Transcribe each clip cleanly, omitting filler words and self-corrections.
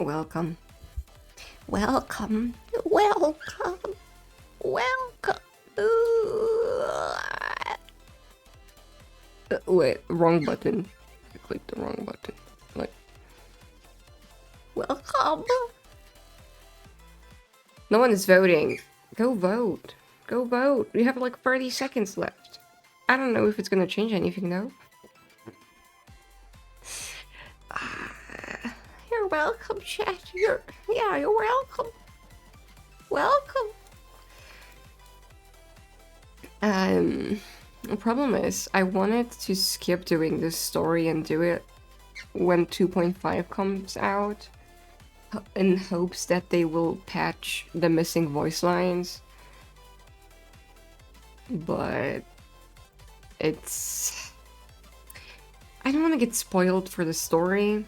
Welcome. Welcome. Welcome. Welcome. Wait, wrong button. I clicked the wrong button. Like, welcome. No one is voting. Go vote. Go vote. We have like 30 seconds left. I don't know if it's gonna change anything though. You're welcome, chat. You're welcome. Welcome. The problem is, I wanted to skip doing this story and do it when 2.5 comes out, in hopes that they will patch the missing voice lines. But it's... I don't want to get spoiled for the story.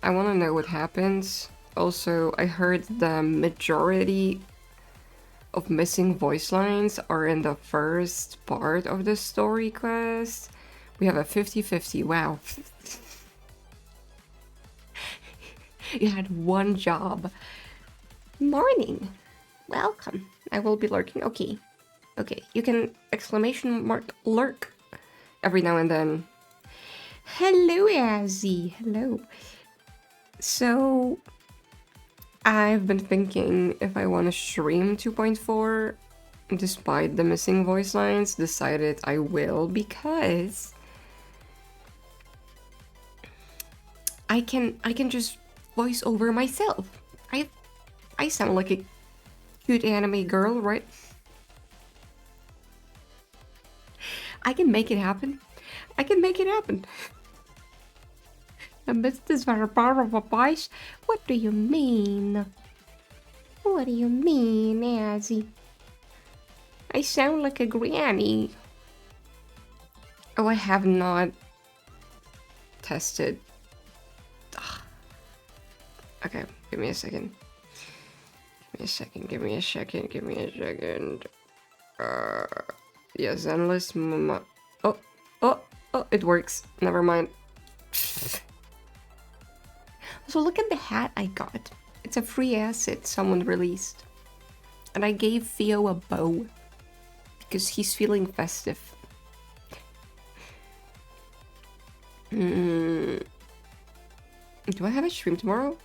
I want to know what happens. Also, I heard the majority of missing voice lines are in the first part of the story quest. We have a 50-50. Wow. You had one job. Morning. Welcome. I will be lurking. Okay. Okay. You can exclamation mark lurk every now and then. Hello, Azzy. Hello. So, I've been thinking if I want to stream 2.4, despite the missing voice lines, decided I will because I can just voice over myself. I sound like a cute anime girl, right? I can make it happen. I can make it happen. A business for a bar of a voice? What do you mean? What do you mean, Azzy? I sound like a granny. Oh, I have not tested. Ugh. Okay, give me a second. Give me a second, give me a second, give me a second. Yeah, Zenless Oh, it works. Never mind. So look at the hat I got. It's a free asset someone released. And I gave Theo a bow. Because he's feeling festive. Do I have a stream tomorrow?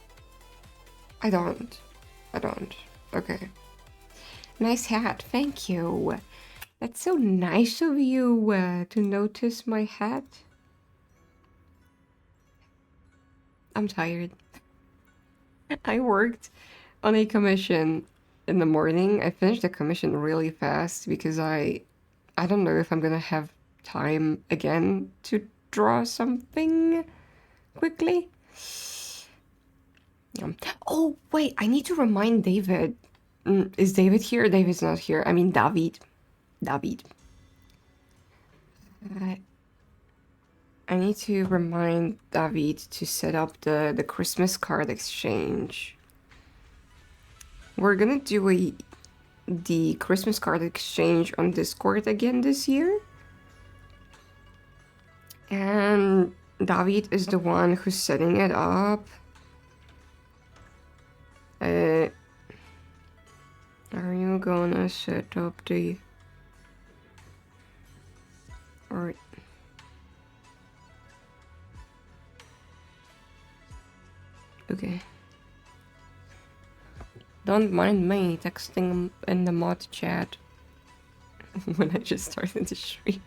I don't. Okay. Nice hat, thank you. That's so nice of you to notice my hat. I'm tired. I worked on a commission in the morning. I finished the commission really fast because I don't know if I'm gonna have time again to draw something quickly. Oh, wait, I need to remind David. Is David here? David's not here. I mean, David. I need to remind David to set up the Christmas card exchange. We're gonna do the Christmas card exchange on Discord again this year. And David is the one who's setting it up. Are you gonna set up the... Or... Okay. Don't mind me texting in the mod chat when I just started the stream.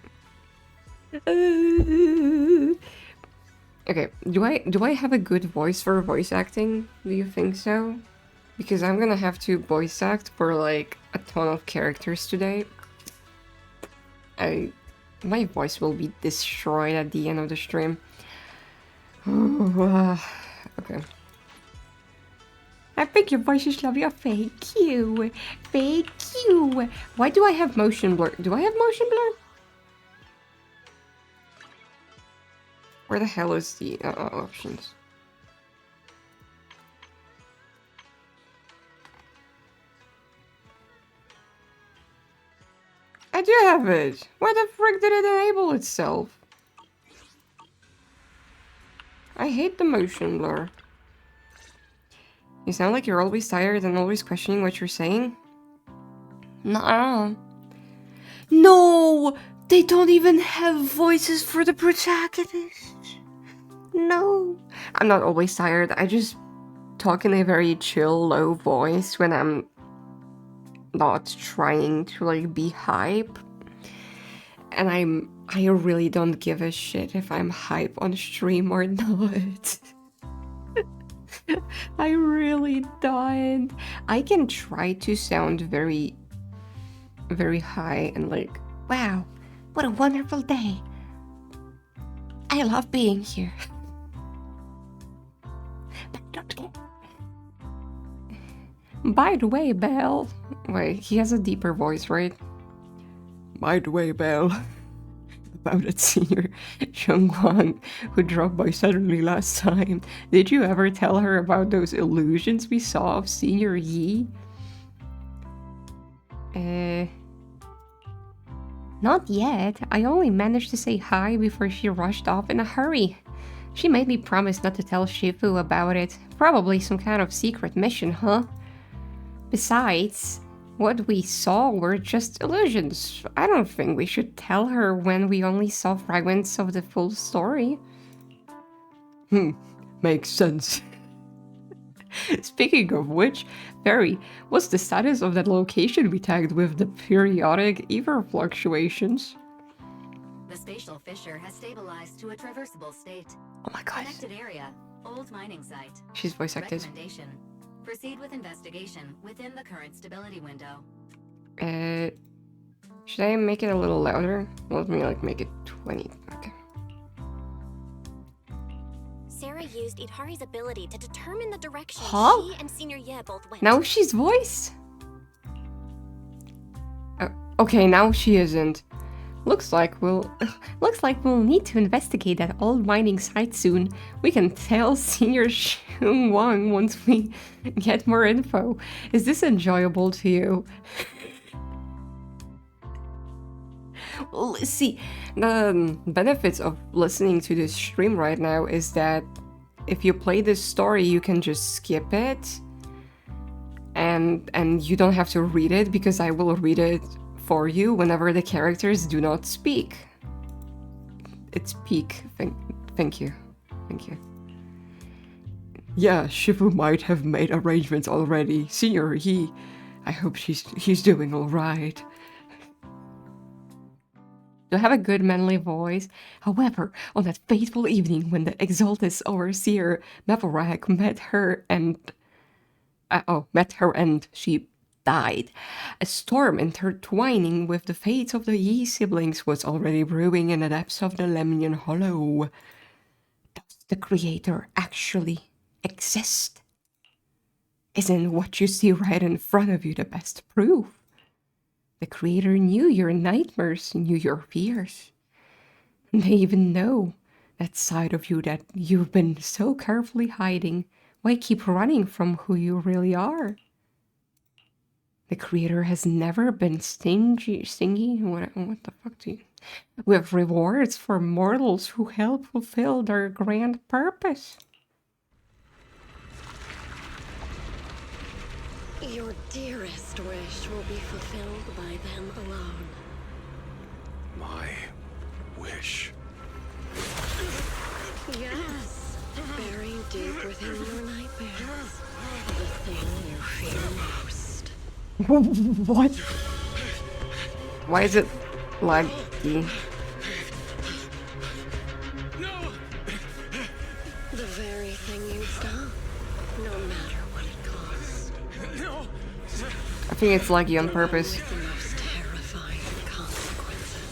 Okay, do I have a good voice for voice acting? Do you think so? Because I'm gonna have to voice act for like a ton of characters today. My voice will be destroyed at the end of the stream. Okay. I think your voice is lovely. Oh, thank you. Thank you. Why do I have motion blur? Do I have motion blur? Where the hell is the options? I do have it. Why the frick did it enable itself? I hate the motion blur. You sound like you're always tired and always questioning what you're saying. Nuh-uh. No! They don't even have voices for the protagonists. No. I'm not always tired. I just talk in a very chill, low voice when I'm not trying to like be hype. And I really don't give a shit if I'm hype on stream or not. I really don't. I can try to sound very, very high and like, wow, what a wonderful day. I love being here. But I don't care. By the way, Belle. Wait, he has a deeper voice, right? By the way, Belle. About that senior Chungwang who dropped by suddenly last time. Did you ever tell her about those illusions we saw of Senior Yi? Not yet. I only managed to say hi before she rushed off in a hurry. She made me promise not to tell Shifu about it. Probably some kind of secret mission, huh? Besides, what we saw were just illusions. I don't think we should tell her when we only saw fragments of the full story. Makes sense. Speaking of which, Fairy, what's the status of that location we tagged with the periodic ether fluctuations? The spatial fissure has stabilized to a traversable state. Oh my god. Connected area, old mining site. She's voice acted. Recommendation. Proceed with investigation within the current stability window. Should I make it a little louder? Let me like make it 20. Okay. Sarah used Idhari's ability to determine the direction Huh? she and Senior Ye both went. Now she's voice? Okay, now she isn't. Looks like we'll need to investigate that old mining site soon. We can tell Senior Xung Wang once we get more info. Is this enjoyable to you? Well, see, the benefits of listening to this stream right now is that if you play this story, you can just skip it, and you don't have to read it because I will read it for you whenever the characters do not speak. It's peak. Thank you. Yeah, Shifu might have made arrangements already. Senior Yi, I hope he's doing all right. To have a good manly voice. However, on that fateful evening when the Exaltus overseer Mevorag met her and she died, a storm intertwining with the fates of the Yi siblings was already brewing in the depths of the Lemnian Hollow. Does the Creator actually exist? Isn't what you see right in front of you the best proof? The Creator knew your nightmares, knew your fears. They even know that side of you that you've been so carefully hiding. Why keep running from who you really are? The Creator has never been stingy? What the fuck do you... With rewards for mortals who help fulfill their grand purpose. Your dearest wish will be fulfilled by them alone. My wish. Yes, buried deep within your nightmares. The thing you fear most. What? Why is it laggy? No! The very thing you'd stop, no matter what it costs. No! I think it's laggy on purpose. The most terrifying consequences.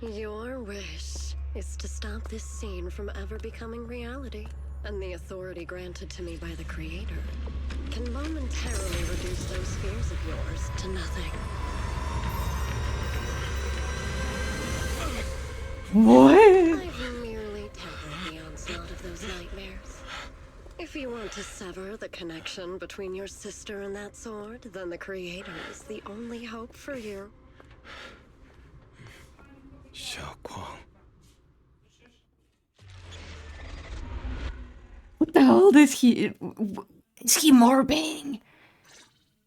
Your wish is to stop this scene from ever becoming reality, and the authority granted to me by the Creator can momentarily reduce those fears of yours to nothing. What? I've merely tempered the onslaught of those nightmares. If you want to sever the connection between your sister and that sword, then the Creator is the only hope for you. Xiaoguang. What the hell is he? Is he morbing?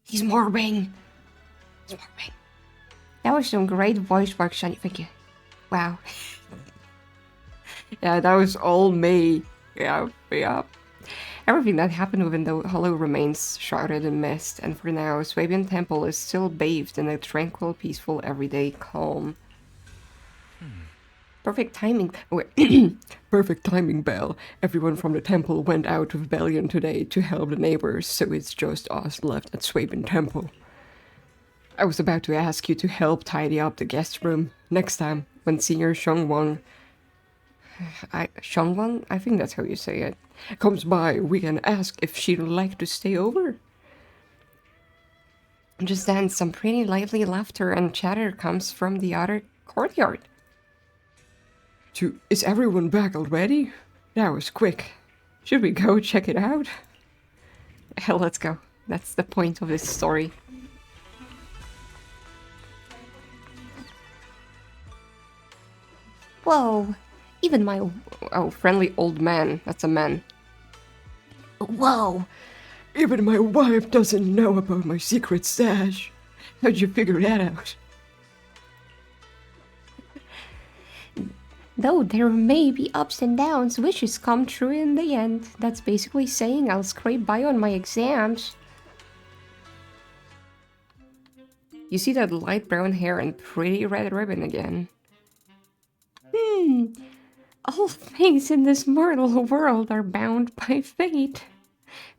He's morbing. He's morbing. That was some great voice work, Shani. Thank you. Wow. Yeah, that was all me. Yeah. Everything that happened within the hollow remains shrouded in mist, and for now, Swabian Temple is still bathed in a tranquil, peaceful, everyday calm. Perfect timing. Perfect timing, Belle. Everyone from the temple went out to Rebellion today to help the neighbors, so it's just us left at Swabian Temple. I was about to ask you to help tidy up the guest room next time when Senior Shangwang, I think that's how you say it, comes by. We can ask if she'd like to stay over. Just then, some pretty lively laughter and chatter comes from the outer courtyard. Is everyone back already? That was quick. Should we go check it out? Hell, let's go. That's the point of this story. Whoa. Even my... Oh, friendly old man. That's a man. Whoa. Even my wife doesn't know about my secret stash. How'd you figure that out? Though there may be ups and downs, wishes come true in the end. That's basically saying I'll scrape by on my exams. You see that light brown hair and pretty red ribbon again. All things in this mortal world are bound by fate.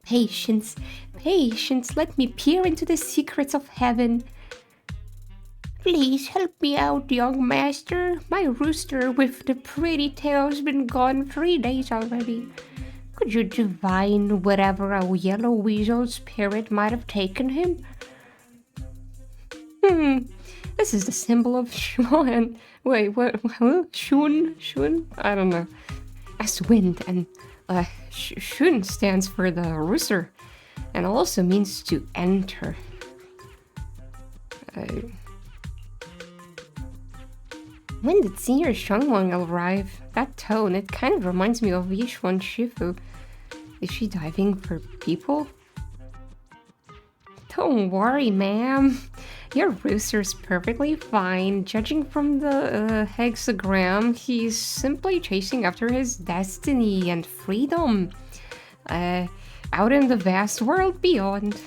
Patience, patience, let me peer into the secrets of heaven. Please help me out, young master. My rooster with the pretty tail's been gone 3 days already. Could you divine whatever a yellow weasel spirit might have taken him? This is the symbol of Shuan. Wait, what? Huh? Shun? I don't know. As wind, and Shun stands for the rooster, and also means to enter. When did Senior Shangwang arrive? That tone, it kind of reminds me of Yishuan Shifu. Is she diving for people? Don't worry, ma'am. Your rooster's perfectly fine. Judging from the hexagram, he's simply chasing after his destiny and freedom. Out in the vast world beyond.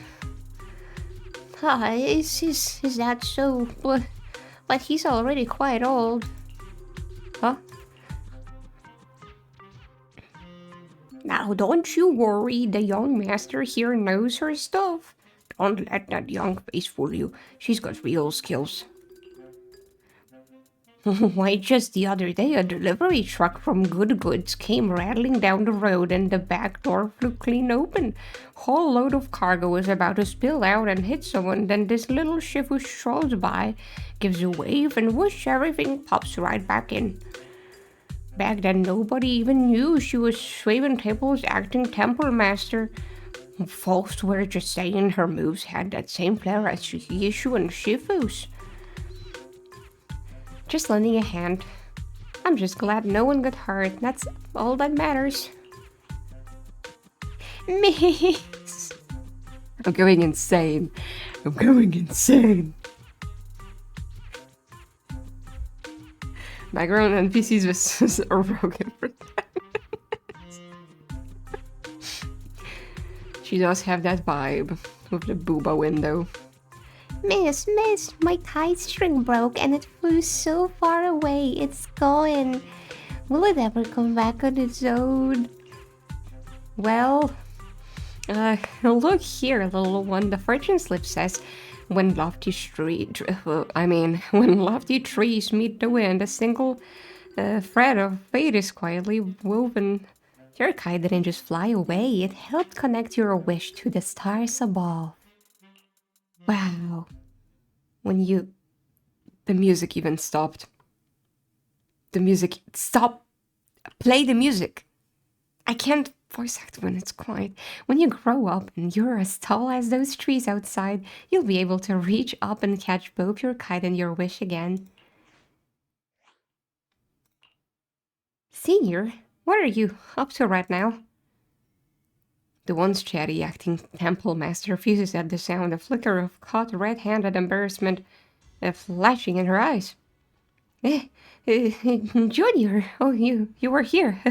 Is that so? But he's already quite old. Huh? Now don't you worry, the young master here knows her stuff. Don't let that young face fool you. She's got real skills. Why, just the other day, a delivery truck from Good Goods came rattling down the road and the back door flew clean open. Whole load of cargo was about to spill out and hit someone. Then this little shifu strolls by, gives a wave, and whoosh, everything pops right back in. Back then, nobody even knew she was Swaven Temple's acting temple master. Folks were just saying her moves had that same flair as Yishu and Shifu's. Just lending a hand. I'm just glad no one got hurt. That's all that matters. Miss! I'm going insane. Background NPCs are broken for that. She does have that vibe with the booba window. Miss, my tie string broke and it flew so far away. It's gone. Will it ever come back on its own? Well, look here, little one. The fortune slip says, when lofty trees meet the wind, a single thread of fate is quietly woven. Your kite didn't just fly away, it helped connect your wish to the stars above. Wow. The music even stopped. Stop! Play the music! I can't voice act when it's quiet. When you grow up and you're as tall as those trees outside, you'll be able to reach up and catch both your kite and your wish again. Senior, what are you up to right now? The once chatty acting temple master fuses at the sound, a flicker of caught red-handed embarrassment flashing in her eyes. Junior, oh, you were here.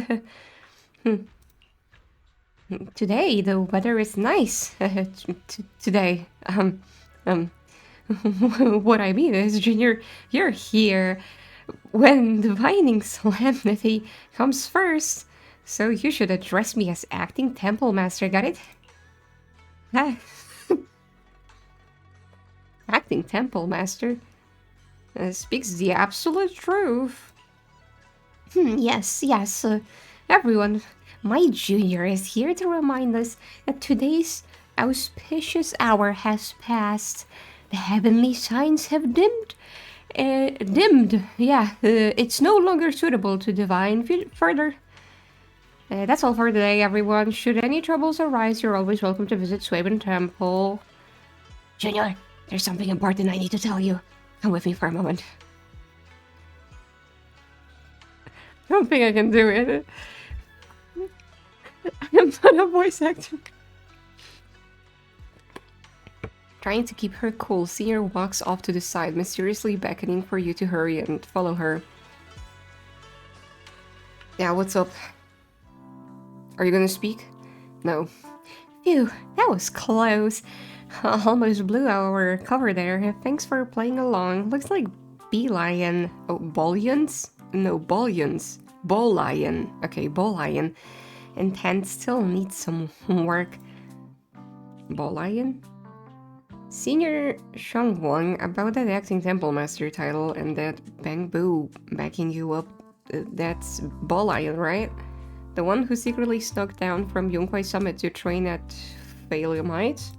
Today, the weather is nice. Today, what I mean is, Junior, you're here when divining solemnity comes first. So you should address me as acting temple master, got it? Acting temple master speaks the absolute truth. Yes, everyone. My junior is here to remind us that today's auspicious hour has passed. The heavenly signs have dimmed. It's no longer suitable to divine further. That's all for today, everyone. Should any troubles arise, you're always welcome to visit Swaben Temple. Junior, there's something important I need to tell you. Come with me for a moment. I don't think I can do it. I'm not a voice actor. Trying to keep her cool, Senior walks off to the side, mysteriously beckoning for you to hurry and follow her. Yeah, what's up? Are you gonna speak? No. Phew, that was close. Almost blew our cover there. Thanks for playing along. Looks like Bee-Lion. Oh, Bullions? No, Bullions. Bull-Lion. Okay, Bull-Lion. Intent still needs some work. Bull-Lion? Senior Shangwang, about that acting temple master title and that Bang Boo backing you up. That's Bull-Lion, right? The one who secretly snuck down from Yonghui Summit to train at Phalium Heights?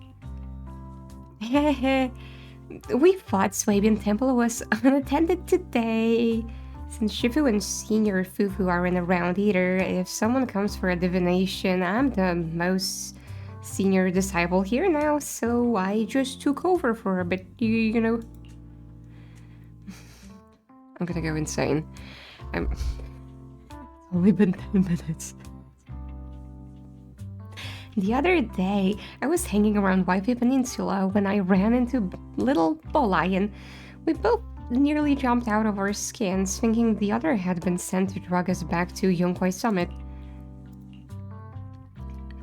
We thought Swabian Temple was unattended today. Since Shifu and Senior Fufu aren't around either, if someone comes for a divination, I'm the most senior disciple here now, so I just took over for a bit, you know. I'm gonna go insane. It's only been 10 minutes. The other day, I was hanging around Waifu Peninsula when I ran into little Bull-Lion. We both nearly jumped out of our skins, thinking the other had been sent to drag us back to Yonghui Summit.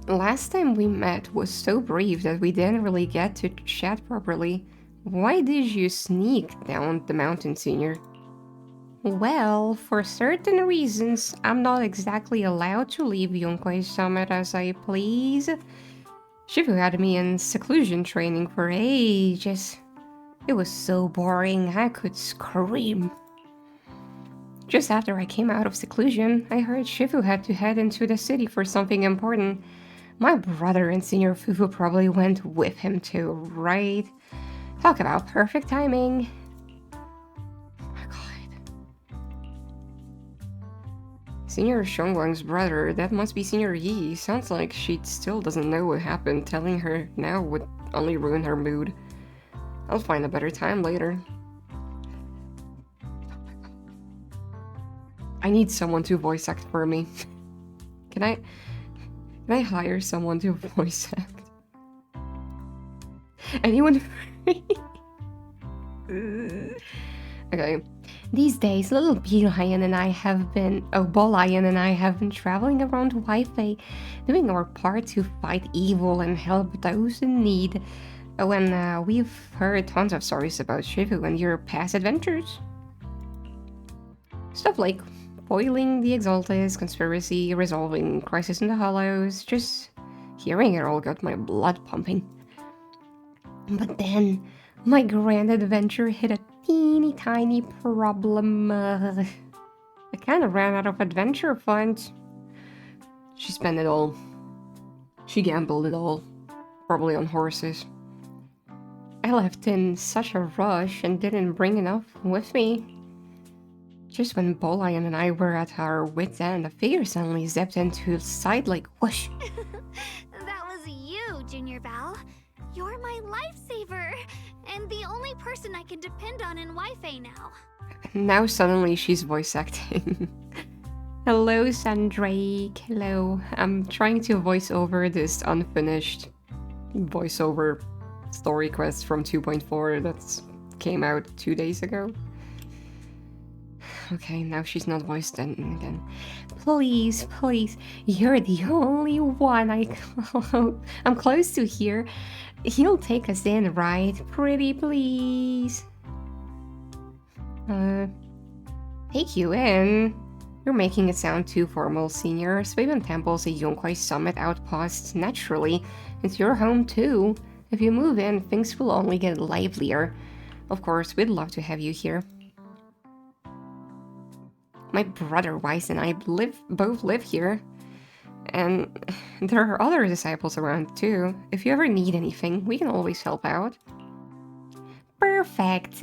Last time we met was so brief that we didn't really get to chat properly. Why did you sneak down the mountain, Senior? Well, for certain reasons, I'm not exactly allowed to leave Yonghui Summit as I please. Shifu had me in seclusion training for ages. It was so boring, I could scream. Just after I came out of seclusion, I heard Shifu had to head into the city for something important. My brother and Senior Fufu probably went with him too, right? Talk about perfect timing. Senior Shongwang's brother, that must be Senior Yi. Sounds like she still doesn't know what happened. Telling her now would only ruin her mood. I'll find a better time later. I need someone to voice act for me. Can I hire someone to voice act? Anyone free? Okay. These days, little Bee-Lion and I have been... Oh, Bull-Lion and I have been traveling around Wi-Fi, doing our part to fight evil and help those in need. Oh, and we've heard tons of stories about Shifu and your past adventures. Stuff like foiling the Exalted, conspiracy, resolving Crisis in the Hollows. Just hearing it all got my blood pumping. But then, my grand adventure hit a teeny tiny problem. I kind of ran out of adventure funds. She spent it all. She gambled it all. Probably on horses. I left in such a rush and didn't bring enough with me. Just when Bull-Lion and I were at our wit's end, a figure suddenly zipped into the side like whoosh. That was you, Junior Bao. You're my lifesaver, and the only person I can depend on in Wi-Fi now. Now suddenly she's voice acting. Hello, Sandrake. Hello. I'm trying to voice over this unfinished voiceover story quest from 2.4 that came out 2 days ago. Okay, now she's not voiced again. Please, please, you're the only one I'm close to here. He'll take us in, right? Pretty please. Take you in? You're making it sound too formal, Senior. Swaven Temple's a Yonkwai Summit outpost. Naturally, it's your home too. If you move in, things will only get livelier. Of course, we'd love to have you here. My brother Weiss and I both live here. And there are other disciples around too. If you ever need anything, we can always help out. Perfect.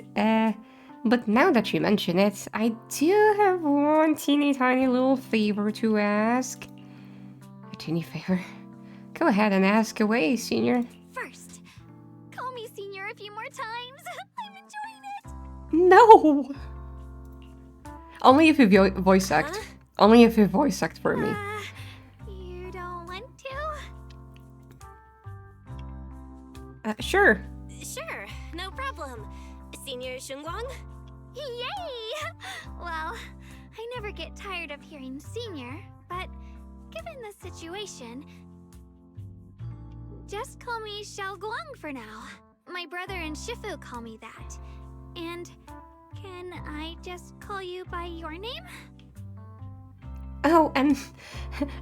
But now that you mention it, I do have one teeny tiny little favor to ask. A teeny favor? Go ahead and ask away, Senior. First, call me Senior a few more times. I'm enjoying it. No! Only if you voice act. Only if you voice act for me. You don't want to? Sure. Sure, no problem. Senior Shunguang? Yay! Well, I never get tired of hearing Senior, but given the situation, just call me Xiao Guang for now. My brother and Shifu call me that. And can I just call you by your name? Oh, and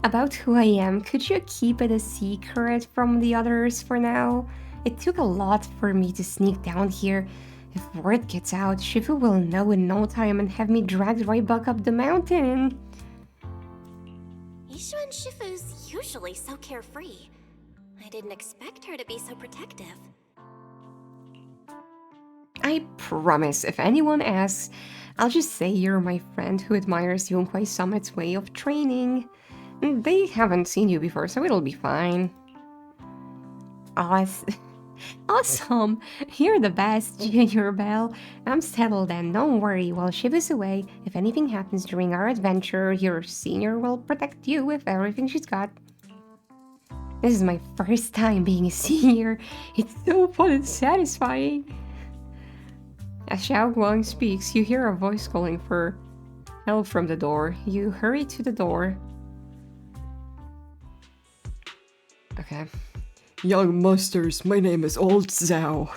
about who I am, could you keep it a secret from the others for now? It took a lot for me to sneak down here. If word gets out, Shifu will know in no time and have me dragged right back up the mountain. Ishu and Shifu's usually so carefree. I didn't expect her to be so protective. I promise, if anyone asks, I'll just say you're my friend who admires Yonkwai Summit's way of training. They haven't seen you before, so it'll be fine. Awesome! You're the best, Junior Belle. I'm settled then, don't worry. While Shiva's away, if anything happens during our adventure, your Senior will protect you with everything she's got. This is my first time being a Senior. It's so fun and satisfying. As Xiao Guang speaks, you hear a voice calling for help from the door. You hurry to the door. Okay. Young masters, my name is Old Zhao.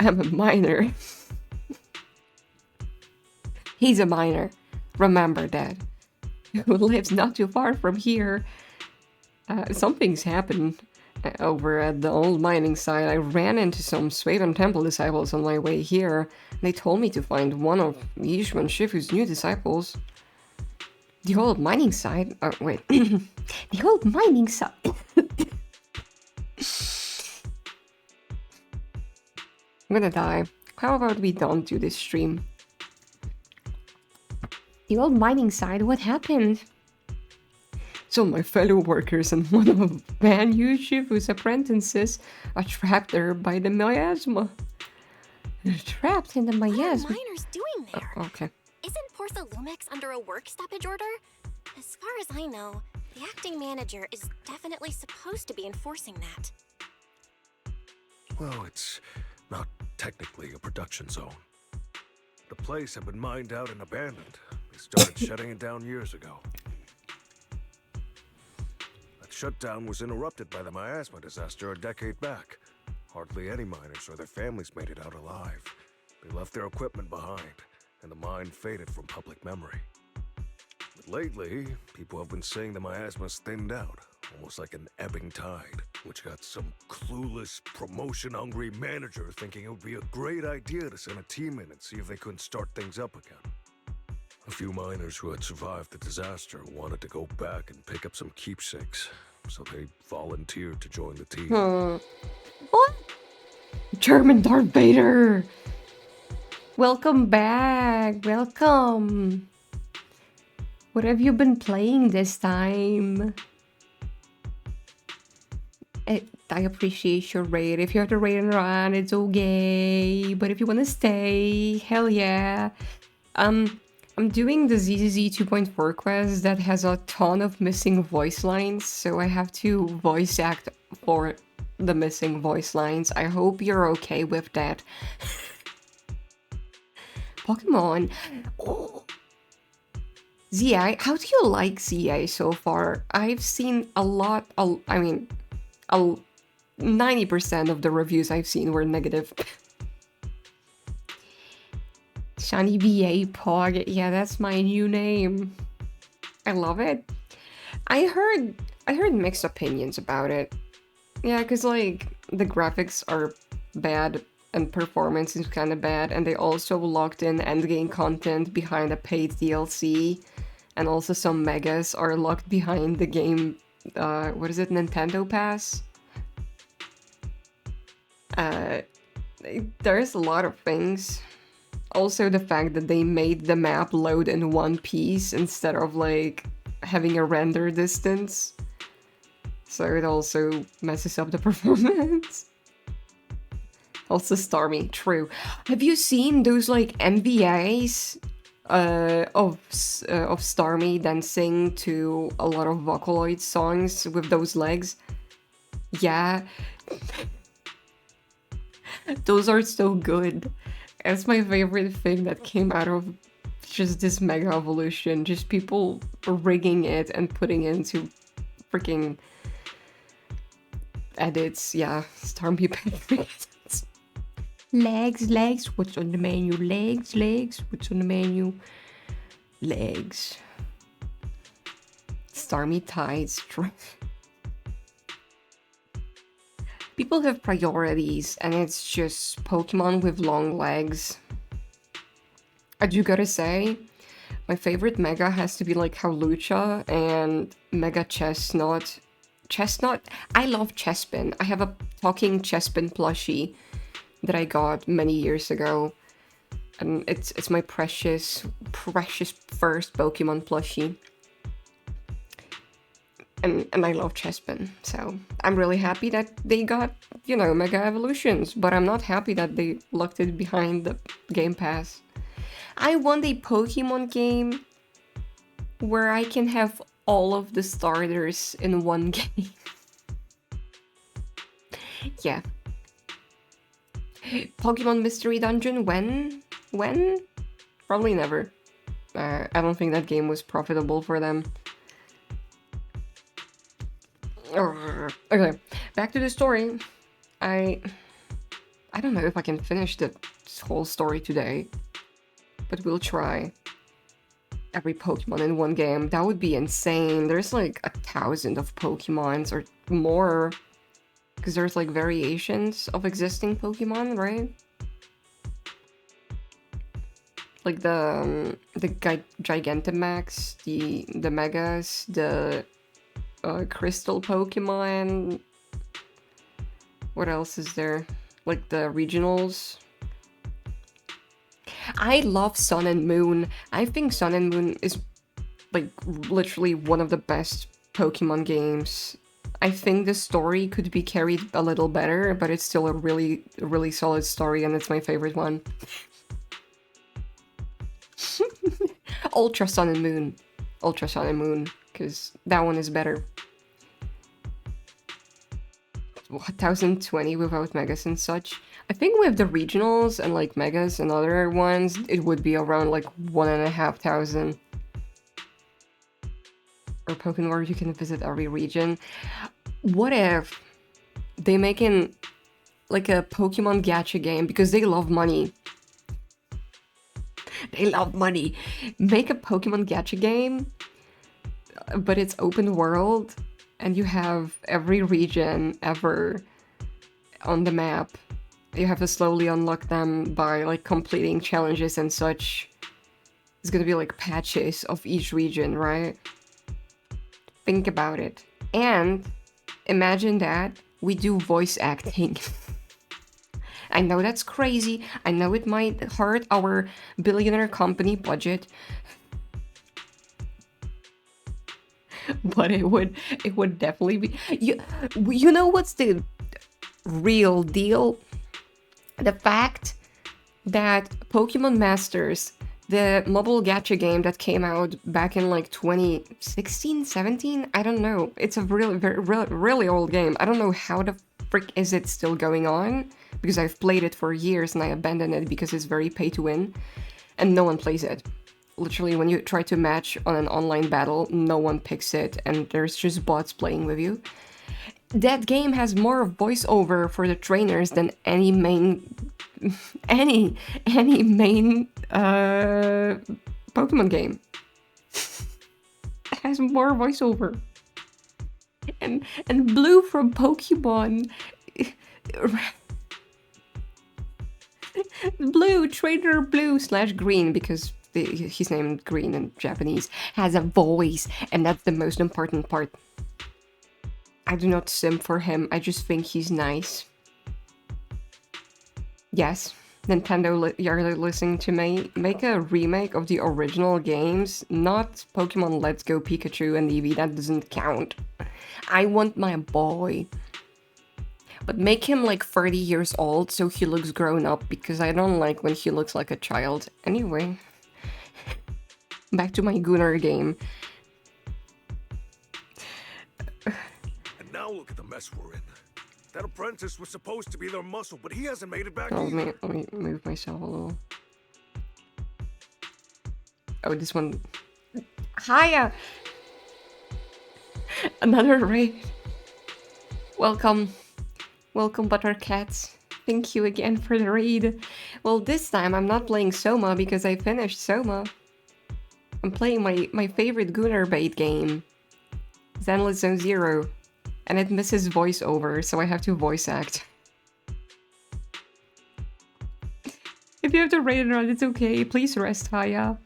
I'm a miner. He's a miner. Remember that. Who lives not too far from here. Something's happened over at the old mining site. I ran into some Swaven Temple disciples on my way here. They told me to find one of Yishu and Shifu's new disciples. The old mining site? Oh, wait. The old mining site. I'm gonna die. How about we don't do this stream? The old mining site, what happened? So my fellow workers and one of Van Yu Shifu's apprentices are trapped there by the miasma. They're trapped in the What are miasma. miners doing there? Okay. Isn't Portha Lumix under a work stoppage order? As far as I know, the acting manager is definitely supposed to be enforcing that. Well, it's not technically a production zone. The place had been mined out and abandoned. They started shutting it down years ago. That shutdown was interrupted by the miasma disaster a decade back. Hardly any miners or their families made it out alive. They left their equipment behind, and the mine faded from public memory. But lately, people have been saying the miasma's thinned out, almost like an ebbing tide, which got some clueless, promotion-hungry manager thinking it would be a great idea to send a team in and see if they couldn't start things up again. A few miners who had survived the disaster wanted to go back and pick up some keepsakes, so they volunteered to join the team. What? German Darth Vader! Welcome back! Welcome! What have you been playing this time? I appreciate your raid. If you have to raid and run, it's okay. But if you want to stay, hell yeah. I'm doing the ZZZ 2.4 quest that has a ton of missing voice lines, so I have to voice act for the missing voice lines. I hope you're okay with that. Pokemon. Oh. ZA, how do you like ZA so far? I've seen a lot, I mean, 90% of the reviews I've seen were negative. Shiny VA Pog, yeah, that's my new name. I love it. I heard mixed opinions about it. Yeah, cause like the graphics are bad and performance is kind of bad, and they also locked in endgame content behind a paid DLC, and also some megas are locked behind the game. What is it? Nintendo Pass. There's a lot of things. Also, the fact that they made the map load in one piece instead of like having a render distance. So it also messes up the performance. Also Starmie, true. Have you seen those like MVAs of Starmie dancing to a lot of Vocaloid songs with those legs? Yeah. Those are so good. That's my favorite thing that came out of just this mega evolution. Just people rigging it and putting it into freaking edits. Yeah, Starmie Patriots. Legs, what's on the menu? Legs, what's on the menu? Legs. Starmie Tides. People have priorities, and it's just Pokemon with long legs. I do gotta say, my favorite Mega has to be like Hawlucha and Mega Chestnut. Chestnut? I love Chespin. I have a talking Chespin plushie that I got many years ago. And it's my precious first Pokemon plushie. And I love Chespin, so I'm really happy that they got, you know, Mega Evolutions, but I'm not happy that they locked it behind the Game Pass. I want a Pokemon game where I can have all of the starters in one game. Yeah. Pokemon Mystery Dungeon, when? Probably never. I don't think that game was profitable for them. Okay, back to the story. I don't know if I can finish the whole story today, but we'll try. Every Pokemon in one game, that would be insane. There's like 1,000 of Pokemons or more, because there's like variations of existing Pokemon, right? Like the Gigantamax, the Megas, the Crystal Pokemon. What else is there? Like the regionals. I love Sun and Moon. I think Sun and Moon is like literally one of the best Pokemon games. I think the story could be carried a little better, but it's still a really solid story, and it's my favorite one. Ultra Sun and Moon. Ultra Sun and Moon, because that one is better. 1020 without megas and such. I think with the regionals and like megas and other ones, it would be around like 1,500. Or Pokemon where you can visit every region. What if they make in like a Pokemon gacha game, because they love money. They love money. Make a Pokemon gacha game, but it's open world, and you have every region ever on the map. You have to slowly unlock them by like completing challenges and such. It's gonna be like patches of each region, right? Think about it. And imagine that we do voice acting. I know that's crazy. I know it might hurt our billionaire company budget. But it would definitely be. You know what's the real deal? The fact that Pokemon Masters The mobile gacha game that came out back in like 2016, 17? I don't know. It's a really old game. I don't know how the frick is it still going on, because I've played it for years and I abandoned it because it's very pay to win and no one plays it. Literally, when you try to match on an online battle, no one picks it and there's just bots playing with you. That game has more voiceover for the trainers than any main Pokemon game. It has more voiceover. And Blue from Pokemon Blue, Trainer Blue / Green, because he's named Green in Japanese, has a voice, and that's the most important part. I do not simp for him, I just think he's nice. Yes, Nintendo, you're listening to me. Make a remake of the original games, not Pokemon Let's Go Pikachu and Eevee, that doesn't count. I want my boy. But make him like 30 years old so he looks grown up, because I don't like when he looks like a child. Anyway, back to my Gunnar game. And now look at the mess we're in. That apprentice was supposed to be their muscle, but he hasn't made it back Oh, either. let me move myself a little. Oh, this one. Hiya! Another raid. Welcome. Welcome, Buttercats. Thank you again for the raid. Well, this time I'm not playing Soma because I finished Soma. I'm playing my favorite Gunnar bait game, Zenless Zone Zero. And it misses voiceover, so I have to voice act. If you have to raid around, it's okay. Please rest, Haya.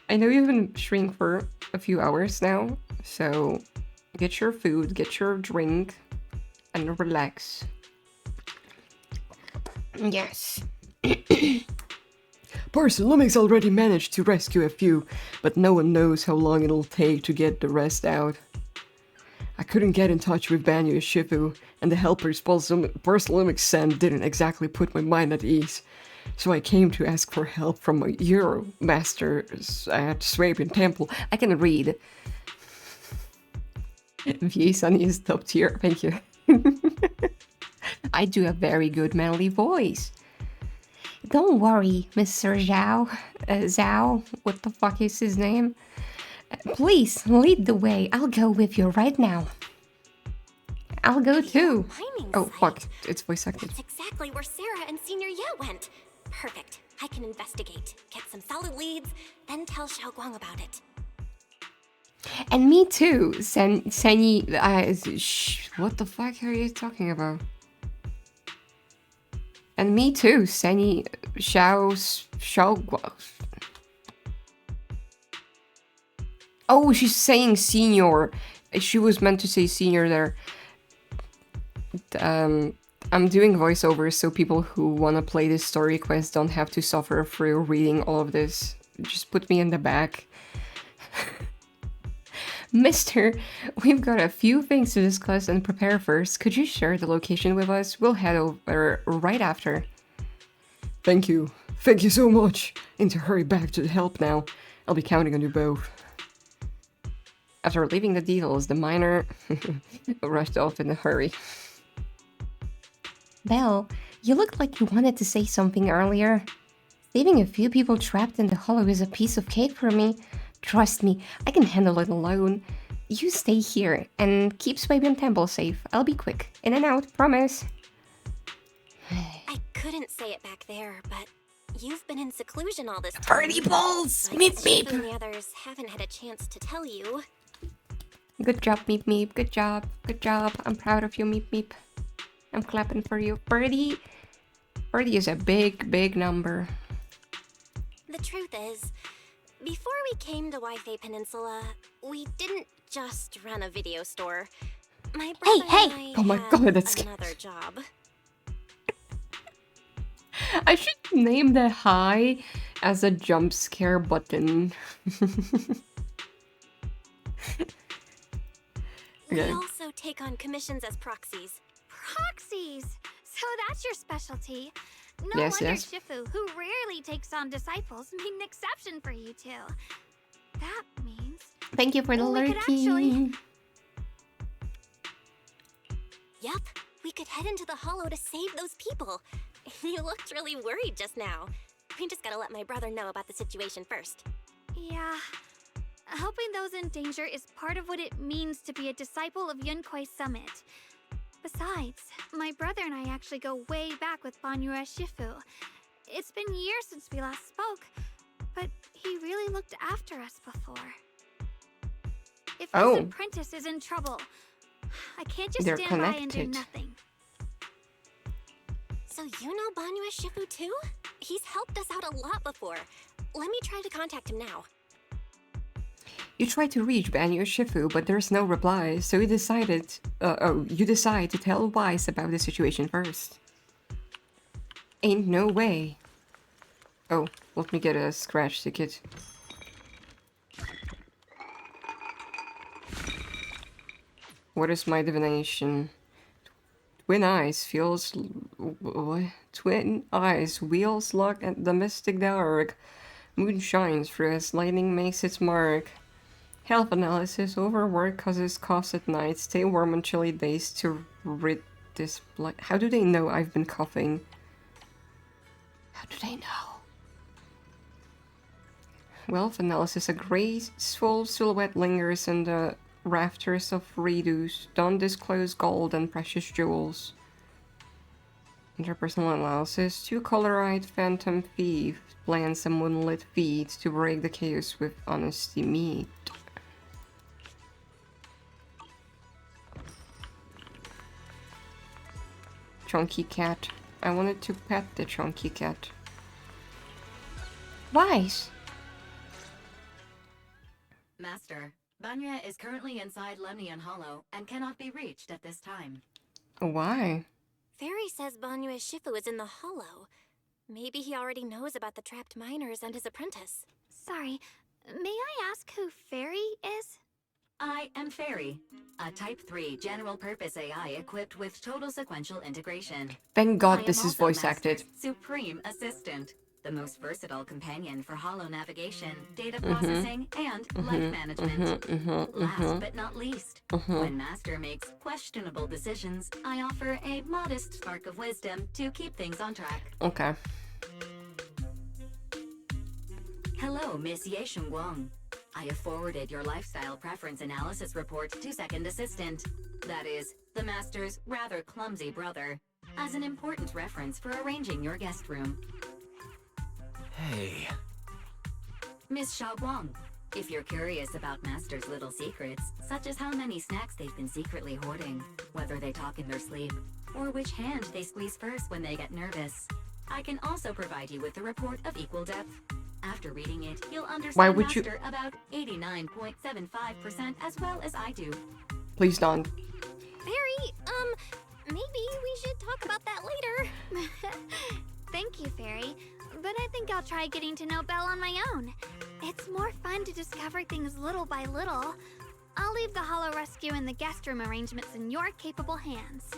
I know you've been streaming for a few hours now, so get your food, get your drink, and relax. Yes. Parson Lumix already managed to rescue a few, but no one knows how long it'll take to get the rest out. I couldn't get in touch with Banyu Shifu, and the helpers Parson Lumix sent didn't exactly put my mind at ease. So I came to ask for help from my Euro masters at Swabian Temple. I can read. V Sunny is top tier, thank you. I do a very good manly voice. Don't worry, Mr. Zhao. Zhao, what the fuck is his name? Please, lead the way. I'll go with you right now. I'll go too. Oh, fuck. It's voice acted. That's exactly where Sarah and Senior Ye went. Perfect. I can investigate, get some solid leads, then tell Xiao Guang about it. And me too, Senyi. What the fuck are you talking about? And me too, Senyi. Xiao. Oh, she's saying senior. She was meant to say senior there. I'm doing voiceovers so people who want to play this story quest don't have to suffer through reading all of this. Just put me in the back. Mister, we've got a few things to discuss and prepare first. Could you share the location with us? We'll head over right after. Thank you. Thank you so much. Need to hurry back to the help now. I'll be counting on you both. After leaving the details, the miner rushed off in a hurry. Belle, you looked like you wanted to say something earlier. Leaving a few people trapped in the hollow is a piece of cake for me. Trust me, I can handle it alone. You stay here and keep Swabian Temple safe. I'll be quick. In and out, promise. I couldn't say it back there, but you've been in seclusion all this time. Party balls! But Meep Shifu and meep! the others haven't had a chance to tell you. Good job, Meep Meep. Good job. Good job. I'm proud of you, Meep Meep. I'm clapping for you. Birdie is a big, big number. The truth is, before we came to Wi-Fi Peninsula, we didn't just run a video store. My brother and I Oh my had God, that's another job. I should name the hi as a jump scare button. We Okay. also take on commissions as proxies. Proxies! So that's your specialty. No Yes, wonder yes. Shifu, who rarely takes on disciples, made an exception for you two. That means Thank you for the we could lurking. actually- Yup, we could head into the hollow to save those people. You looked really worried just now. We just gotta let my brother know about the situation first. Yeah. Helping those in danger is part of what it means to be a disciple of Yunkwei Summit. Besides, my brother and I actually go way back with Banyue Shifu. It's been years since we last spoke, but he really looked after us before. If his Oh. apprentice is in trouble, I can't just They're stand by and do connected. nothing. So you know Banyue Shifu too? He's helped us out a lot before. Let me try to contact him now. You try to reach Banyu Shifu, but there's no reply, so you decide to tell Wise about the situation first. Ain't no way. Oh, let me get a scratch ticket. What is my divination? Twin eyes feels... What? Twin eyes wheels lock at the mystic dark. Moon shines through as lightning makes its mark. Health analysis. Overwork causes coughs at night. Stay warm on chilly days to rid this blood. How do they know I've been coughing? How do they know? Wealth analysis. A graceful silhouette lingers in the rafters of redos. Don't disclose gold and precious jewels. Interpersonal analysis. Two color-eyed phantom thieves plan some moonlit feet to break the chaos with honesty meet. Chunky cat. I wanted to pet the chunky cat. Wise! Master, Banya is currently inside Lemnian Hollow and cannot be reached at this time. Why? Fairy says Banyue Shifu is in the hollow. Maybe he already knows about the trapped miners and his apprentice. Sorry, may I ask who Fairy is? I am Fairy, a Type 3 general-purpose AI equipped with total sequential integration. Thank I God am this is also voice Master's acted. Supreme Assistant, the most versatile companion for hollow navigation, data processing, and life management. Last but not least, when Master makes questionable decisions, I offer a modest spark of wisdom to keep things on track. Okay. Hello, Miss Ye Shunguang. I have forwarded your lifestyle preference analysis report to Second Assistant, that is, the Master's rather clumsy brother, as an important reference for arranging your guest room. Hey. Miss Xiaoguang, if you're curious about Master's little secrets, such as how many snacks they've been secretly hoarding, whether they talk in their sleep, or which hand they squeeze first when they get nervous, I can also provide you with a report of equal depth. After reading it, you'll understand Why would you- Master about 89.75% as well as I do. Please don't. Fairy, maybe we should talk about that later. Thank you, Fairy, but I think I'll try getting to know Belle on my own. It's more fun to discover things little by little. I'll leave the Hollow Rescue and the guest room arrangements in your capable hands.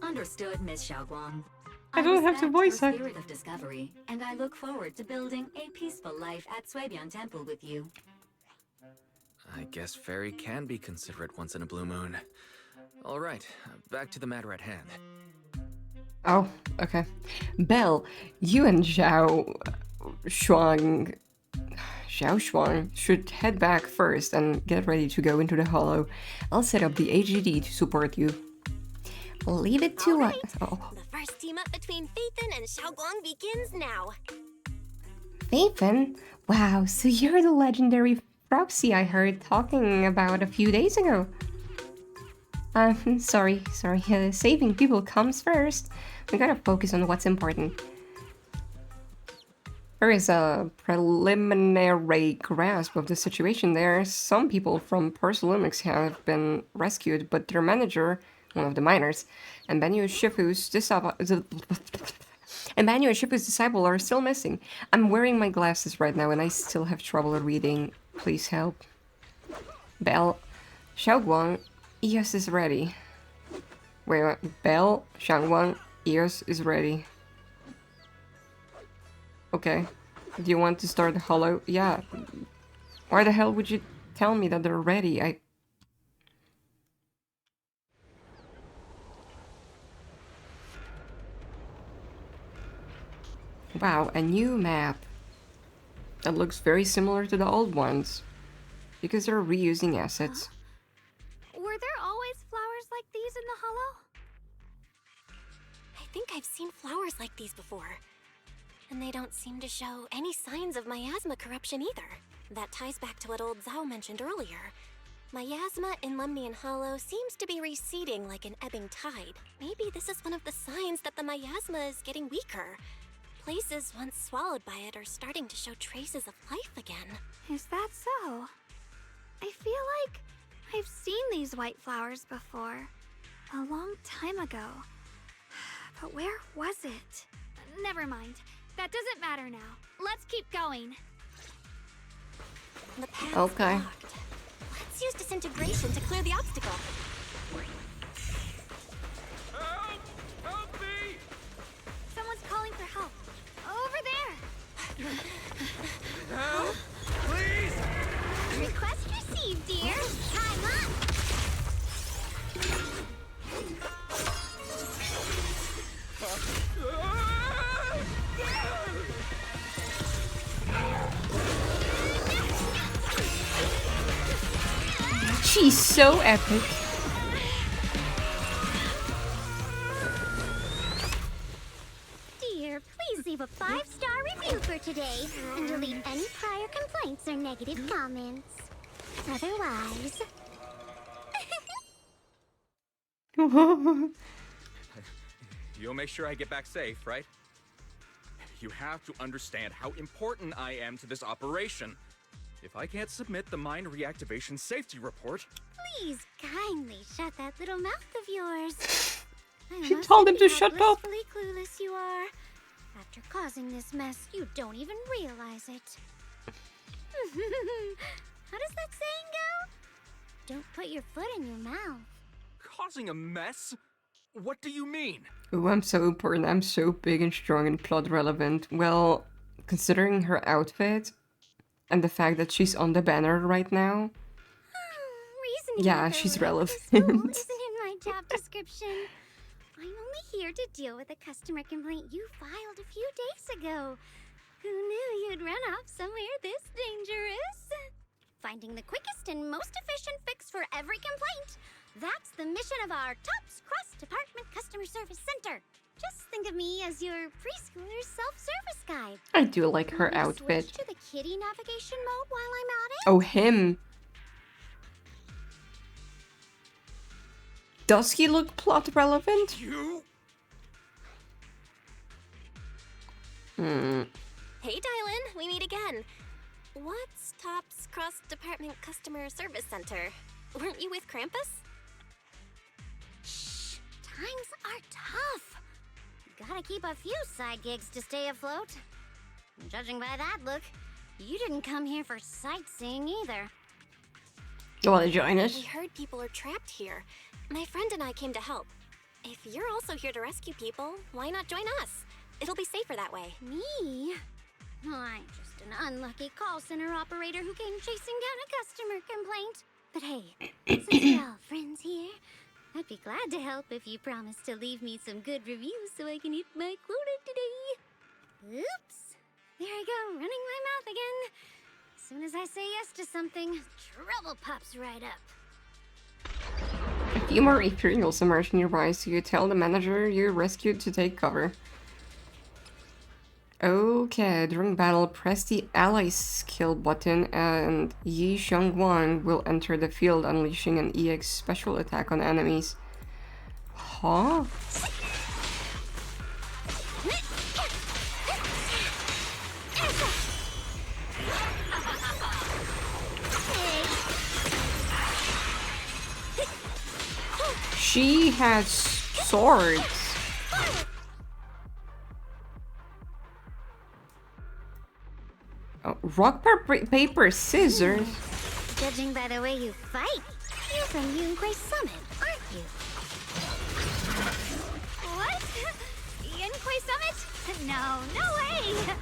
Understood, Miss Xiaoguang. I don't have to respect voice your act. spirit of discovery, and I look forward to building a peaceful life at Suebian Temple with you. I guess Fairy can be considerate once in a blue moon. Alright, back to the matter at hand. Oh, okay. Belle, you and Xiao Shuang should head back first and get ready to go into the hollow. I'll set up the AGD to support you. Leave it to us. Oh, The first team up between Phaethon and Xiaoguang begins now. Phaethon? Wow, so you're the legendary Froxy I heard talking about a few days ago. Sorry. Saving people comes first. We gotta focus on what's important. There is a preliminary grasp of the situation there. Some people from Porcelumix have been rescued, but their manager, one of the miners, and Banyu Shifu's disciple are still missing. I'm wearing my glasses right now and I still have trouble reading. Please help. Belle, Xiaoguang, ES is ready. Wait, Belle, Xiaoguang, EOS is ready. Okay. Do you want to start Hollow? Yeah. Why the hell would you tell me that they're ready? Wow, a new map. That looks very similar to the old ones. Because they're reusing assets. Were there always flowers like these in the Hollow? I think I've seen flowers like these before. And they don't seem to show any signs of miasma corruption either. That ties back to what old Zhao mentioned earlier. Miasma in Lemnian Hollow seems to be receding like an ebbing tide. Maybe this is one of the signs that the miasma is getting weaker. Places once swallowed by it are starting to show traces of life again. Is that so? I feel like I've seen these white flowers before. A long time ago. But where was it? Never mind. That doesn't matter now. Let's keep going. The path's Okay. blocked. Let's use disintegration to clear the obstacle. Help! Help me! Someone's calling for help. Over there! Help! Please! Request received, dear. Time up! She's so epic. Dear, please leave a 5-star review for today and delete any prior complaints or negative comments. Otherwise... You'll make sure I get back safe, right? You have to understand how important I am to this operation. If I can't submit the mine reactivation safety report... Please kindly shut that little mouth of yours. I She must told him to admit how shut up. blissfully clueless you are. After causing this mess, you don't even realize it. How does that saying go? Don't put your foot in your mouth. Causing a mess? What do you mean? Oh, I'm so important. I'm so big and strong and plot relevant. Well, considering her outfit and the fact that she's on the banner right now. Reasoning Yeah, with she's the school relevant. isn't in my job description. I'm only here to deal with a customer complaint you filed a few days ago. Who knew you'd run off somewhere this dangerous? Finding the quickest and most efficient fix for every complaint. That's the mission of our TOPS cross-department customer service center. Just think of me as your preschooler self-service guide. I do like her Want me to outfit. Switch to the kitty navigation mode while I'm at it? Oh, him. Does he look plot relevant? You? Hey, Dylan, we meet again. What's TOPS cross-department customer service center? Weren't you with Krampus? Times are tough. Gotta keep a few side gigs to stay afloat. Judging by that look, you didn't come here for sightseeing either. You wanna join We us? heard people are trapped here. My friend and I came to help. If you're also here to rescue people, why not join us? It'll be safer that way. Me? I'm just an unlucky call center operator who came chasing down a customer complaint. But hey, since we're all friends here, I'd be glad to help if you promise to leave me some good reviews so I can hit my quota today. Oops. There I go, running my mouth again. As soon as I say yes to something, trouble pops right up. A few more Ethereals emerge nearby, so you tell the manager you rescued to take cover. Okay, during battle, press the ally skill button and Yi Xiongguan will enter the field, unleashing an EX special attack on enemies. Huh? She has swords. Oh, rock, paper, scissors. Judging by the way you fight, you're from Yunquay Summit, aren't you? What? Yunkoi Summit? No, no way!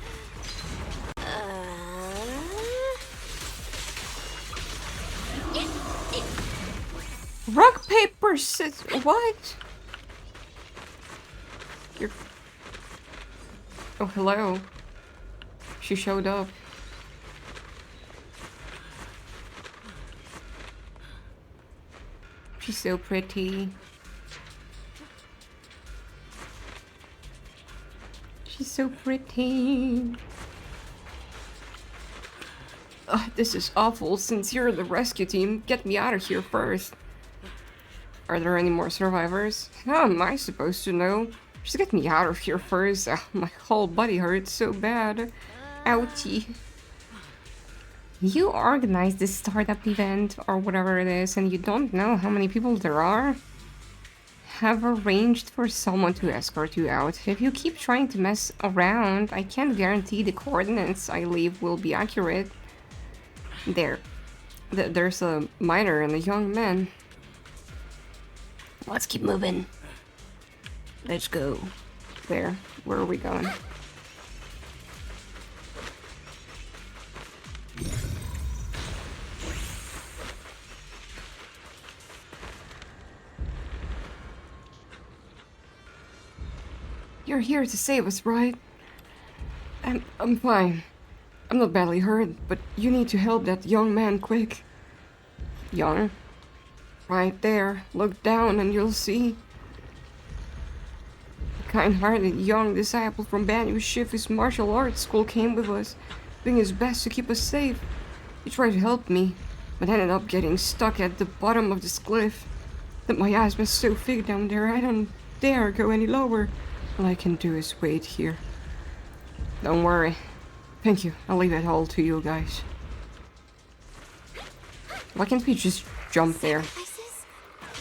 Rock, paper, scissors. What? You're... Oh, hello. She showed up. She's so pretty. She's so pretty. Ugh, this is awful. Since you're the rescue team, get me out of here first. Are there any more survivors? How am I supposed to know? Just get me out of here first. My whole body hurts so bad. Ouchie. You organized this startup event, or whatever it is, and you don't know how many people there are? Have arranged for someone to escort you out. If you keep trying to mess around, I can't guarantee the coordinates I leave will be accurate. There's a miner and a young man. Let's keep moving. Let's go. Where are we going? You're here to save us, right? I'm fine. I'm not badly hurt, but you need to help that young man quick. Young? Right there. Look down and you'll see. The kind-hearted young disciple from Banyu Shifu's martial arts school came with us, doing his best to keep us safe. He tried to help me, but ended up getting stuck at the bottom of this cliff. That my eyes were so thick down there, I don't dare go any lower. All I can do is wait here. Don't worry. Thank you. I'll leave it all to you guys. Why can't we just jump there? Sacrifices?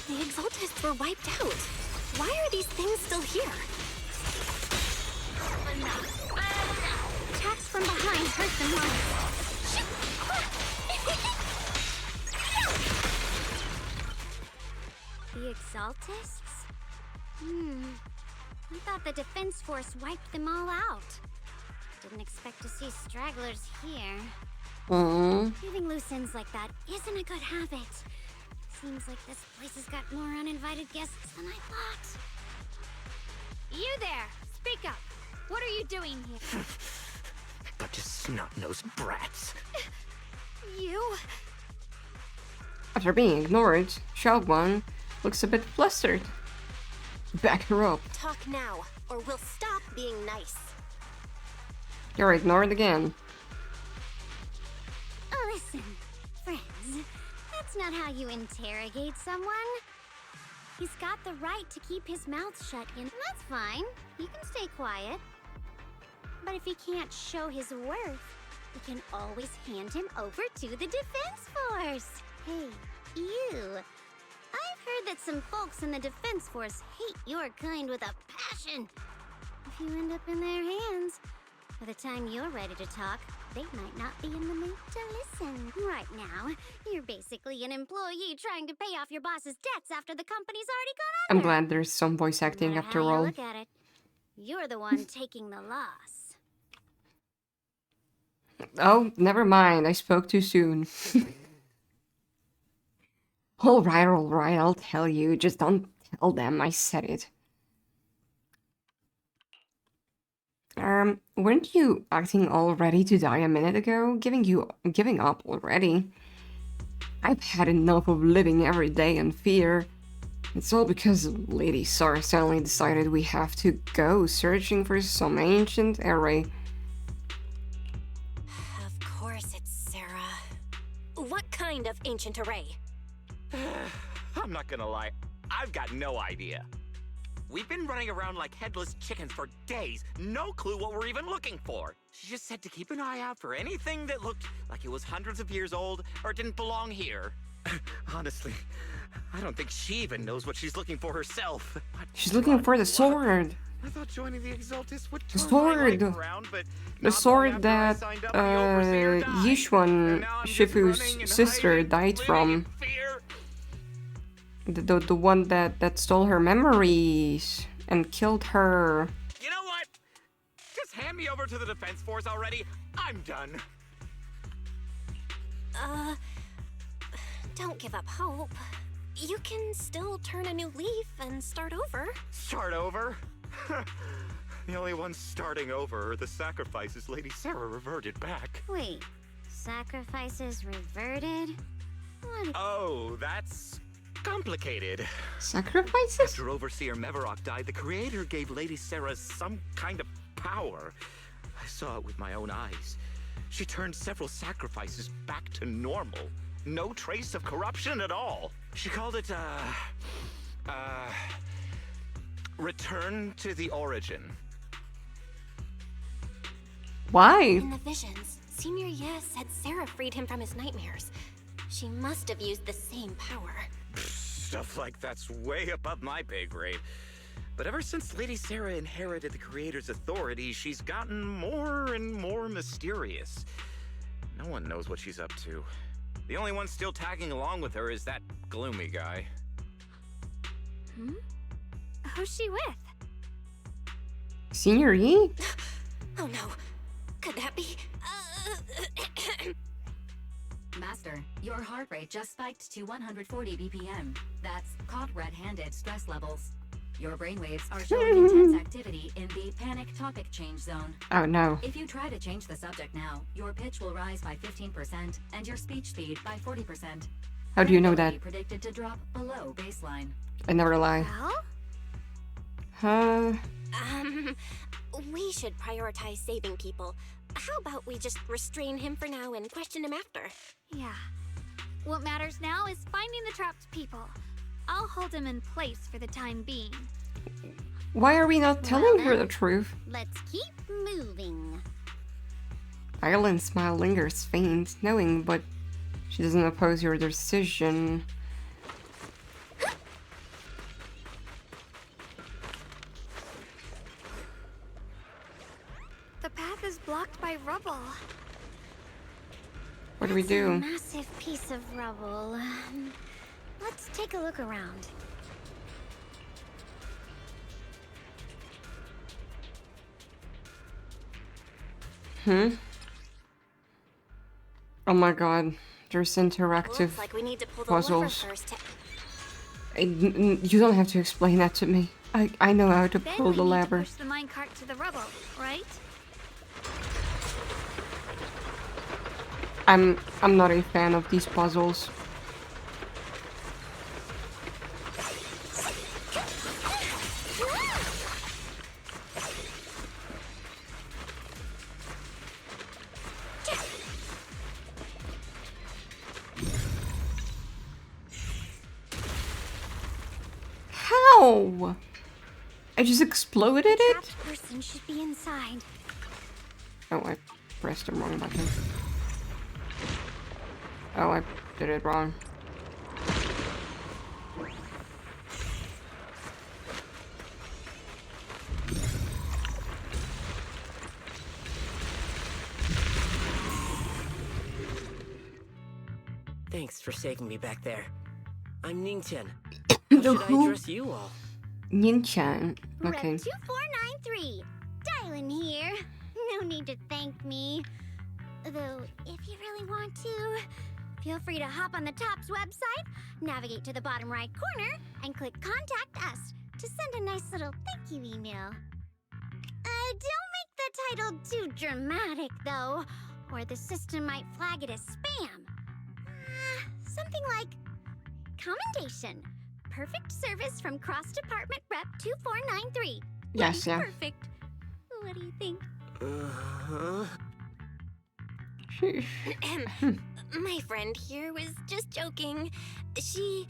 The Exaltists were wiped out. Why are these things still here? Attacks from behind hurt them most. The Exaltists? I thought the Defense Force wiped them all out. Didn't expect to see stragglers here. Leaving loose ends like that isn't a good habit. Seems like this place has got more uninvited guests than I thought. You there! Speak up! What are you doing here? Bunch of snot-nosed brats. You? After being ignored, Xiaoguang looks a bit flustered. Back her up. Talk now, or we'll stop being nice. You're ignored again. Listen, friends, that's not how you interrogate someone. He's got the right to keep his mouth shut, and that's fine. He can stay quiet. But if he can't show his worth, we can always hand him over to the Defense Force. Hey, you. I've heard that some folks in the Defense Force hate your kind with a passion. If you end up in their hands, by the time you're ready to talk, they might not be in the mood to listen. Right now, you're basically an employee trying to pay off your boss's debts after the company's already gone I'm under. glad there's some voice acting No matter after how you all. look at it, you're the one taking the loss. Oh, never mind. I spoke too soon. Alright, I'll tell you. Just don't tell them I said it. Weren't you acting all ready to die a minute ago? Giving up already? I've had enough of living every day in fear. It's all because Lady Sar suddenly decided we have to go searching for some ancient array. Of course it's Sarah. What kind of ancient array? I'm not gonna lie, I've got no idea. We've been running around like headless chickens for days, no clue what we're even looking for. She just said to keep an eye out for anything that looked like it was hundreds of years old or didn't belong here. Honestly, I don't think she even knows what she's looking for herself. She's looking for the sword. I thought joining the Exaltists would The turn my life sword. around, but The not long sword after I that signed up, the overseer died. And Yishuan, now I'm just running Shifu's and sister, hiding, died living from. in fear. The one that stole her memories and killed her. You know, send me over to the defense force already? I'm done. Don't give up hope. You can still turn a new leaf and start over. Start over? The only ones starting over are the sacrifices Lady Sarah reverted back. Wait, sacrifices reverted? What? Oh, that's complicated. Sacrifices? After Overseer Mevarok died, the Creator gave Lady Sarah some kind of power. I saw it with my own eyes. She turned several sacrifices back to normal. No trace of corruption at all. She called it, return to the origin. Why? In the visions, Senior Yes said Sarah freed him from his nightmares. She must have used the same power. Stuff like that's way above my pay grade. But ever since Lady Sarah inherited the Creator's authority, she's gotten more and more mysterious. No one knows what she's up to. The only one still tagging along with her is that gloomy guy. Hmm? Who's she with? Senior Yi? Oh no. Could that be? Master, your heart rate just spiked to 140 BPM. That's caught red-handed stress levels. Your brainwaves are showing intense activity in the panic topic change zone. Oh no. If you try to change the subject now, your pitch will rise by 15% and your speech speed by 40%. How do you know that? Credibility predicted to drop below baseline. I never lie. Well? We should prioritize saving people. How about we just restrain him for now and question him after? Yeah. What matters now is finding the trapped people. I'll hold him in place for the time being. Why are we not telling her the truth? Let's keep moving. Ireland's smile lingers faint, knowing, but she doesn't oppose your decision. The path is blocked by rubble. What do we That's a do? massive piece of rubble. Let's take a look around. Oh my god, there's interactive Looks like we need to pull the lever puzzles. first. You don't have to explain that to me. I know how to Then pull we the need lever. to push the minecart to the rubble, right? I'm not a fan of these puzzles. How? I just exploded it? Trapped person should be inside. Oh, I pressed the wrong button. Oh, I did it wrong. Thanks for saving me back there. I'm Ningchen. The How should I who? address you all? Nin-chan. Rep Okay. 2493. Dylan here. No need to thank me. Though, if you really want to, feel free to hop on the TOPS website, navigate to the bottom right corner, and click Contact Us to send a nice little thank you email. Don't make the title too dramatic, though, or the system might flag it as spam. Something like Commendation. Perfect service from Cross Department Rep 2493. Yes, yeah. Perfect. What do you think? Uh-huh. My friend here was just joking. She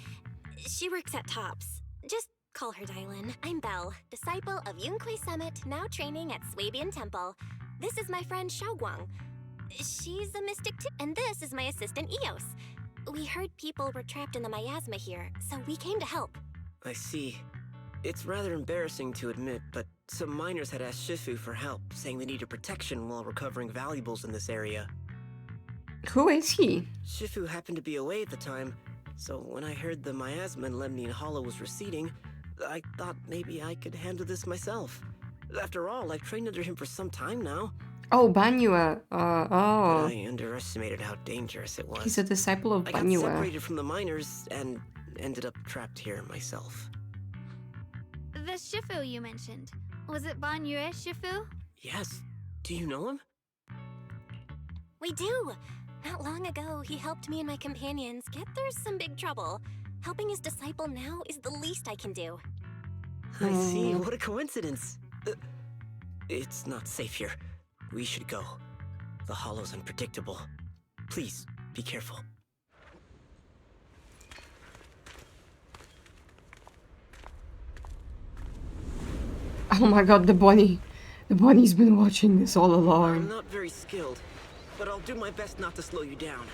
works at TOPS. Just call her Dylan. I'm Belle, disciple of Yunquei Summit, now training at Swabian Temple. This is my friend Xiaoguang. She's a mystic too. And this is my assistant Eos. We heard people were trapped in the miasma here, so we came to help. I see. It's rather embarrassing to admit, but some miners had asked Shifu for help, saying they needed protection while recovering valuables in this area. Who is he? Shifu happened to be away at the time, so when I heard the miasma in Lemnian Hollow was receding, I thought maybe I could handle this myself. After all, I've trained under him for some time now. Oh, Banyue. But Oh. I underestimated how dangerous it was. He's a disciple of I got Banyue. separated from the miners and ended up trapped here myself. The Shifu you mentioned. Was it Banyue Shifu? Yes. Do you know him? We do! Not long ago, he helped me and my companions get through some big trouble. Helping his disciple now is the least I can do. I see. What a coincidence. It's not safe here. We should go. The hollow's unpredictable. Please, be careful. Oh my god, the bunny. The bunny's been watching this all I'm along. not very skilled, but I'll do my best not to slow you down.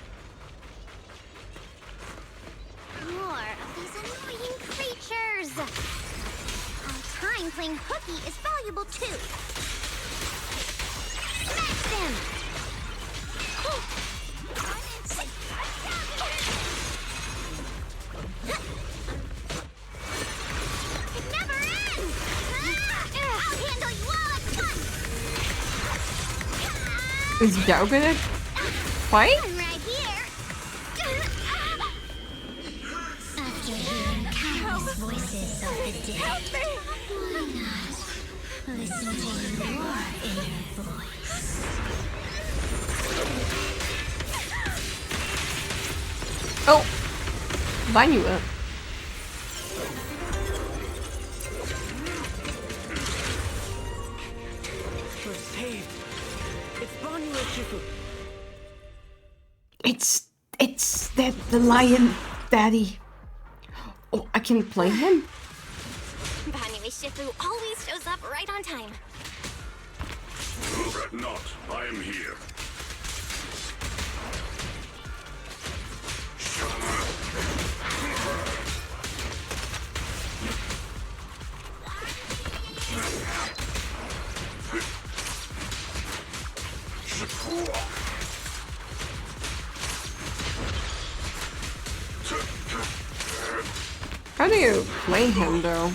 More of these annoying creatures! Our time playing hooky is valuable too! Smash them! It never ends! I'll handle you all at once! Is Yao gonna fight? I'm right here! After hearing countless voices of the dead, why not listen to your inner voice? Oh! Banyue. We're saved. It's Banyue Shifu. It's the lion daddy. Oh, I can play him? Banyue Shifu always shows up right on time. Fret not, I am here. How do you play him though?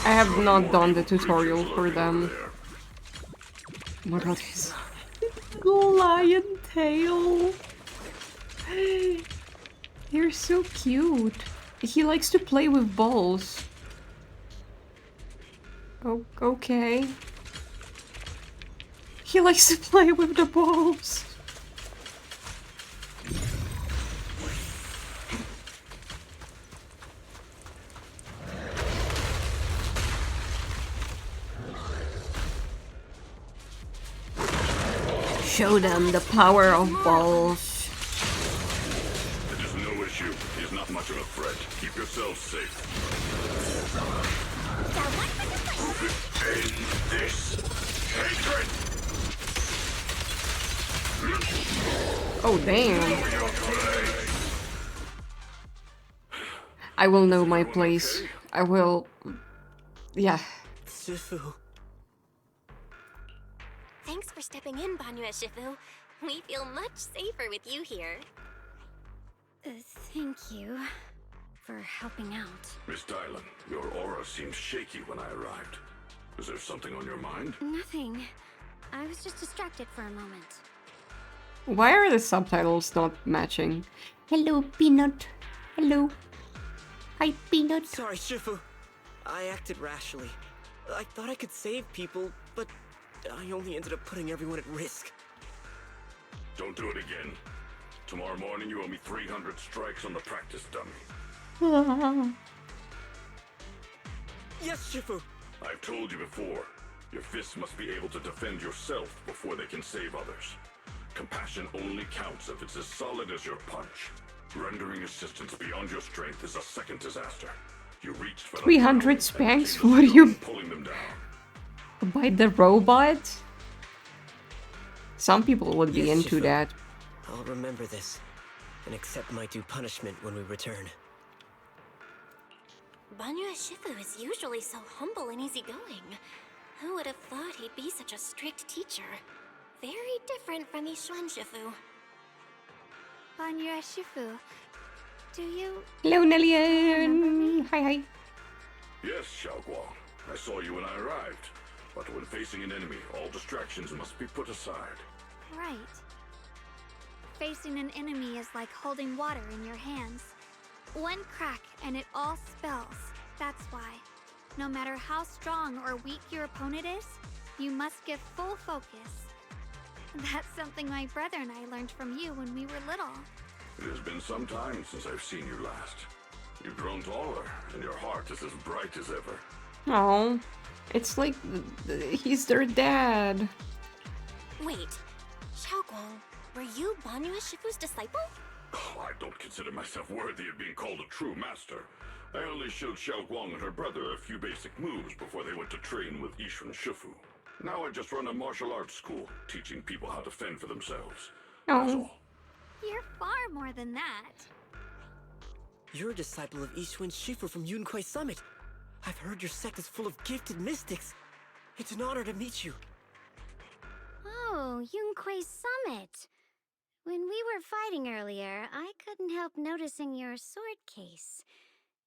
I have not done the tutorial for them. Oh my god, his lion tail. You're so cute. He likes to play with balls. Oh, okay. He likes to play with the balls. Show them the power of balls. It is no issue. He is not much of a threat. Keep yourself safe. End this hatred! Oh, damn. I will know my place. I will... Yeah. Shifu. Thanks for stepping in, Banyue Shifu. We feel much safer with you here. Thank you for helping out. Miss Dylan, your aura seemed shaky when I arrived. Is there something on your mind? Nothing. I was just distracted for a moment. Why are the subtitles not matching? Hello, Peanut. Hello. Hi, Peanut. Sorry, Shifu. I acted rashly. I thought I could save people, but I only ended up putting everyone at risk. Don't do it again. Tomorrow morning you owe me 300 strikes on the practice dummy. Yes, Shifu. I've told you before, your fists must be able to defend yourself before they can save others. Compassion only counts if it's as solid as your punch. Rendering assistance beyond your strength is a second disaster. You reached for 300 spanks? What are you... pulling them down. By the robot? Some people would be Yes, into Shifu. that. I'll remember this and accept my due punishment when we return. Banyue Shifu is usually so humble and easygoing. Who would have thought he'd be such a strict teacher? Very different from Yishuan Shifu. Banyue Shifu, do you... Hello, Nellian! Hi, hi. Yes, Xiaoguang. I saw you when I arrived. But when facing an enemy, all distractions must be put aside. Right. Facing an enemy is like holding water in your hands. One crack and it all spills. That's why. No matter how strong or weak your opponent is, you must give full focus. That's something my brother and I learned from you when we were little. It has been some time since I've seen you last. You've grown taller, and your heart is as bright as ever. Oh, it's like he's their dad. Wait, Xiaoguang, were you Banyue Shifu's disciple? Oh, I don't consider myself worthy of being called a true master. I only showed Xiaoguang and her brother a few basic moves before they went to train with Yishuan Shifu. Now I just run a martial arts school, teaching people how to fend for themselves. That's all. You're far more than that. You're a disciple of Yishuan Shifu from Yunkwei Summit. I've heard your sect is full of gifted mystics. It's an honor to meet you. Oh, Yunkwei Summit. When we were fighting earlier, I couldn't help noticing your sword case.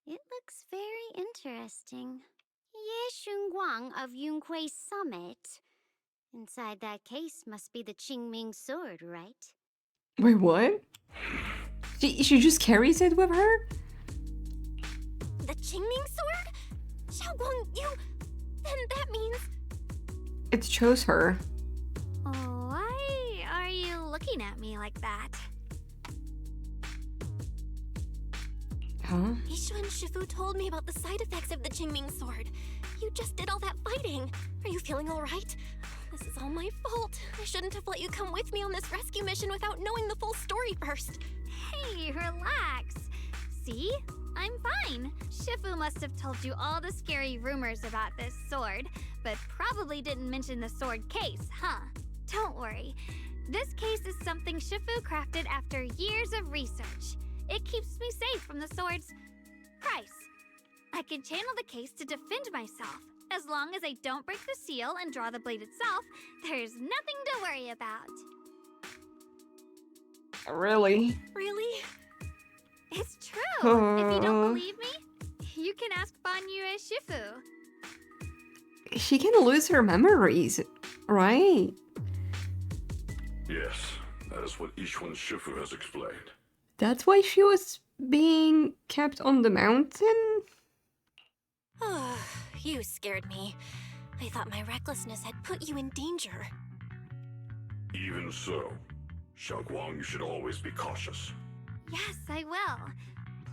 It looks very interesting. Ye Shunguang of Yunkwei Summit. Inside that case must be the Qingming sword, right? Wait, what? She just carries it with her? The Qingming sword? Xiaoguang, you... Then that means... It shows her. Why are you looking at me like that? Huh? Yishuan Shifu told me about the side effects of the Qingming sword. You just did all that fighting. Are you feeling alright? This is all my fault. I shouldn't have let you come with me on this rescue mission without knowing the full story first. Hey, relax. See? I'm fine. Shifu must have told you all the scary rumors about this sword, but probably didn't mention the sword case, huh? Don't worry. This case is something Shifu crafted after years of research. It keeps me safe from the sword's price. I can channel the case to defend myself. As long as I don't break the seal and draw the blade itself, there's nothing to worry about. Really? Really? It's true. If you don't believe me, you can ask Banyue Shifu. She can lose her memories, right? Yes, that is what Yishuan Shifu has explained. That's why she was being kept on the mountain? Oh, you scared me. I thought my recklessness had put you in danger. Even so, Xiaoguang, you should always be cautious. Yes, I will.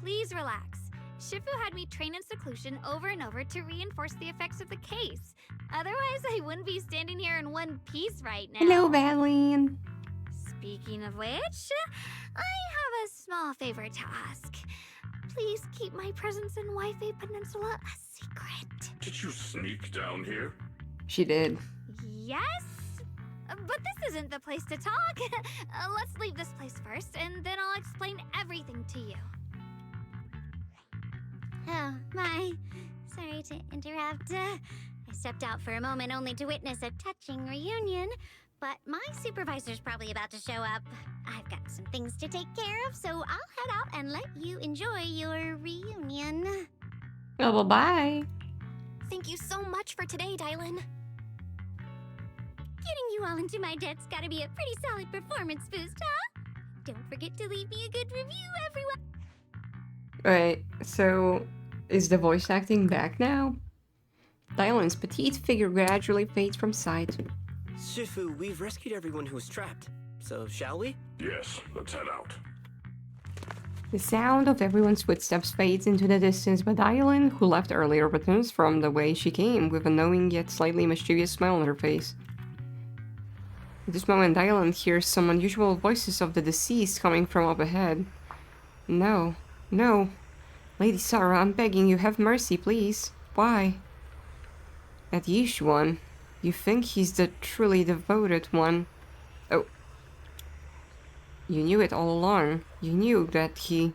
Please relax. Shifu had me train in seclusion over and over to reinforce the effects of the case. Otherwise, I wouldn't be standing here in one piece right now. Hello, Valine. Speaking of which, I have a small favor to ask. Please keep my presence in Waifei Peninsula a secret. Did you sneak down here? She did. Yes? But this isn't the place to talk. Let's leave this place first, and then I'll explain everything to you. Oh, my. Sorry to interrupt. I stepped out for a moment only to witness a touching reunion, but my supervisor's probably about to show up. I've got some things to take care of, so I'll head out and let you enjoy your reunion. Oh, well, bye. Thank you so much for today, Dylan. Getting you all into my debt's gotta be a pretty solid performance boost, huh? Don't forget to leave me a good review, everyone. Wait, so is the voice acting back now? Dylan's petite figure gradually fades from sight. Shifu, we've rescued everyone who was trapped. So, shall we? Yes, let's head out. The sound of everyone's footsteps fades into the distance, but Dylan, who left earlier, returns from the way she came with a knowing yet slightly mischievous smile on her face. At this moment, Dylan hears some unusual voices of the deceased coming from up ahead. No, no. Lady Sarah, I'm begging you, have mercy, please. Why? That Yishuan. You think he's the truly devoted one. Oh. You knew it all along. You knew that he...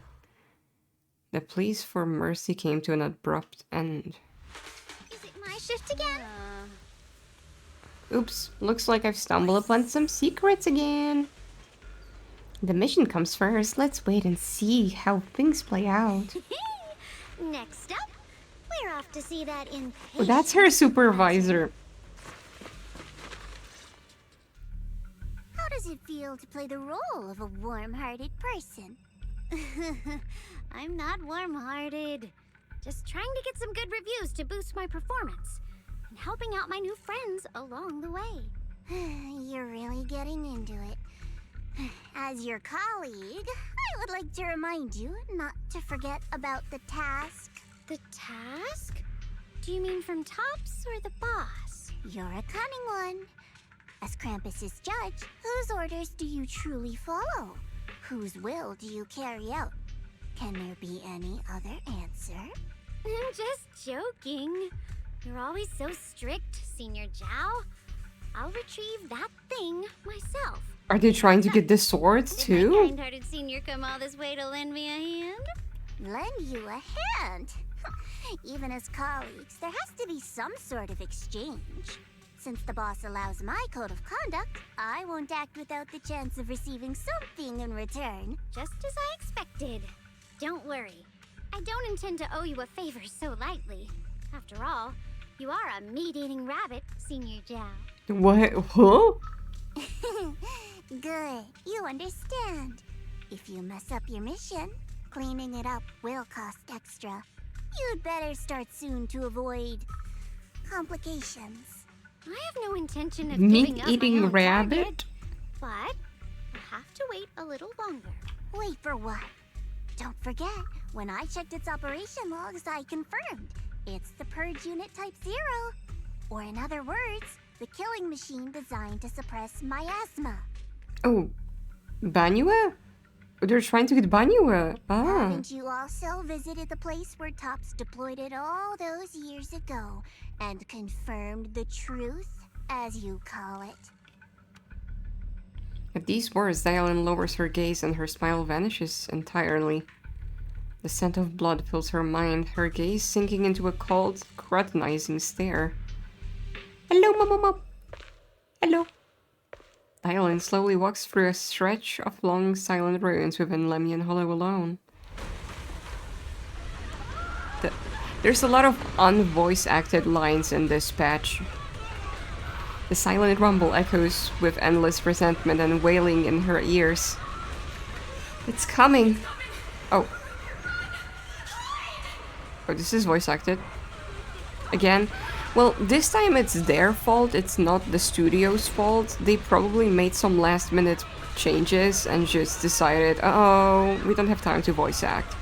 The pleas for mercy came to an abrupt end. Is it my shift again? Oops, looks like I've stumbled upon some secrets again. The mission comes first. Let's wait and see how things play out. Next up, we're off to see that Oh, impatient that's her supervisor. How does it feel to play the role of a warm-hearted person? I'm not warm-hearted. Just trying to get some good reviews to boost my performance. And helping out my new friends along the way. You're really getting into it. As your colleague, I would like to remind you not to forget about the task. The task? Do you mean from Tops or the boss? You're a cunning one. As Krampus's judge, whose orders do you truly follow? Whose will do you carry out? Can there be any other answer? I'm just joking. You're always so strict, Senior Zhao. I'll retrieve that thing myself. Are they trying to get the swords Did my too? kind-hearted senior come all this way to lend me a hand? Lend you a hand? Even as colleagues, there has to be some sort of exchange. Since the boss allows my code of conduct, I won't act without the chance of receiving something in return. Just as I expected. Don't worry. I don't intend to owe you a favor so lightly. After all, you are a meat-eating rabbit, Senior Zhao. What? Huh? Good, you understand. If you mess up your mission, cleaning it up will cost extra. You'd better start soon to avoid complications. I have no intention of giving up my Meat-eating own rabbit? target, but I'll have to wait a little longer. Wait for what? Don't forget, when I checked its operation logs, I confirmed it's the Purge Unit Type 0. Or in other words, the killing machine designed to suppress miasma. Oh, Banua? They're trying to get Banua. Ah. Haven't you also visited the place where Tops deployed it all those years ago and confirmed the truth, as you call it? At these words, Dialyn lowers her gaze and her smile vanishes entirely. The scent of blood fills her mind, her gaze sinking into a cold, scrutinizing stare. Hello, Mama. Hello. Dialyn slowly walks through a stretch of long, silent ruins within Lemmian Hollow alone. There's a lot of unvoice-acted lines in this patch. The silent rumble echoes with endless resentment and wailing in her ears. It's coming! Oh. Oh, this is voice-acted. Again. Well, this time it's their fault, it's not the studio's fault. They probably made some last-minute changes and just decided, oh, we don't have time to voice act.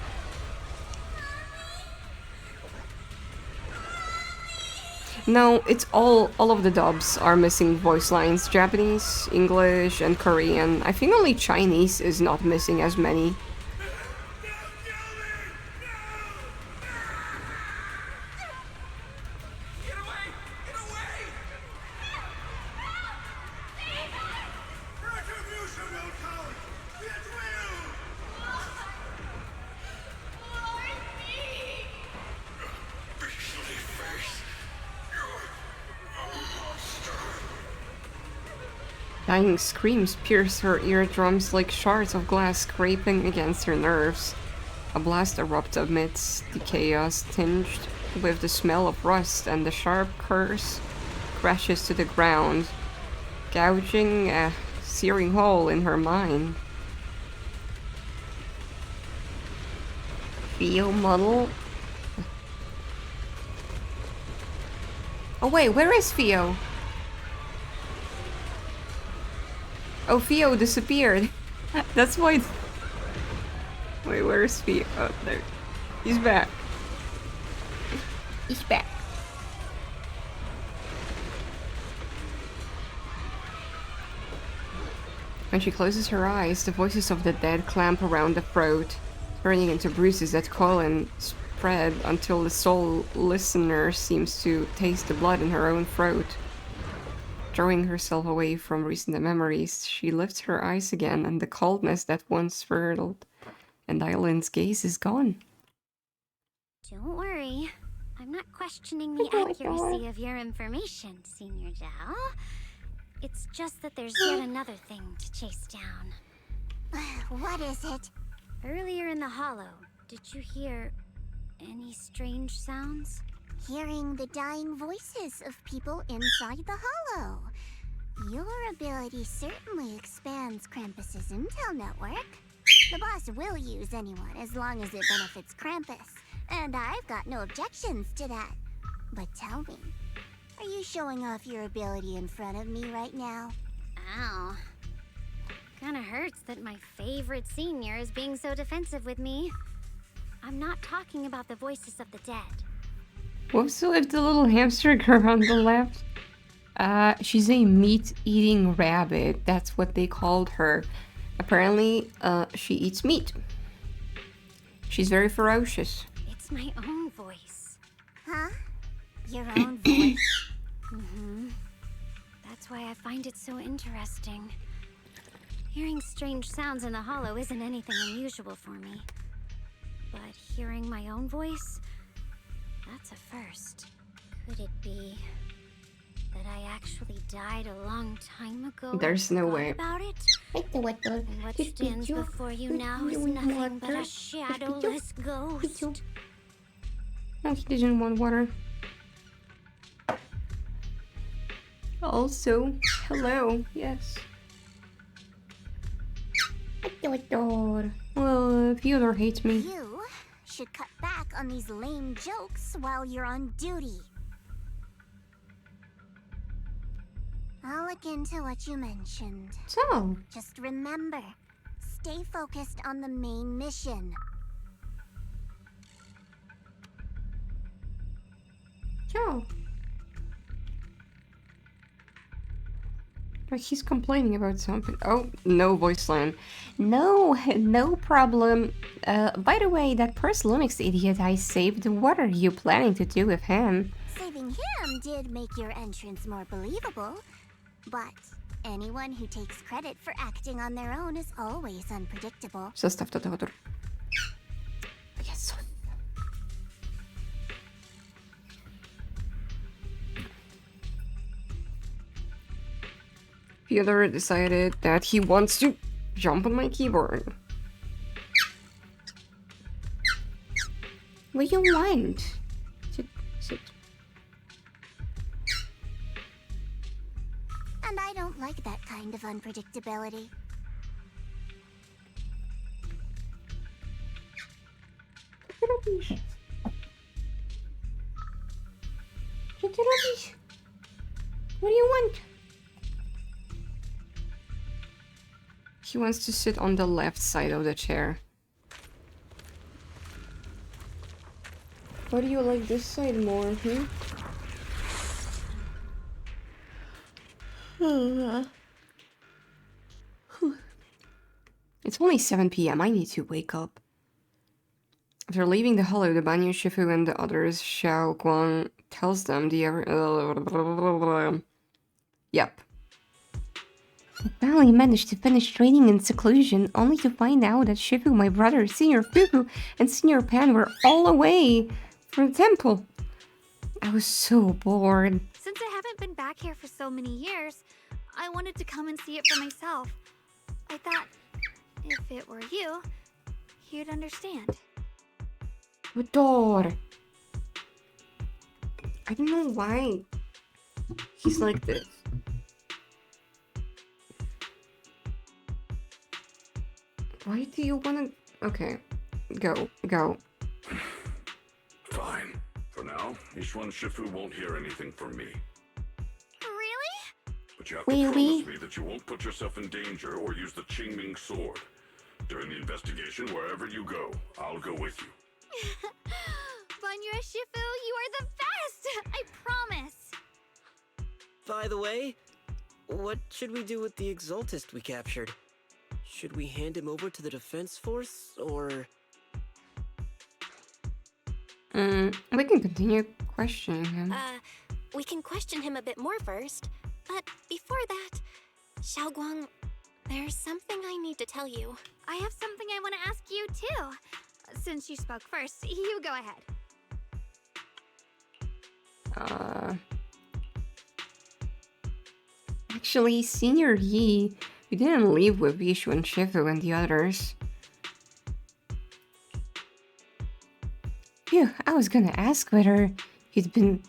No, it's all of the dubs are missing voice lines. Japanese, English, and Korean. I think only Chinese is not missing as many. Dying screams pierce her eardrums like shards of glass scraping against her nerves. A blast erupts amidst the chaos, tinged with the smell of rust, and the sharp curse crashes to the ground, gouging a searing hole in her mind. Theo muddle? Oh wait, where is Theo? Oh, Theo disappeared. That's why... Wait, where's Theo? Oh, there. He's back. He's back. When she closes her eyes, the voices of the dead clamp around the throat, turning into bruises that coil and spread until the sole listener seems to taste the blood in her own throat. Drawing herself away from recent memories, she lifts her eyes again, and the coldness that once thrilled, and Dialyn's gaze is gone. Don't worry. I'm not questioning the accuracy of your information, Senior Zhao. It's just that there's yet another thing to chase down. What is it? Earlier in the hollow, did you hear any strange sounds? Hearing the dying voices of people inside the hollow. Your ability certainly expands Krampus's intel network. The boss will use anyone as long as it benefits Krampus, and I've got no objections to that. But tell me, are you showing off your ability in front of me right now? Ow. Kinda hurts that my favorite senior is being so defensive with me. I'm not talking about the voices of the dead. What's with the little hamster girl on the left? She's a meat-eating rabbit. That's what they called her. Apparently, she eats meat. She's very ferocious. It's my own voice. Huh? Your own voice? Mm-hmm. That's why I find it so interesting. Hearing strange sounds in the hollow isn't anything unusual for me. But hearing my own voice, that's a first. Could it be that I actually died a long time ago? There's no way. About it? And what stands before you now is nothing but a shadowless ghost. No, he doesn't want water. Also, hello, yes. Well, Fyodor hates me. You should cut back on these lame jokes while you're on duty. I'll look into what you mentioned. So, Just remember, stay focused on the main mission. Joe. But he's complaining about something. Oh, no voice line. No, no problem. By the way, that Purse Lumix idiot I saved, what are you planning to do with him? Saving him did make your entrance more believable, but anyone who takes credit for acting on their own is always unpredictable. Zostaw to, Teodor. Jezu. Fyodor decided that he wants to jump on my keyboard. What do you want? Sit. And I don't like that kind of unpredictability. What do you want? He wants to sit on the left side of the chair. Why do you like this side more, hmm? It's only 7 p.m. I need to wake up. After leaving the hollow, the Banyu Shifu and the others, Xiao Guang tells them Yep. I finally managed to finish training in seclusion, only to find out that Shifu, my brother, Senior Fuku, and Senior Pan were all away from the temple. I was so bored. Since I haven't been back here for so many years, I wanted to come and see it for myself. I thought, if it were you, you'd understand. Door. I don't know why he's like this. Why do you wanna... Okay, go. Fine. For now, Yishuan Shifu won't hear anything from me. Really? But you have to promise me that you won't put yourself in danger or use the Qingming sword. During the investigation, wherever you go, I'll go with you. Banyu Shifu, you are the best! I promise! By the way, what should we do with the Exaltist we captured? Should we hand him over to the defense force, or...? We can continue questioning him. We can question him a bit more first. But before that, Xiaoguang, there's something I need to tell you. I have something I want to ask you, too. Since you spoke first, you go ahead. Actually, Senior Yi, we didn't leave with Ishu and Shifu and the others. Phew, I was gonna ask whether you'd been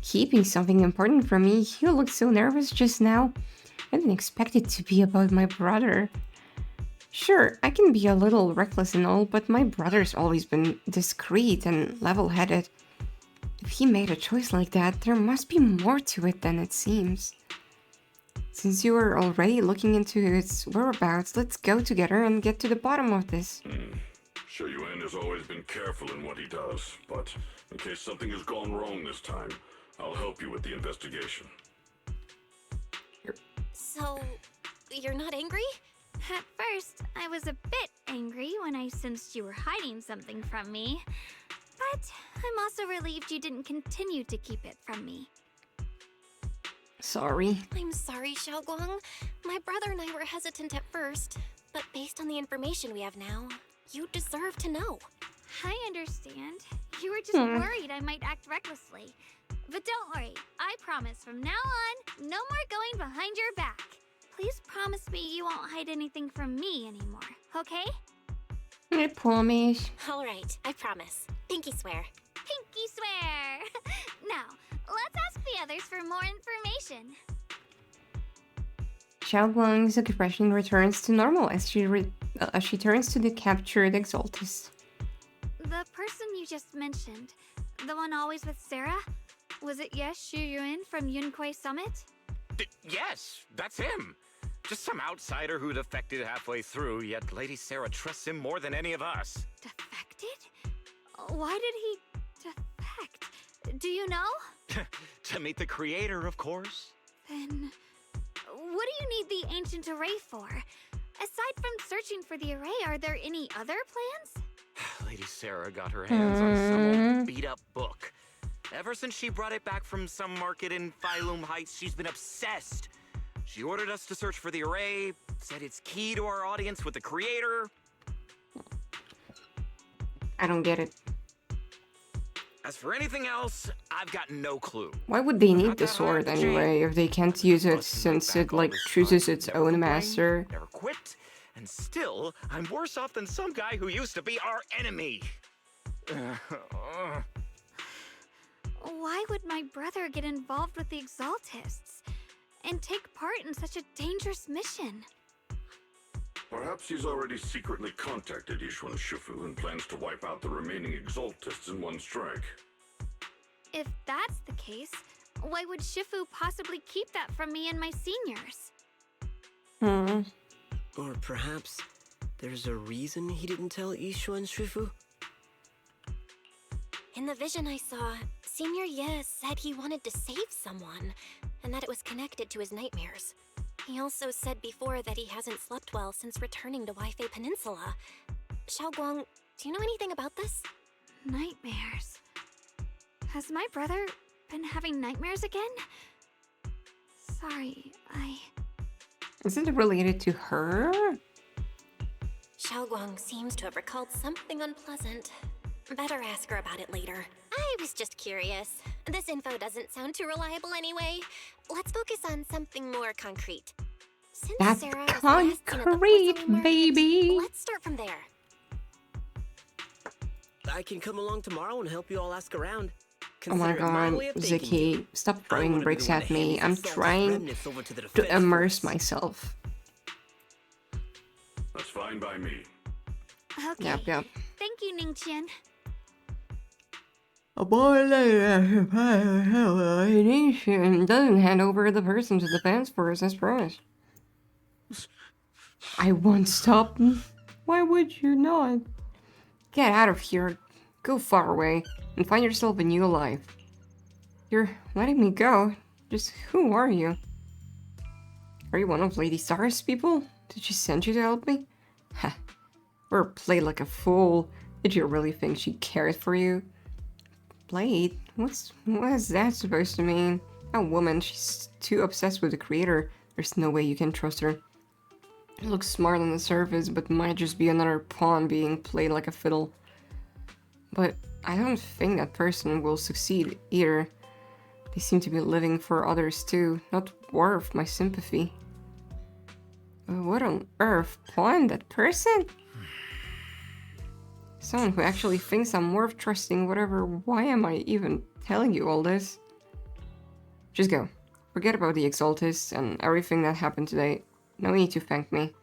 keeping something important from me. You looked so nervous just now. I didn't expect it to be about my brother. Sure, I can be a little reckless and all, but my brother's always been discreet and level-headed. If he made a choice like that, there must be more to it than it seems. Since you are already looking into its whereabouts, let's go together and get to the bottom of this. Shuyuan has always been careful in what he does, but in case something has gone wrong this time, I'll help you with the investigation. So, you're not angry? At first, I was a bit angry when I sensed you were hiding something from me. But I'm also relieved you didn't continue to keep it from me. Sorry. I'm sorry, Xiaoguang. My brother and I were hesitant at first, but based on the information we have now, you deserve to know. I understand. You were just worried I might act recklessly. But don't worry, I promise from now on, no more going behind your back. Please promise me you won't hide anything from me anymore, okay? I promise. Alright, I promise. Pinky swear. Pinky swear! Now, let's ask the others for more information. Xiaoguang's expression returns to normal as she turns to the captured Exaltus. The person you just mentioned, the one always with Sarah? Was it Yes Shuyuan from Yunquai Summit? Yes, that's him. Just some outsider who defected halfway through, yet Lady Sarah trusts him more than any of us. Defected? Why did he defect? Do you know? To meet the creator, of course. Then, what do you need the ancient array for? Aside from searching for the array, are there any other plans? Lady Sarah got her hands on some old beat-up book. Ever since she brought it back from some market in Phylum Heights, she's been obsessed. She ordered us to search for the array, said it's key to our audience with the creator. I don't get it. As for anything else, I've got no clue. Why would they need the sword anyway if they can't use it since it like chooses its own master? Never quit, and still, I'm worse off than some guy who used to be our enemy. Why would my brother get involved with the Exaltists and take part in such a dangerous mission? Perhaps he's already secretly contacted Ishu and Shifu and plans to wipe out the remaining Exaltists in one strike. If that's the case, why would Shifu possibly keep that from me and my seniors? Or perhaps there's a reason he didn't tell Ishu and Shifu? In the vision I saw, Senior Ye said he wanted to save someone, and that it was connected to his nightmares. He also said before that he hasn't slept well since returning to Waifei Peninsula. Xiaoguang, do you know anything about this? Nightmares. Has my brother been having nightmares again? Sorry, Is it related to her? Xiaoguang seems to have recalled something unpleasant. Better ask her about it later. I was just curious. This info doesn't sound too reliable anyway. Let's focus on something more concrete. Since That's Sarah was last seen at the concrete, Porcelain Market, baby. let's start from there. I can come along tomorrow and help you all ask around. Oh my Consider it my god, way of thanking you. Ziki, stop I throwing wanna be bricks the one at to hand me. these I'm Exalted trying remnants over to the to defense immerse force. myself. That's fine by me. okay. Yep. Thank you, Ningqian. A boy later doesn't hand over the person to the fence force as promised. I won't stop. Why would you not? Get out of here. Go far away and find yourself a new life. You're letting me go. Just who are you? Are you one of Lady Star's people? Did she send you to help me? Ha. Or play like a fool. Did you really think she cared for you? Blade? What is that supposed to mean? A woman, she's too obsessed with the creator. There's no way you can trust her. Looks smart on the surface, but might just be another pawn being played like a fiddle. But I don't think that person will succeed either. They seem to be living for others too, not worth my sympathy. What on earth? Pawn that person? Someone who actually thinks I'm worth trusting, whatever. Why am I even telling you all this? Just go. Forget about the Exaltists and everything that happened today. No need to thank me.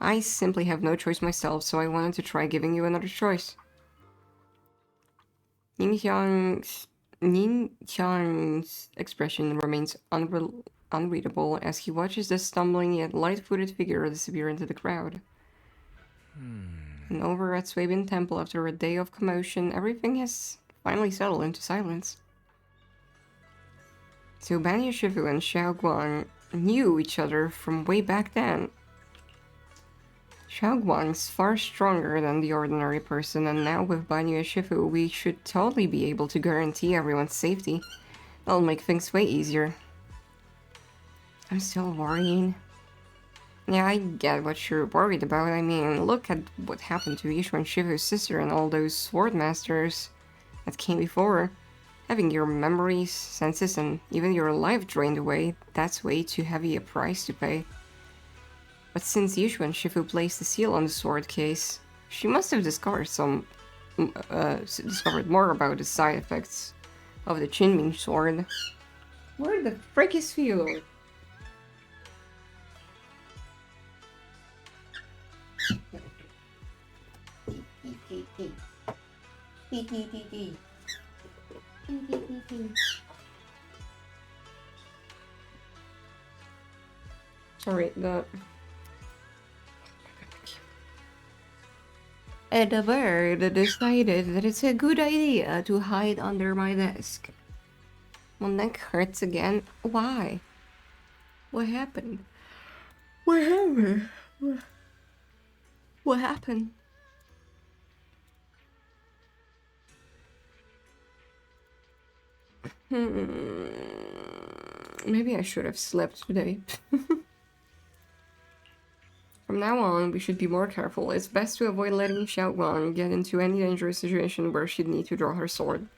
I simply have no choice myself, so I wanted to try giving you another choice. Nin Qiang's expression remains unreadable as he watches the stumbling yet light-footed figure disappear into the crowd. And over at Swabian Temple, after a day of commotion, everything has finally settled into silence. So Banyu Shifu and Xiao Guang knew each other from way back then. Xiao Guang's far stronger than the ordinary person, and now with Banyu Shifu, we should totally be able to guarantee everyone's safety. That'll make things way easier. I'm still worrying. Yeah, I get what you're worried about. I mean, look at what happened to Yishu and Shifu's sister and all those sword masters that came before. Having your memories, senses, and even your life drained away, that's way too heavy a price to pay. But since Yishu and Shifu placed the seal on the sword case, she must have discovered discovered more about the side effects of the Qinming sword. Where the frick is Field? Sorry, the bird decided that it's a good idea to hide under my desk. My neck hurts again. Why? What happened? What happened? What happened? Maybe I should have slept today. From now on, we should be more careful. It's best to avoid letting Xiao Guang get into any dangerous situation where she'd need to draw her sword.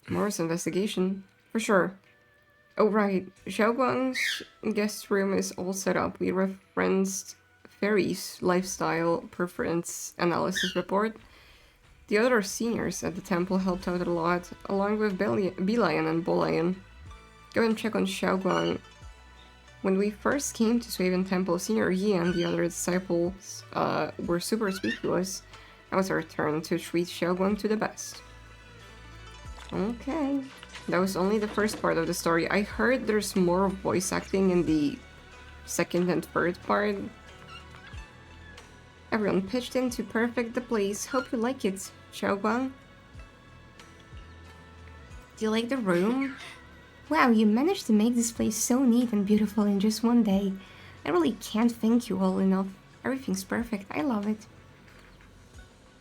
Tomorrow's investigation? For sure. Oh right, Xiao Guang's guest room is all set up. We referenced Fairy's lifestyle preference analysis report. The other seniors at the temple helped out a lot, along with Belian and Bolian. Go and check on Xiao Guang. When we first came to Swabian Temple, Senior Yi and the other disciples were super sweet to us. Now it's our turn to treat Xiao Guang to the best. Okay. That was only the first part of the story. I heard there's more voice acting in the second and third part. Everyone pitched in to perfect the place. Hope you like it, Xiao Guang. Do you like the room? Wow, you managed to make this place so neat and beautiful in just one day. I really can't thank you all enough. Everything's perfect. I love it.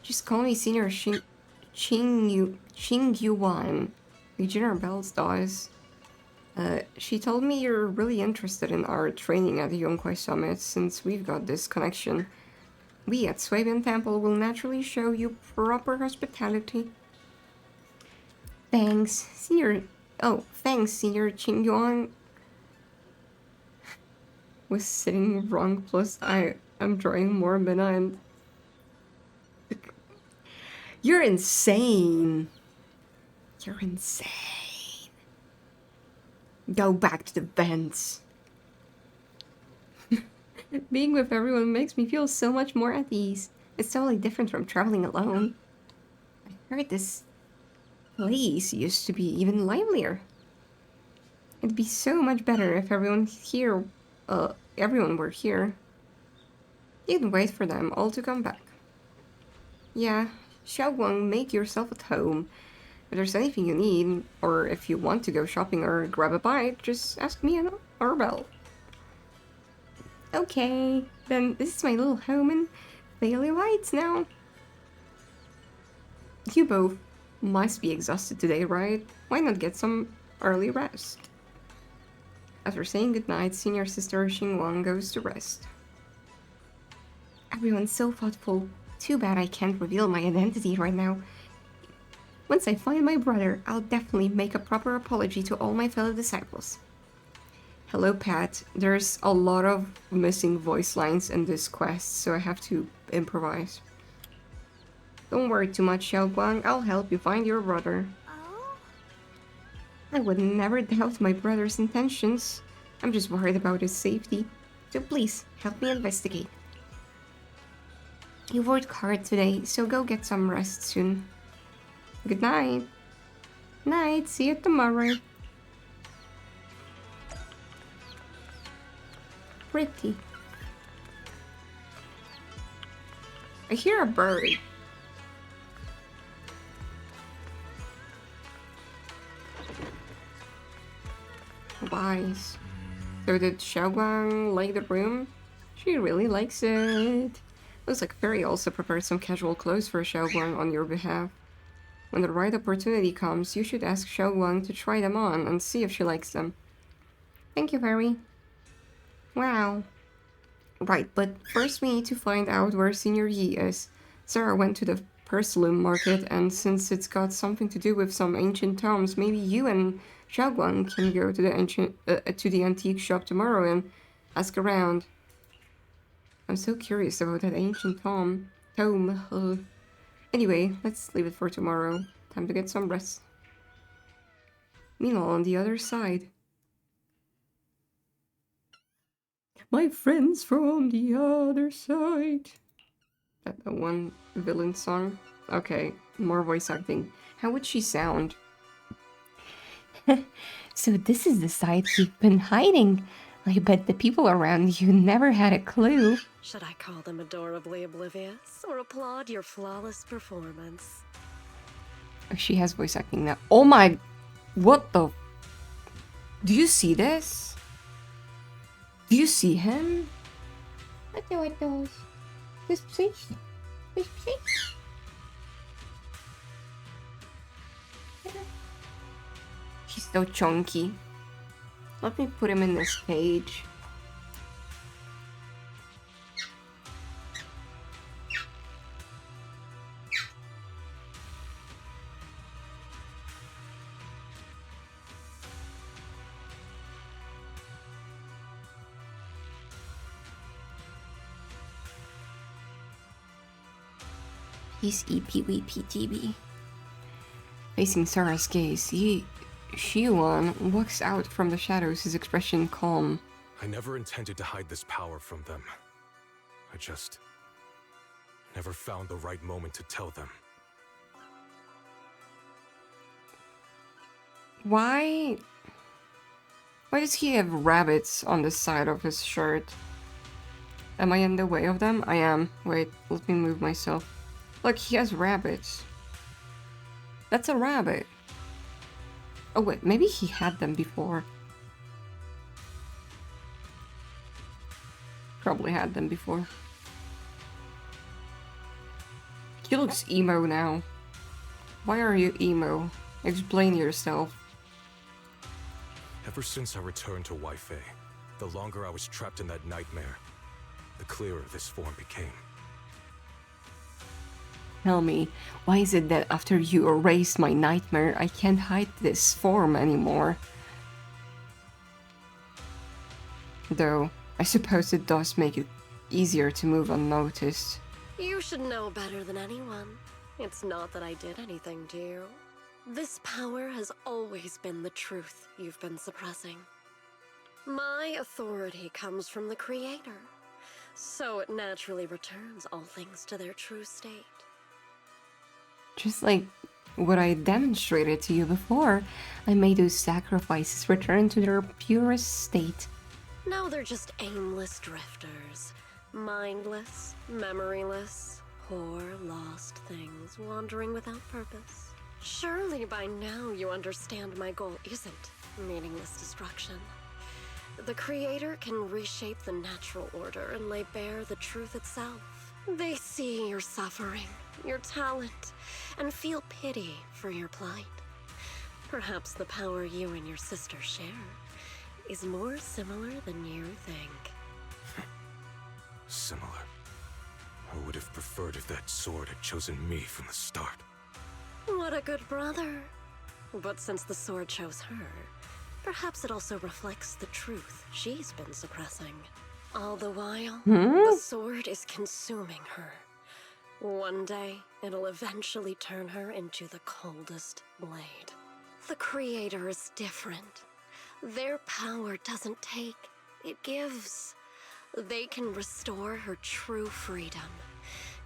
Just call me Senior Qingyuan. Legionnaire Bells does. She told me you're really interested in our training at the Yonkwai Summit since we've got this connection. We at Swabian Temple will naturally show you proper hospitality. Thanks, Senior... Oh, thanks, Senior Qingyuan. Was sitting wrong, plus I'm drawing more benign. You're insane. You're insane. Go back to the vents. Being with everyone makes me feel so much more at ease. It's totally different from traveling alone. I heard this place used to be even livelier. It'd be so much better if everyone were here. You can wait for them all to come back. Yeah, Xiao Guang, make yourself at home. If there's anything you need, or if you want to go shopping or grab a bite, just ask me or Belle. Okay, then this is my little home in Daily Lights now. You both must be exhausted today, right? Why not get some early rest? After saying goodnight, Senior Sister Xingguang goes to rest. Everyone's so thoughtful. Too bad I can't reveal my identity right now. Once I find my brother, I'll definitely make a proper apology to all my fellow disciples. Hello, Pat. There's a lot of missing voice lines in this quest, so I have to improvise. Don't worry too much, Xiao Guang. I'll help you find your brother. Oh? I would never doubt my brother's intentions. I'm just worried about his safety. So please, help me investigate. You worked hard today, so go get some rest soon. Good night. Night, see you tomorrow. Pretty. I hear a bird. Wise. So did Xiaoguang like the room? She really likes it. Looks like Fairy also prepared some casual clothes for Xiaoguang on your behalf. When the right opportunity comes, you should ask Xiaoguang to try them on and see if she likes them. Thank you, Fairy. Wow. Right, but first we need to find out where Senior Yi is. Sarah went to the Purslane market, and since it's got something to do with some ancient tomes, maybe you and Xiaoguang can go to the antique shop tomorrow and ask around. I'm so curious about that ancient tome. Anyway, let's leave it for tomorrow. Time to get some rest. Meanwhile, on the other side. My friends from the other side. That one villain song? Okay, more voice acting. How would she sound? So this is the side you've been hiding. I bet the people around you never had a clue. Should I call them adorably oblivious or applaud your flawless performance? Oh, she has voice acting now. Oh my... What the... Do you see this? Do you see him? What do I do? This please? This please? He's so chunky. Let me put him in this page. He's EPWPTB. Facing Sarah's gaze, Shiyuan walks out from the shadows, his expression calm. I never intended to hide this power from them. I just never found the right moment to tell them. Why does he have rabbits on the side of his shirt? Am I in the way of them? I am. Wait, let me move myself. Look, he has rabbits. That's a rabbit. Oh wait, maybe he had them before. Probably had them before. He looks emo now. Why are you emo? Explain yourself. Ever since I returned to Wi-Fi, the longer I was trapped in that nightmare, the clearer this form became. Tell me, why is it that after you erased my nightmare, I can't hide this form anymore? Though, I suppose it does make it easier to move unnoticed. You should know better than anyone. It's not that I did anything to you. This power has always been the truth you've been suppressing. My authority comes from the Creator, so it naturally returns all things to their true state. Just like what I demonstrated to you before, I made those sacrifices return to their purest state. Now they're just aimless drifters. Mindless, memoryless, poor, lost things wandering without purpose. Surely by now you understand my goal isn't meaningless destruction. The Creator can reshape the natural order and lay bare the truth itself. They see your suffering, your talent, and feel pity for your plight. Perhaps the power you and your sister share is more similar than you think. Similar. I would have preferred if that sword had chosen me from the start. What a good brother. But since the sword chose her, perhaps it also reflects the truth she's been suppressing. All the while, the sword is consuming her. One day, it'll eventually turn her into the coldest blade. The Creator is different. Their power doesn't take, it gives. They can restore her true freedom,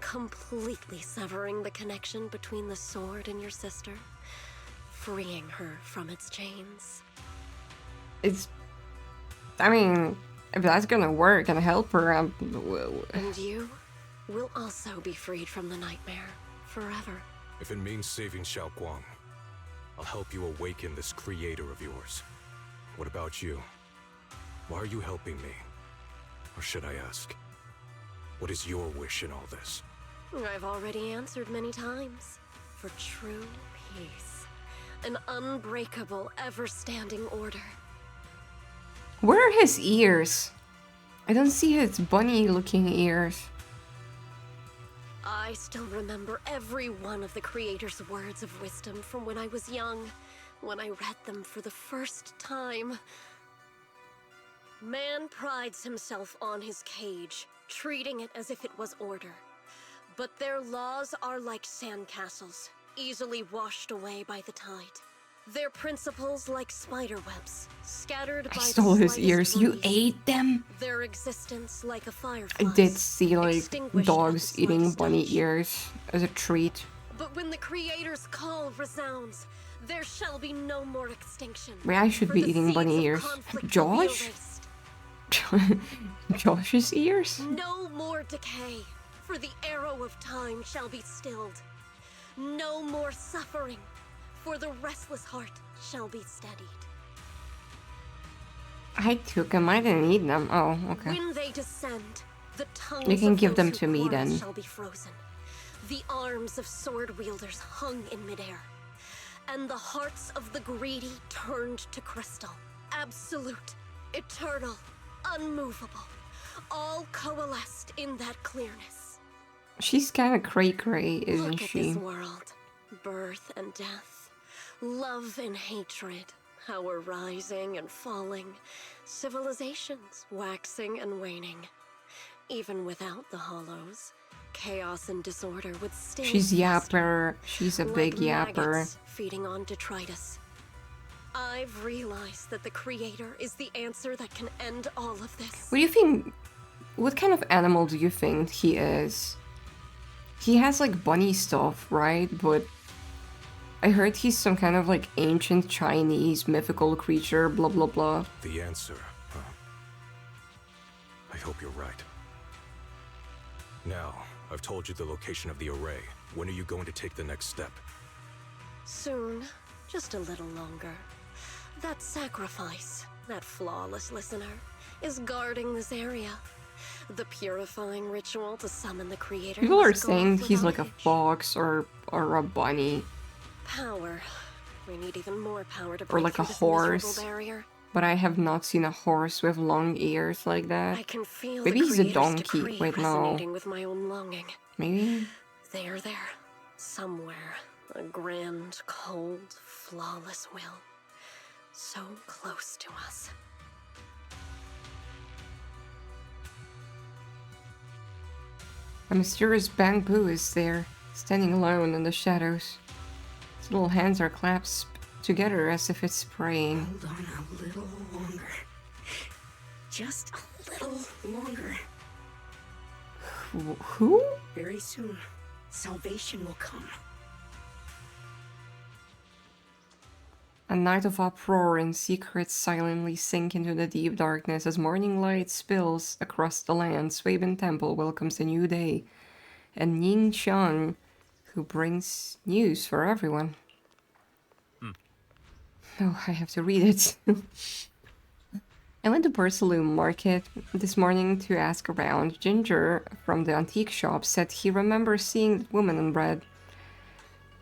completely severing the connection between the sword and your sister, freeing her from its chains. I mean, if that's gonna work and help her, And you will also be freed from the nightmare forever. If it means saving Xiaoguang, I'll help you awaken this creator of yours. What about you? Why are you helping me? Or should I ask, what is your wish in all this? I've already answered many times. For true peace. An unbreakable, ever-standing order. where are his ears? I don't see his bunny-looking ears. I still remember every one of the Creator's words of wisdom from when I was young, when I read them for the first time. Man prides himself on his cage, treating it as if it was order. But their laws are like sandcastles, easily washed away by the tide. Their principles like spiderwebs, scattered by I stole the his slightest ears. You breeze. ate them? Their existence like a I firefly. did see like extinguished at dogs the eating slightest bunny touch. ears as a treat. But when the Creator's call resounds, there shall be no more extinction. Wait, I should For be the eating seeds bunny of ears. conflict will be Josh? erased. Josh's ears? No more decay, for the arrow of time shall be stilled. No more suffering, for the restless heart shall be steadied. I took them. I didn't eat them. Oh, okay. When they descend, the tongues You can of give those them who to me quarrel then. shall be frozen. The arms of sword wielders hung in midair, and the hearts of the greedy turned to crystal. Absolute, eternal, unmovable, all coalesced in that clearness. She's kind of cray-cray, isn't Look at she? this world. Birth and death, love and hatred, power rising and falling, civilizations waxing and waning. Even without the hollows, chaos and disorder would still She's fester, yapper. She's a like big yapper. maggots feeding on detritus. I've realized that the Creator is the answer that can end all of this. What do you think? What kind of animal do you think he is? He has like bunny stuff, right? But I heard he's some kind of like ancient Chinese mythical creature, blah blah blah. The answer, huh? I hope you're right. Now, I've told you the location of the array. When are you going to take the next step? Soon, just a little longer. That sacrifice, that flawless listener, is guarding this area. The purifying ritual to summon the Creator. People are must go saying off he's without like a fox or a bunny. power. We need even more power to Or break like through a this miserable horse. barrier. But I have not seen a horse with long ears like that. I can feel Maybe the he's a Creator's donkey. decree Wait, no. resonating with my own longing. Maybe? They are there, somewhere. A grand, cold, flawless will. So close to us. A mysterious bamboo is there, standing alone in the shadows. Its little hands are clasped together as if it's praying. Hold on a little longer. Just a little longer. Who? Very soon, salvation will come. A night of uproar and secrets silently sink into the deep darkness as morning light spills across the land. Swaben Temple welcomes a new day, and Ning Xiang, who brings news for everyone. Oh, I have to read it. I went to Porcelain Market this morning to ask around. Ginger from the antique shop said he remembers seeing that woman in red.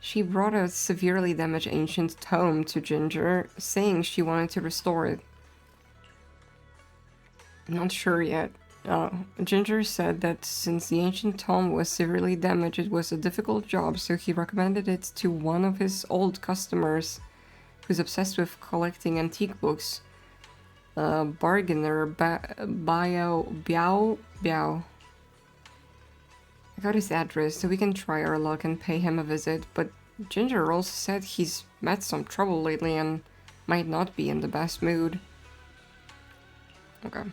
She brought a severely damaged ancient tome to Ginger, saying she wanted to restore it. I'm not sure yet. Ginger said that since the ancient tome was severely damaged, it was a difficult job, so he recommended it to one of his old customers who's obsessed with collecting antique books. Bargainer Biao. I got his address, so we can try our luck and pay him a visit, but Ginger also said he's met some trouble lately and might not be in the best mood. Okay.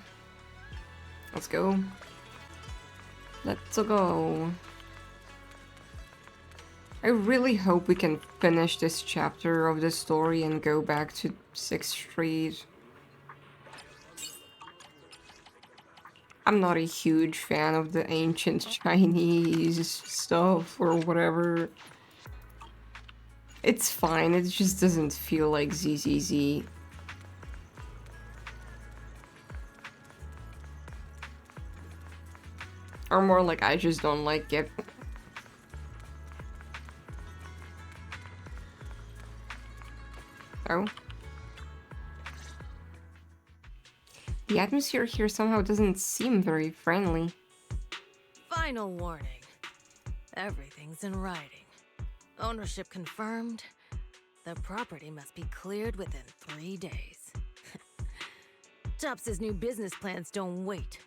Let's go. Let's go. I really hope we can finish this chapter of the story and go back to 6th Street. I'm not a huge fan of the ancient Chinese stuff or whatever. It's fine, it just doesn't feel like ZZZ. Or more like I just don't like it. Oh. The atmosphere here somehow doesn't seem very friendly. Final warning. Everything's in writing. Ownership confirmed. The property must be cleared within 3 days. Tubbs' new business plans don't wait.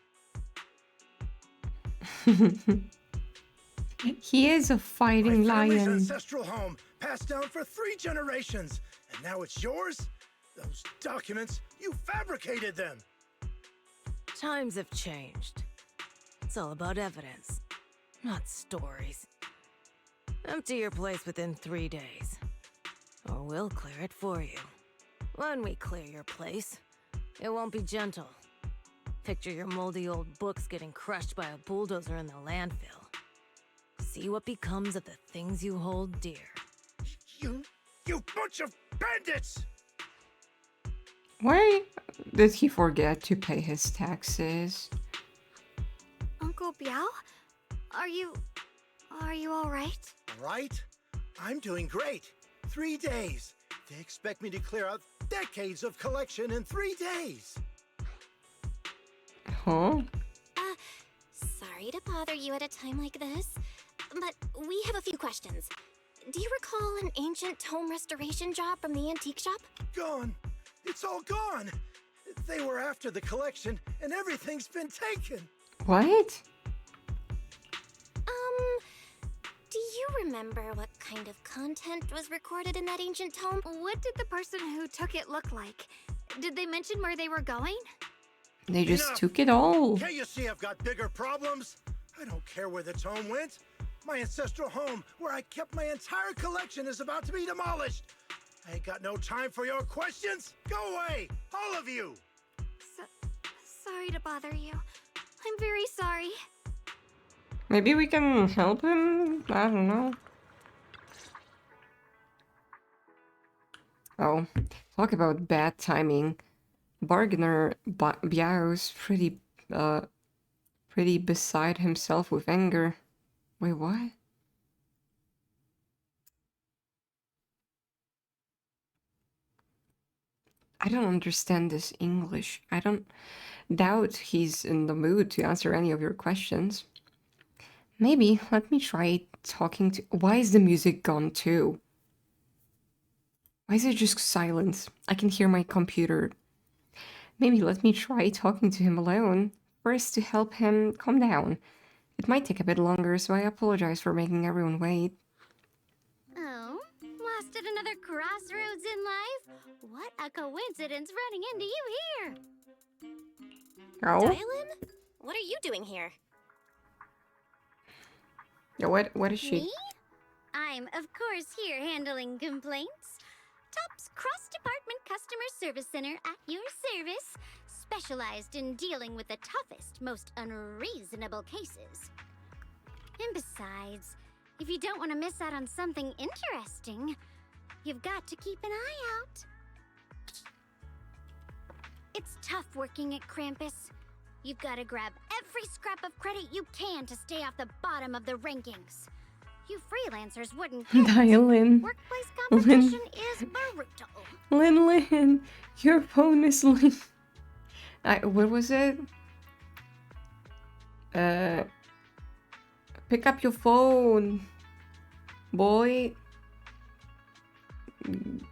He is a fighting My family's lion. ancestral home, passed down for 3 generations, and now it's yours? Those documents, you fabricated them! Times have changed. It's all about evidence, not stories. Empty your place within 3 days, or we'll clear it for you. When we clear your place, it won't be gentle. Picture your moldy old books getting crushed by a bulldozer in the landfill. See what becomes of the things you hold dear. You bunch of bandits! Why did he forget to pay his taxes? Uncle Biao? Are you all right? Right? I'm doing great. 3 days. They expect me to clear out decades of collection in 3 days. Huh? Sorry to bother you at a time like this, but we have a few questions. Do you recall an ancient tome restoration job from the antique shop? Gone. It's all gone. They were after the collection, and everything's been taken. What? Do you remember what kind of content was recorded in that ancient tome? What did the person who took it look like? Did they mention where they were going? They just Enough. took it all. Can't you see I've got bigger problems? I don't care where the tome went. My ancestral home, where I kept my entire collection, is about to be demolished. I ain't got no time for your questions. Go away, all of you. Sorry to bother you. I'm very sorry. Maybe we can help him? I don't know. Oh, talk about bad timing. Bargainer Biao's pretty beside himself with anger. Wait, what? I don't understand this English. I don't doubt he's in the mood to answer any of your questions. Maybe let me try talking to... Why is the music gone too? Why is it just silent? I can hear my computer. Maybe let me try talking to him alone, first to help him calm down. It might take a bit longer, so I apologize for making everyone wait. Oh, lost at another crossroads in life? What a coincidence running into you here! Oh? Dylan? What are you doing here? Yeah, what is she? Me? I'm, of course, here handling complaints. Top's cross-department customer service center at your service, specialized in dealing with the toughest, most unreasonable cases. And besides, if you don't want to miss out on something interesting, you've got to keep an eye out. It's tough working at Krampus. You've got to grab every scrap of credit you can to stay off the bottom of the rankings. You freelancers wouldn't get it. Dylan. Workplace competition is brutal. Lin, your phone is Lin. What was it? Pick up your phone, boy.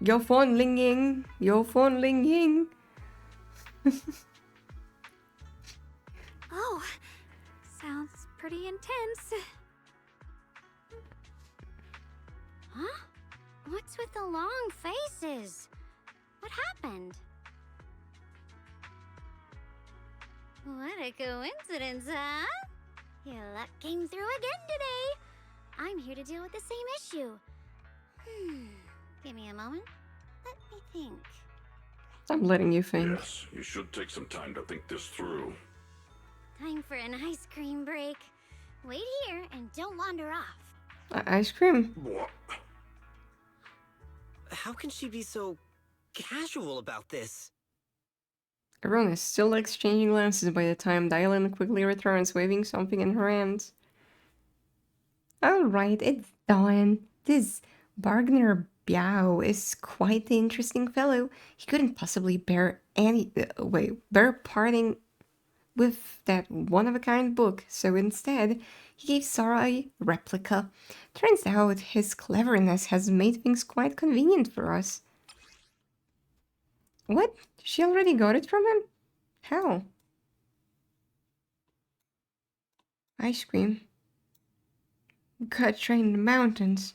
Your phone ringing. Your phone ringing. Oh, sounds pretty intense. Huh? What's with the long faces? What happened? What a coincidence, huh? Your luck came through again today. I'm here to deal with the same issue. Give me a moment. Let me think. I'm letting you think. Yes, you should take some time to think this through. Time for an ice cream break. Wait here and don't wander off. Ice cream? What? How can she be so casual about this? Everyone is still exchanging glances by the time Dylan quickly returns, waving something in her hands. Alright, it's done. This Bargner Biao is quite the interesting fellow. He couldn't possibly bear parting with that one-of-a-kind book, so instead, he gave Sarah a replica. Turns out his cleverness has made things quite convenient for us. What? She already got it from him? How? Ice cream. Got train in the mountains.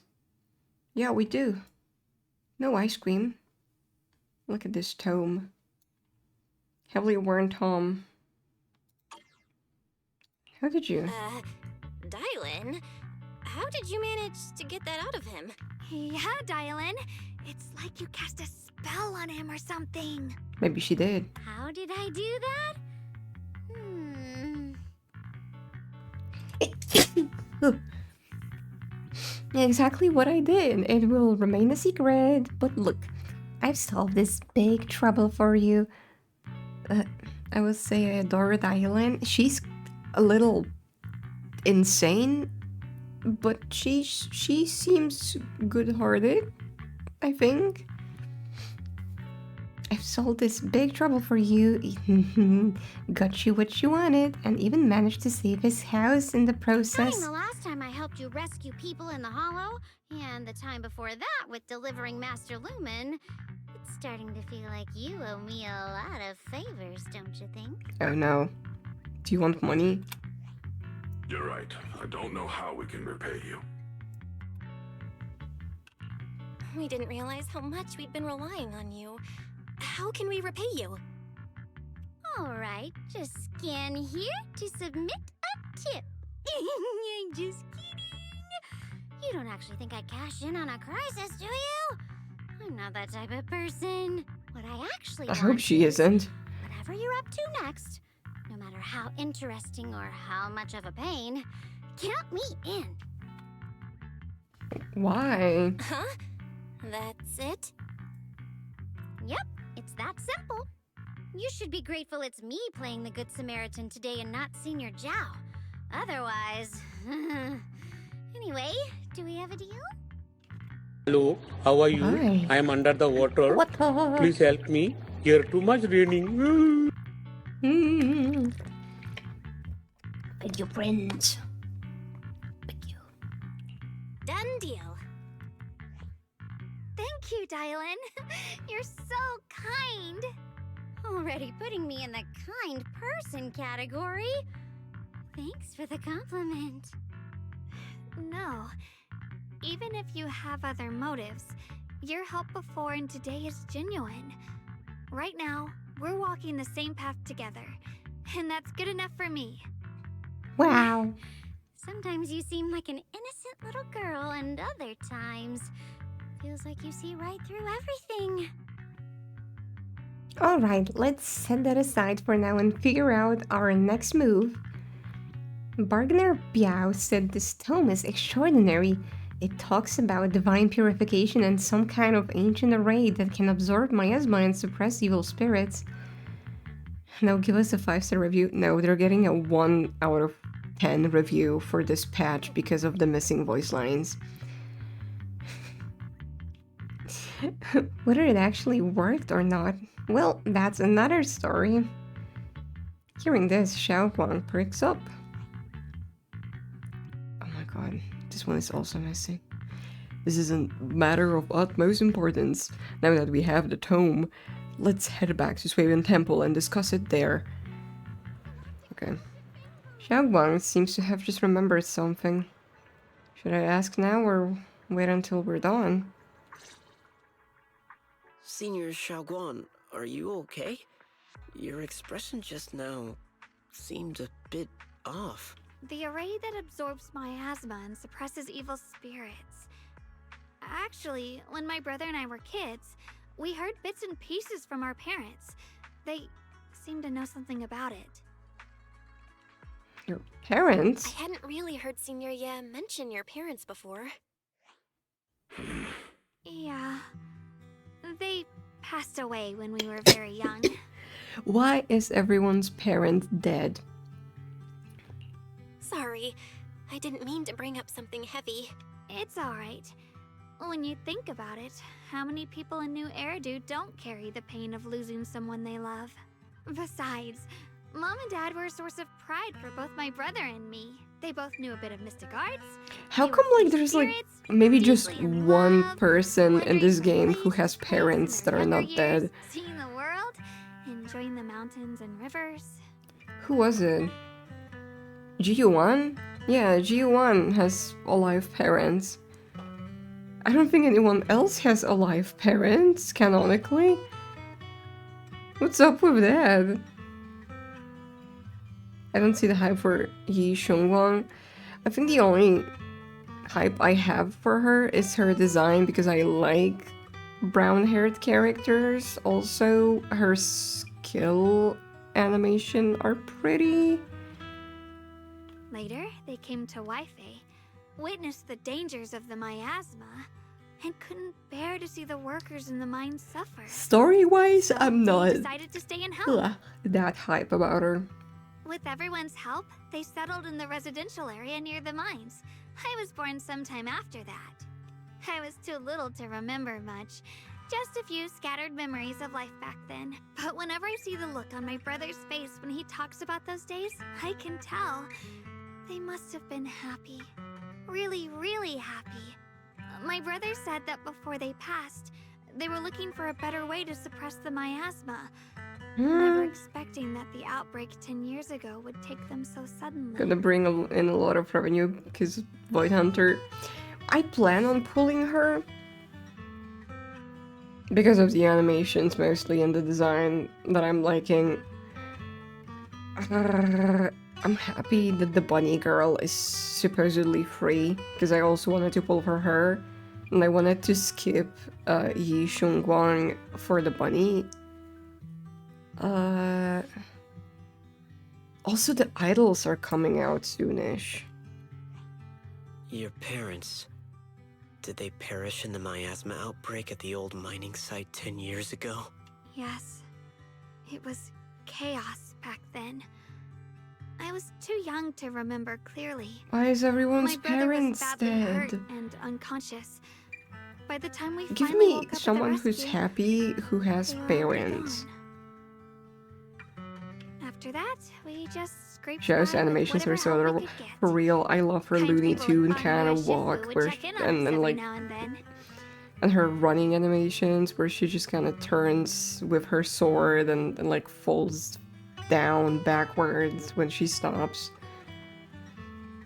Yeah, we do. No ice cream. Look at this tome. Heavily worn tome. How did you? Dylan? How did you manage to get that out of him? Yeah, Dylan. It's like you cast a spell on him or something. Maybe she did. How did I do that? Exactly what I did. It will remain a secret. But look, I've solved this big trouble for you. I would say I adore Dylan. She's a little insane, but she seems good-hearted, I think. I've solved this big trouble for you, got you what you wanted, and even managed to save his house in the process. Starting the last time I helped you rescue people in the Hollow, and the time before that with delivering Master Lumen, it's starting to feel like you owe me a lot of favors, don't you think? Oh no. Do you want money? You're right. I don't know how we can repay you. We didn't realize how much we'd been relying on you. How can we repay you? Alright, just scan here to submit a tip. I'm just kidding. You don't actually think I cash in on a crisis, do you? I'm not that type of person. What I actually I hope she isn't. Whatever you're up to next, no matter how interesting or how much of a pain, count me in. Why? Huh? That's it? Yep, it's that simple. You should be grateful it's me playing the Good Samaritan today and not Senior Zhao. Otherwise... Anyway, do we have a deal? Hello, how are you? Hi. I am under the water. Please help me. Here too much raining. Beg your friends. Done deal. Thank you, Dylan. You're so kind. Already putting me in the kind person category. Thanks for the compliment. No. Even if you have other motives, your help before and today is genuine. Right now, we're walking the same path together, and that's good enough for me. Wow. Sometimes you seem like an innocent little girl, and other times, feels like you see right through everything. Alright, let's set that aside for now and figure out our next move. Bargainer Biao said this tome is extraordinary. It talks about divine purification and some kind of ancient array that can absorb miasma and suppress evil spirits. Now give us a 5-star review. No, they're getting a 1 out of 10 review for this patch because of the missing voice lines. Whether it actually worked or not, well, that's another story. Hearing this, Xiao Guang perks up. this one is also missing. This is a matter of utmost importance. Now that we have the tome, let's head back to Swabian Temple and discuss it there. Okay. Xiaoguang seems to have just remembered something. Should I ask now or wait until we're done? Senior Xiaoguan, are you okay? Your expression just now seemed a bit off. The array that absorbs miasma and suppresses evil spirits. Actually, when my brother and I were kids, we heard bits and pieces from our parents. They seemed to know something about it. Your parents? I hadn't really heard Senior Ye mention your parents before. Yeah. They passed away when we were very young. Why is everyone's parent dead? Sorry, I didn't mean to bring up something heavy. It's alright. When you think about it, how many people in New Eridu don't carry the pain of losing someone they love? Besides, Mom and Dad were a source of pride for both my brother and me. They both knew a bit of mystic arts. How come like there's like maybe just one person in this game who has parents that are not dead? Seeing the world, enjoying the mountains and rivers. Who was it? GU1? Yeah, GU1 has alive parents. I don't think anyone else has alive parents, canonically. What's up with that? I don't see the hype for Yi Shengwang. I think the only hype I have for her is her design because I like brown-haired characters. Also, her skill animation are pretty. Later, they came to Weifei, witnessed the dangers of the miasma, and couldn't bear to see the workers in the mine suffer. Story-wise, I'm not Decided to stay and help. that hype about her. With everyone's help, they settled in the residential area near the mines. I was born sometime after that. I was too little to remember much. Just a few scattered memories of life back then. But whenever I see the look on my brother's face when he talks about those days, I can tell. They must have been happy. Really, really happy. My brother said that before they passed, they were looking for a better way to suppress the miasma. Never expecting that the outbreak 10 years ago would take them so suddenly. Gonna bring in a lot of revenue because Void Hunter. I plan on pulling her because of the animations mostly and the design that I'm liking. I'm happy that the bunny girl is supposedly free because I also wanted to pull for her and I wanted to skip Yi Shengguang for the bunny. Also, the idols are coming out soonish. Your parents, did they perish in the miasma outbreak at the old mining site 10 years ago? Yes. It was chaos back then. I was too young to remember clearly. Why is everyone's My brother parents was badly hurt dead? and unconscious. By the time we Give finally me woke up at someone the who's rescue, happy who has they were already parents. gone. After that, we just scraped Show's by with animations are whatever so help we adorable. could get. For real, I love her Kind Looney people Tune with kind Banyu of Shifu walk would where check in on us and every like now and then. and her running animations where she just kind of turns with her sword and like falls down backwards when she stops.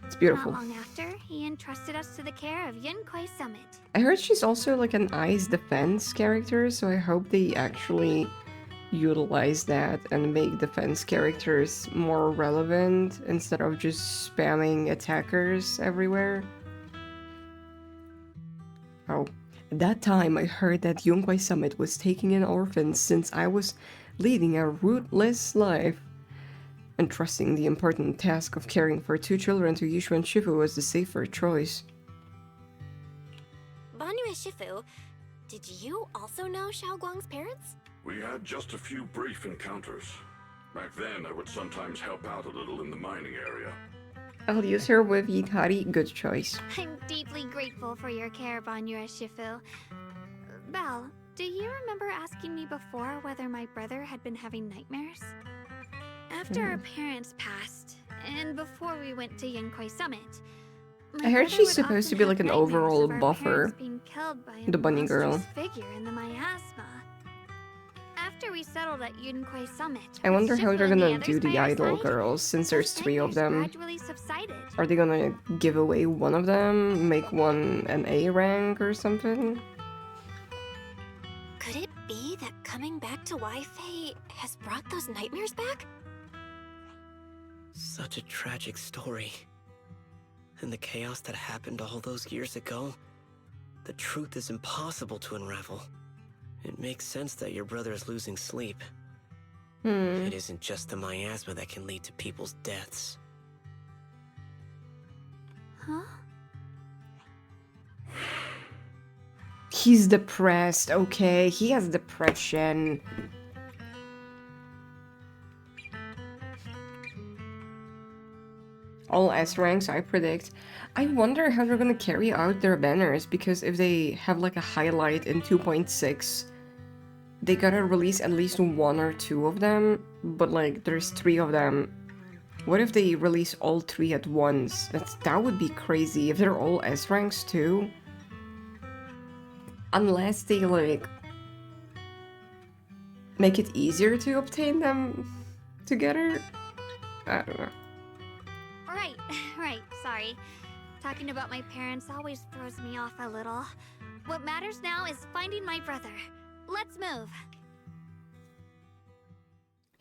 It's beautiful. Not long after, he entrusted us to the care of Yunkwei Summit. I heard she's also like an ice defense character, so I hope they actually utilize that and make defense characters more relevant instead of just spamming attackers everywhere. Oh, at that time I heard that Yunkwei Summit was taking in orphans since I was leading a rootless life. Entrusting the important task of caring for 2 children to Yishu and Shifu was the safer choice. Banyu and Shifu, did you also know Xiaoguang's parents? We had just a few brief encounters. Back then, I would sometimes help out a little in the mining area. I'll use her with Yitari, good choice. I'm deeply grateful for your care, Banyu Shifu. Belle, do you remember asking me before whether my brother had been having nightmares? After our parents passed, and before we went to Yunkwei Summit, I heard she's supposed to be like an overall buffer. The bunny girl. Figure in the miasma. After we settled at Yunquay Summit, I wonder how they're gonna the do the others by our idol side, girls since there's 3 of them. gradually subsided. Are they gonna give away one of them? Make one an A rank or something? Could it be that coming back to Wi-Fi has brought those nightmares back? Such a tragic story. And the chaos that happened all those years ago, the truth is impossible to unravel. It makes sense that your brother is losing sleep. It isn't just the miasma that can lead to people's deaths. Huh? He's depressed, okay, he has depression. All S ranks, I predict. I wonder how they're gonna carry out their banners, because if they have like a highlight in 2.6, they gotta release at least 1 or 2 of them, but like there's 3 of them. What if they release all 3 at once? That would be crazy if they're all S ranks too. Unless they like make it easier to obtain them together. I don't know. Right, sorry. Talking about my parents always throws me off a little. What matters now is finding my brother. Let's move.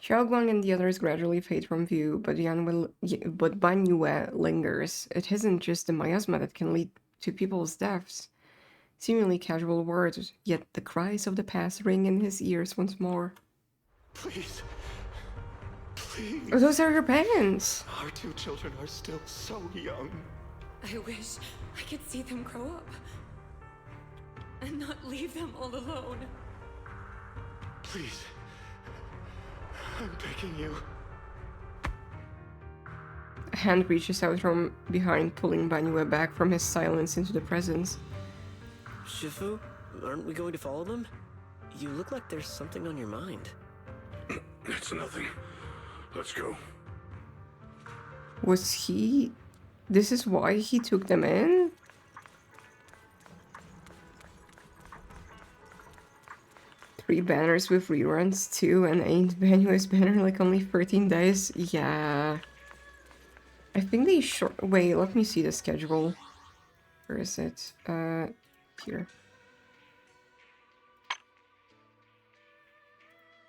Xiaoguang and the others gradually fade from view, but Banyue lingers. It isn't just the miasma that can lead to people's deaths. Seemingly casual words, yet the cries of the past ring in his ears once more. Please. Please. Oh, those are your parents! Our 2 children are still so young. I wish I could see them grow up. And not leave them all alone. Please. I'm begging you. A hand reaches out from behind, pulling Banyue back from his silence into the presence. Shifu, aren't we going to follow them? You look like there's something on your mind. It's nothing. Let's go. Was he... This is why he took them in? Three banners with reruns too, and ain't Banyue's banner like only 13 days? Yeah. I think they short... Wait, let me see the schedule. Where is it? Here.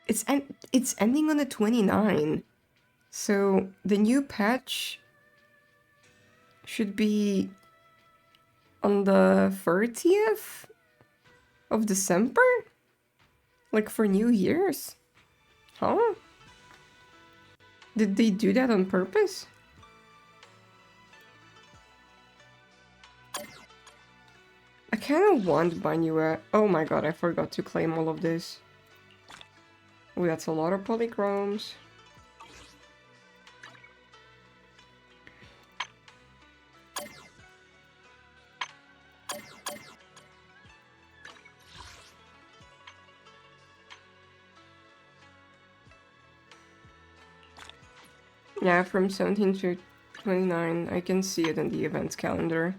It's ending on the 29. So the new patch should be on the 30th of December? Like for New Year's? Huh? Did they do that on purpose? I kind of want Banyue. Oh my god, I forgot to claim all of this. Oh, that's a lot of polychromes. Yeah, from 17 to 29, I can see it in the events calendar.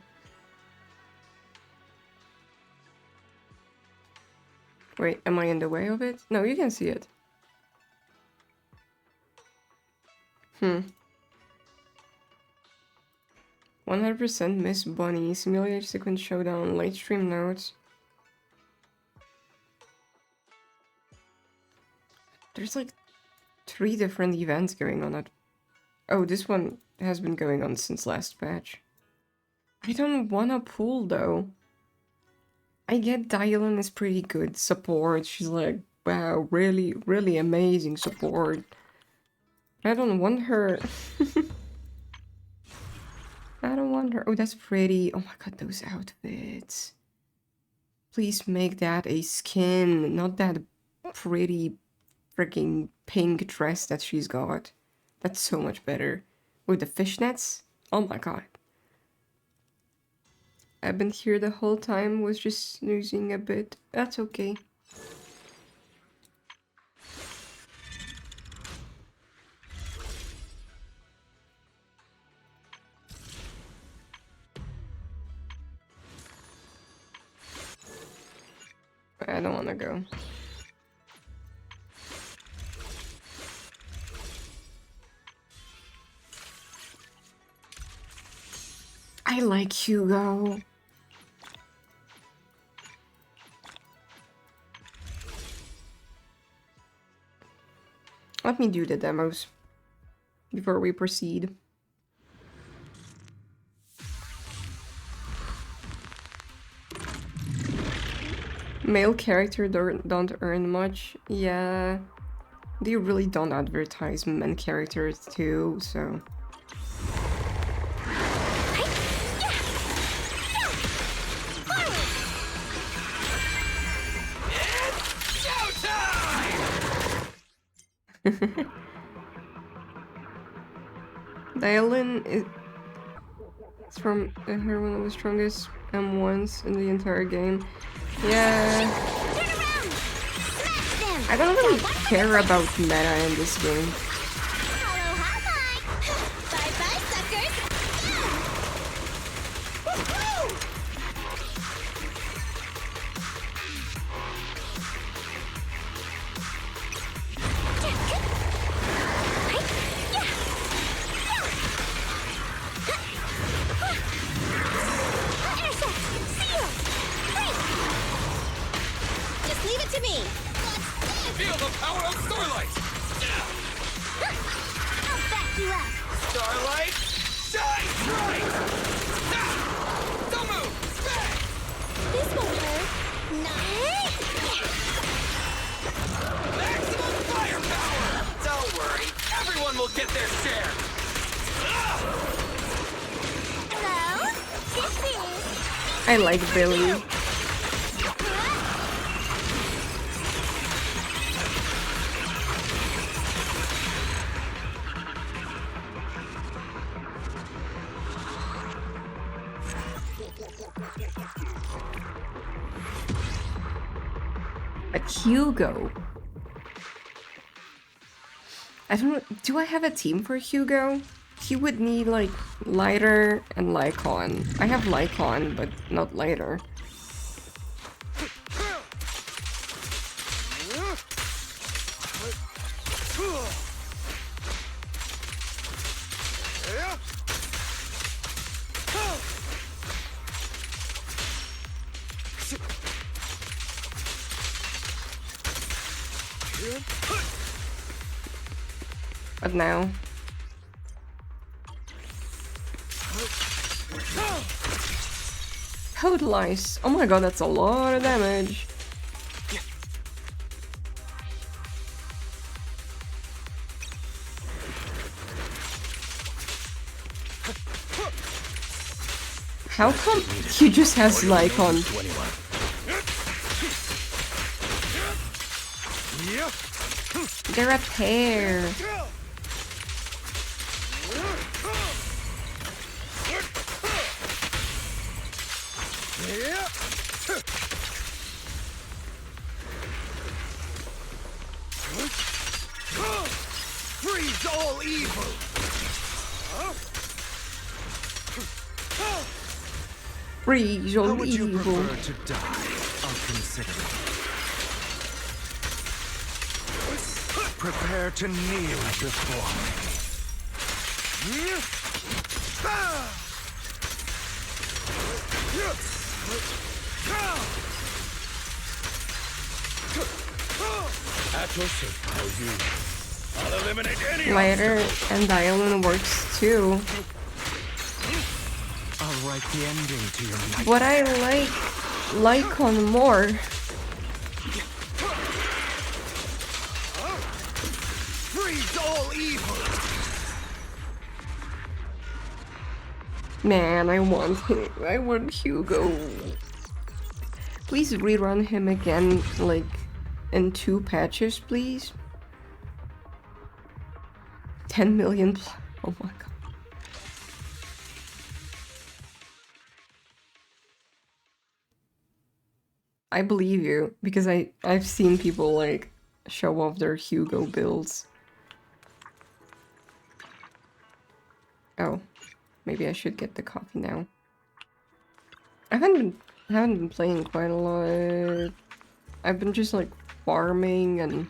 Wait, am I in the way of it? No, you can see it. 100% Miss Bunny, Simulated Sequence Showdown, late stream notes. There's like 3 different events going on at... Oh, this one has been going on since last patch. I don't wanna pull though. I get Dylan is pretty good support. She's like, wow, really, really amazing support. I don't want her. I don't want her. Oh, that's pretty. Oh my god, those outfits. Please make that a skin, not that pretty freaking pink dress that she's got. That's so much better. With the fishnets? Oh my god. I've been here the whole time, was just snoozing a bit. That's okay. I don't want to go. I like Hugo. Let me do the demos before we proceed. Male character don't earn much. Yeah, they really don't advertise men characters too, so... Dialyn is from her one of the strongest M1s in the entire game. Yeah. I don't really care about meta in this game. I like Billy. But Hugo. I don't know. Do I have a team for Hugo? He would need like Lighter and Lycon. I have Lycon, but not Lighter. But now. Total ice. Oh my god, that's a lot of damage. How come he just has Lycon? They're a pair. Freeze all evil! Freeze all How would you evil. prefer to die? I'll consider it. Prepare to kneel before At your service, how you? I'll eliminate any Lighter and Dialyn works too. I'll write the ending to your night. But I like Lycon more. Freeze all evil! Man, I want him. I want Hugo. Please rerun him again, like, in 2 patches, please. 10 million. Oh my god. I believe you, because I've seen people, like, show off their Hugo builds. Oh, maybe I should get the coffee now. I haven't been playing quite a lot. I've been just like farming and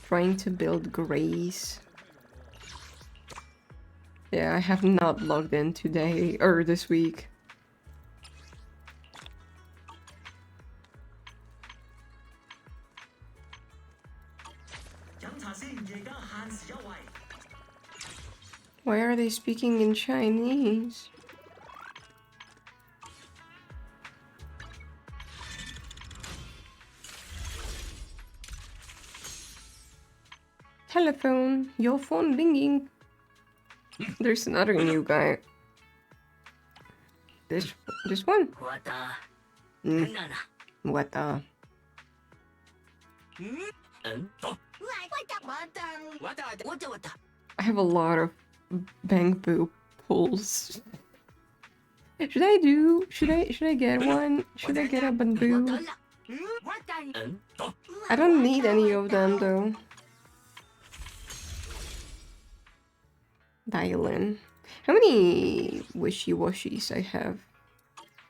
trying to build grace. Yeah, I have not logged in today or this week. Why are they speaking in Chinese? Telephone, your phone ringing. There's another new guy. This one. What the? I have a lot of bamboo poles. Should I get one? Should I get a bamboo? I don't need any of them though. Dial-in. How many wishy-washies I have?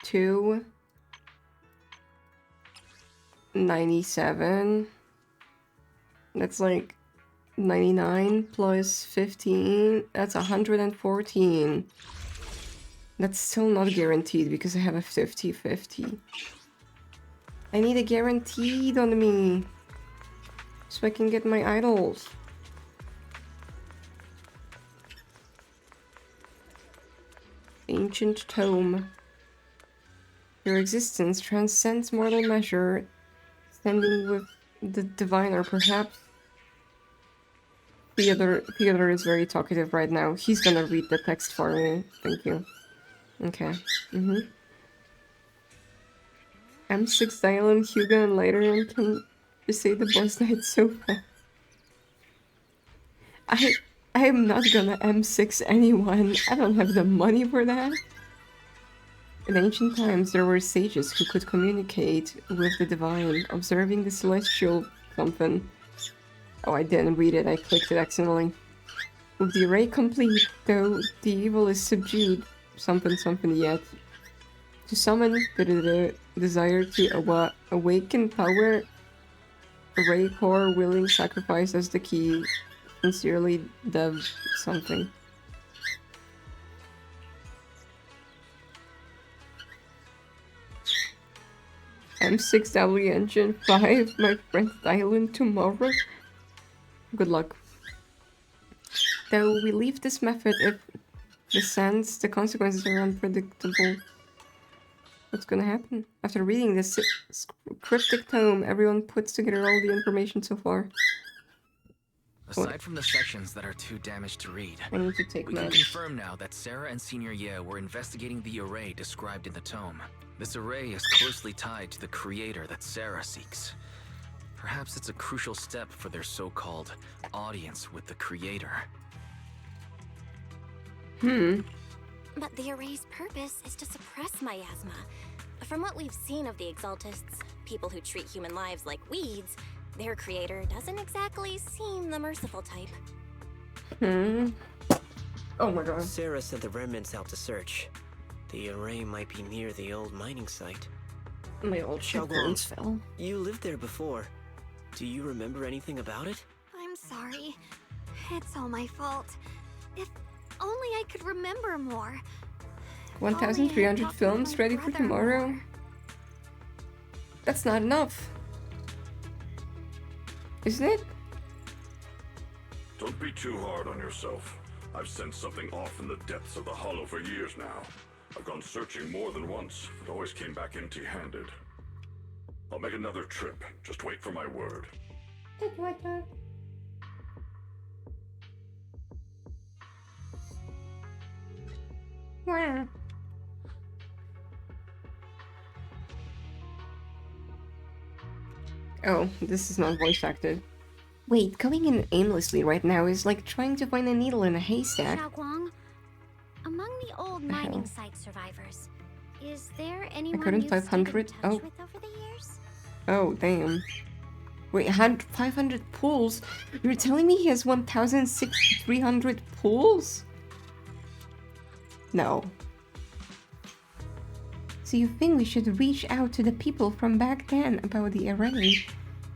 2. 97. That's like 99 plus 15. That's 114. That's still not guaranteed because I have a 50-50. I need a guaranteed on me so I can get my idols. Ancient tome. Your existence transcends mortal measure. Standing with the diviner, perhaps. Theodore is very talkative right now. He's gonna read the text for me. Thank you. Okay. M6 Dylan, Hugo, and Lighter can just say the boss died so fast. I am not gonna M6 anyone. I don't have the money for that. In ancient times, there were sages who could communicate with the divine, observing the celestial something. Oh, I didn't read it. I clicked it accidentally. With the array complete, though the evil is subdued, something yet. To summon the desire to awaken power, array core willing sacrifice as the key. Sincerely, Dev something. M6W engine 5, my friend Dylan tomorrow. Good luck. Though we leave this method if the consequences are unpredictable. What's gonna happen? After reading this cryptic tome, everyone puts together all the information so far. Aside from the sections that are too damaged to read, I need to take we can notes. confirm now that Sarah and Senior Ye were investigating the array described in the tome. This array is closely tied to the creator that Sarah seeks. Perhaps it's a crucial step for their so-called audience with the creator. But the array's purpose is to suppress miasma. From what we've seen of the Exaltists, people who treat human lives like weeds, their creator doesn't exactly seem the merciful type. Oh my god. Sarah sent the remnants out to search. The array might be near the old mining site. My old shotguns fell. You lived there before. Do you remember anything about it? I'm sorry. It's all my fault. If only I could remember more. 1,300 films ready for tomorrow? That's not enough. Isn't it? Don't be too hard on yourself. I've sensed something off in the depths of the Hollow for years now. I've gone searching more than once, but always came back empty-handed. I'll make another trip. Just wait for my word. Oh, this is not voice acted. Wait, going in aimlessly right now is like trying to find a needle in a haystack. Xiaoguang, among the old The mining hell? site survivors, is there I anyone couldn't you've stayed in 500. touch Oh. with over the years? Oh, damn. Wait, 500 pulls? You're telling me he has 1,300 pulls? No. So you think we should reach out to the people from back then about the array?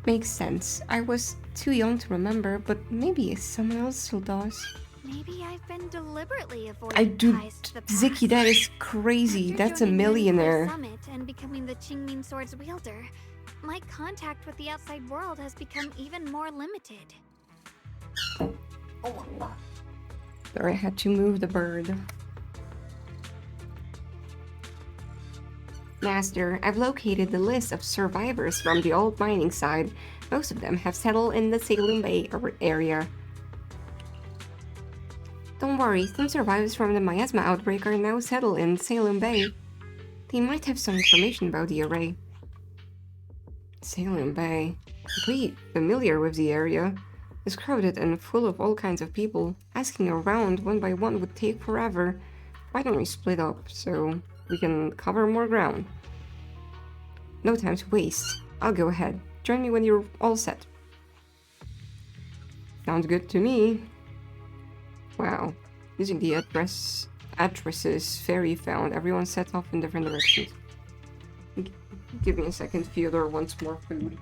Makes sense. I was too young to remember, but maybe someone else still does. Maybe I've been deliberately I avoiding do. ties to the past. Ziki, that is crazy. After That's a joining Yunhui millionaire. Summit and becoming the Qingming Sword's wielder, my contact with the outside world has become even more limited. Sorry, I had to move the bird. Master, I've located the list of survivors from the old mining site. Most of them have settled in the Salem Bay area. Don't worry, some survivors from the miasma outbreak are now settled in Salem Bay. They might have some information about the array. Salem Bay. I'm pretty familiar with the area. It's crowded and full of all kinds of people. Asking around one by one would take forever. Why don't we split up so we can cover more ground? No time to waste. I'll go ahead. Join me when you're all set. Sounds good to me. Wow. Using the addresses Fairy found, everyone set off in different directions. Give me a second, Fyodor wants more food.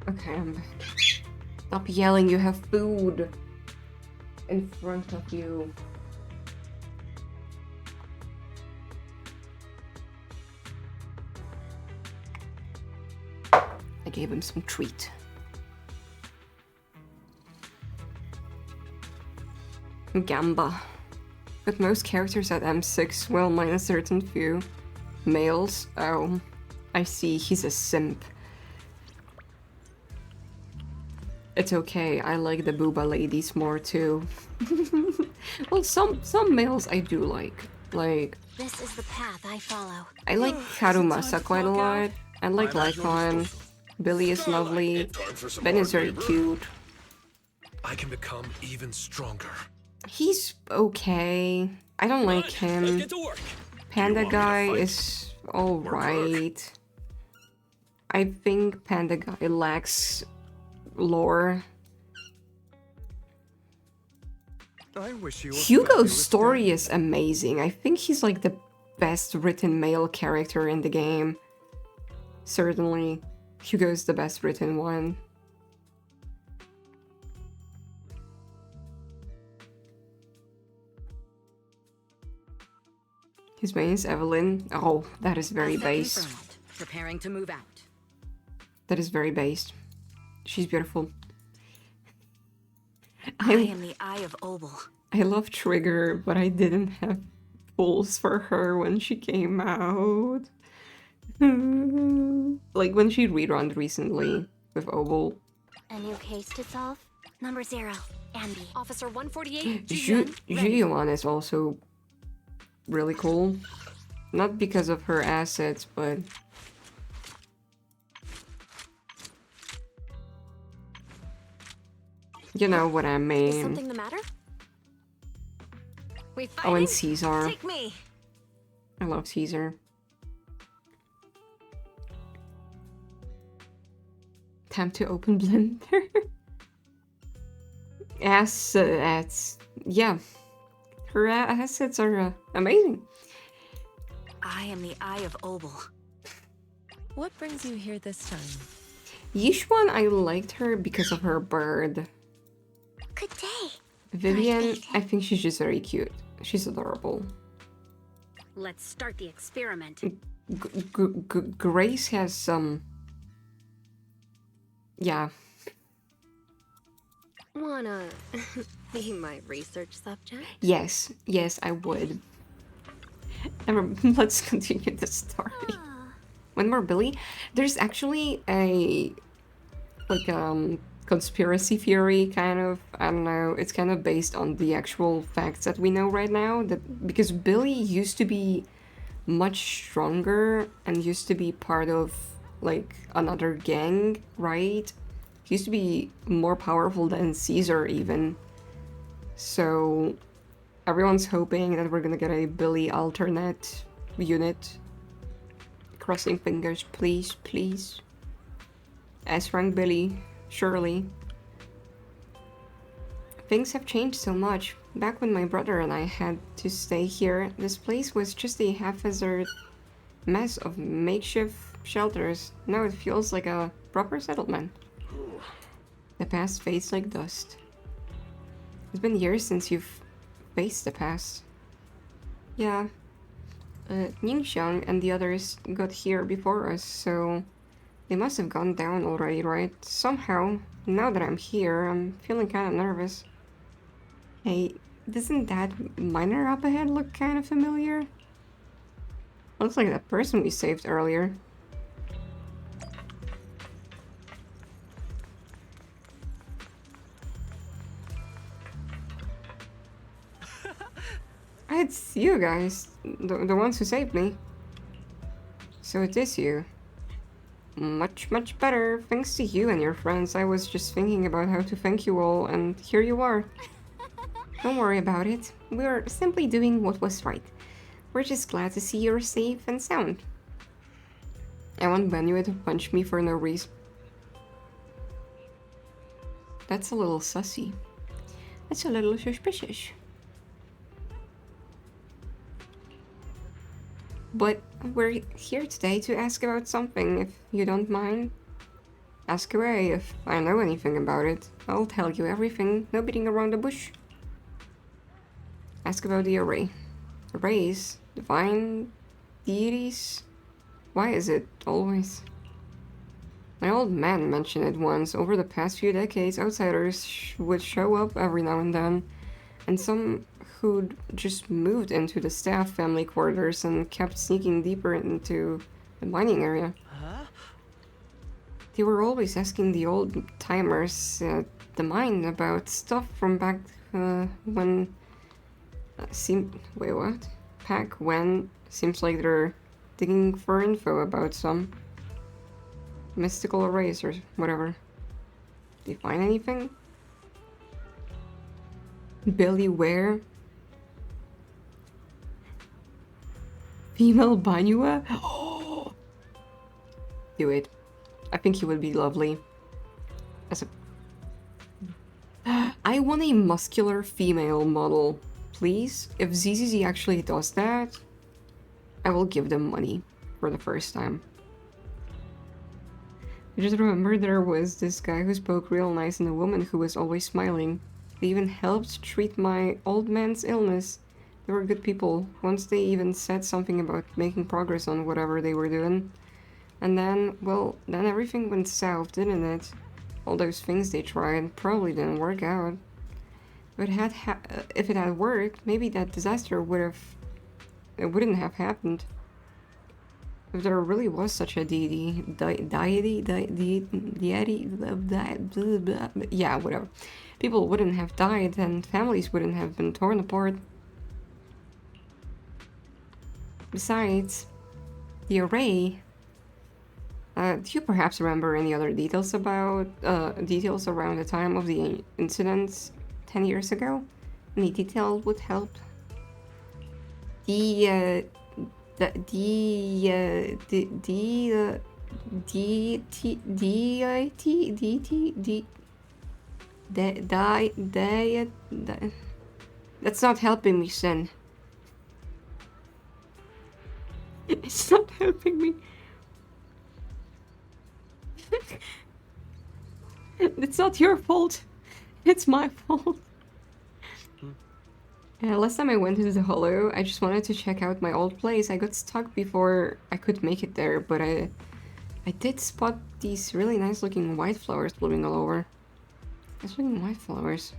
Okay, I'm back. Stop yelling, you have food in front of you. I gave him some treat. Gamba. But most characters at M6, well, minus certain few. Males? Oh, I see, he's a simp. It's okay, I like the booba ladies more too. Well, some males I do like. Like, This is the path I follow. I like Harumasa quite a lot. I like Lycon. Billy is lovely. Ben is very cute. I can become even stronger. He's okay. I don't like him. Panda guy is alright. I think Panda guy lacks lore. I wish you Hugo's story is amazing. I think he's like the best written male character in the game. Certainly, Hugo's the best written one. His main is Evelyn. Oh, that is very based. Preparing to move out. That is very based. She's beautiful. I am the Eye of Obel. I love Trigger, but I didn't have pulls for her when she came out. Like when she rerun recently with Obel. A new case to solve? Number 0, Ambi. Officer 148, Julian is also really cool. Not because of her assets, but... You know what I mean. Is something the matter? Oh, and Caesar. Take me. I love Caesar. Time to open Blender. Assets. Yeah. Her assets are amazing. I am the Eye of Obel. What brings you here this time? Yishuan, I liked her because of her bird. Good day. Vivian, I think she's just very cute. She's adorable. Let's start the experiment. Grace has some... Yeah. Wanna be my research subject? Yes, I would. Let's continue the story. One more Billy. There's actually a... like, conspiracy theory, kind of. I don't know. It's kind of based on the actual facts that we know right now. That because Billy used to be much stronger and used to be part of like another gang, right? He used to be more powerful than Caesar even. So everyone's hoping that we're gonna get a Billy alternate unit. Crossing fingers, please, please. S-rank Billy, surely. Things have changed so much. Back when my brother and I had to stay here, this place was just a haphazard mess of makeshift shelters. Now it feels like a proper settlement. The past fades like dust. It's been years since you've faced the past. Yeah. Ningxiang and the others got here before us, so they must have gone down already, right? Somehow, now that I'm here, I'm feeling kind of nervous. Hey, doesn't that miner up ahead look kind of familiar? Looks like that person we saved earlier. It's you guys, the ones who saved me. So it is you. Much, much better. Thanks to you and your friends. I was just thinking about how to thank you all, and here you are. Don't worry about it. We're simply doing what was right. We're just glad to see you're safe and sound. I want Benua to punch me for no reason. That's a little sussy. That's a little suspicious. But we're here today to ask about something, if you don't mind. Ask away. If I know anything about it, I'll tell you everything, no beating around the bush. Ask about the array. Arrays? Divine? Deities? Why is it always? My old man mentioned it once. Over the past few decades, outsiders would show up every now and then, and some who'd just moved into the staff family quarters and kept sneaking deeper into the mining area. Huh? They were always asking the old timers at the mine about stuff from back when wait, what? Back when? Seems like they're digging for info about some mystical arrays or whatever. Did they find anything? Billy Ware? Female Banua? Do it. I think he would be lovely. As a... I want a muscular female model, please. If ZZZ actually does that, I will give them money for the first time. I just remember there was this guy who spoke real nice and a woman who was always smiling. They even helped treat my old man's illness. They were good people. Once they even said something about making progress on whatever they were doing. And then, well, then everything went south, didn't it? All those things they tried probably didn't work out. If it had worked, maybe that disaster wouldn't have happened. If there really was such a deity, yeah, whatever. People wouldn't have died and families wouldn't have been torn apart. Besides, the array. Do you perhaps remember any other details about details around the time of the incidents 10 years ago? Any detail would help. The that's not helping me, Sen. It's not helping me. It's not your fault. It's my fault. Last time I went into the Hollow, I just wanted to check out my old place. I got stuck before I could make it there, but I did spot these really nice looking white flowers blooming all over. Nice looking white flowers.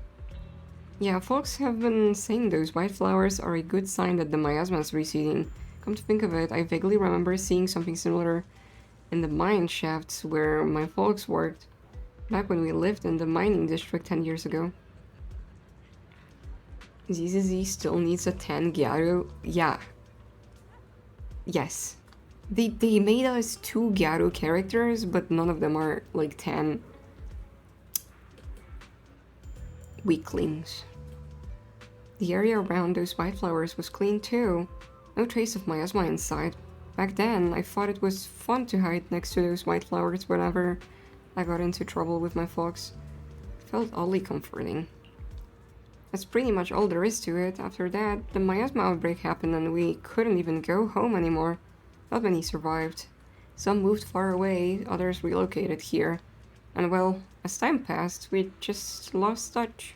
Yeah, folks have been saying those white flowers are a good sign that the miasma is receding. Come to think of it, I vaguely remember seeing something similar in the mine shafts where my folks worked, back when we lived in the mining district 10 years ago. ZZZ still needs a 10 Gyaru. Yeah. Yes. They made us 2 Gyaru characters, but none of them are like 10 weaklings. The area around those white flowers was clean too. No trace of miasma inside. Back then, I thought it was fun to hide next to those white flowers whenever I got into trouble with my fox. It felt oddly comforting. That's pretty much all there is to it. After that, the miasma outbreak happened and we couldn't even go home anymore. Not many survived. Some moved far away, others relocated here. And well, as time passed, we just lost touch.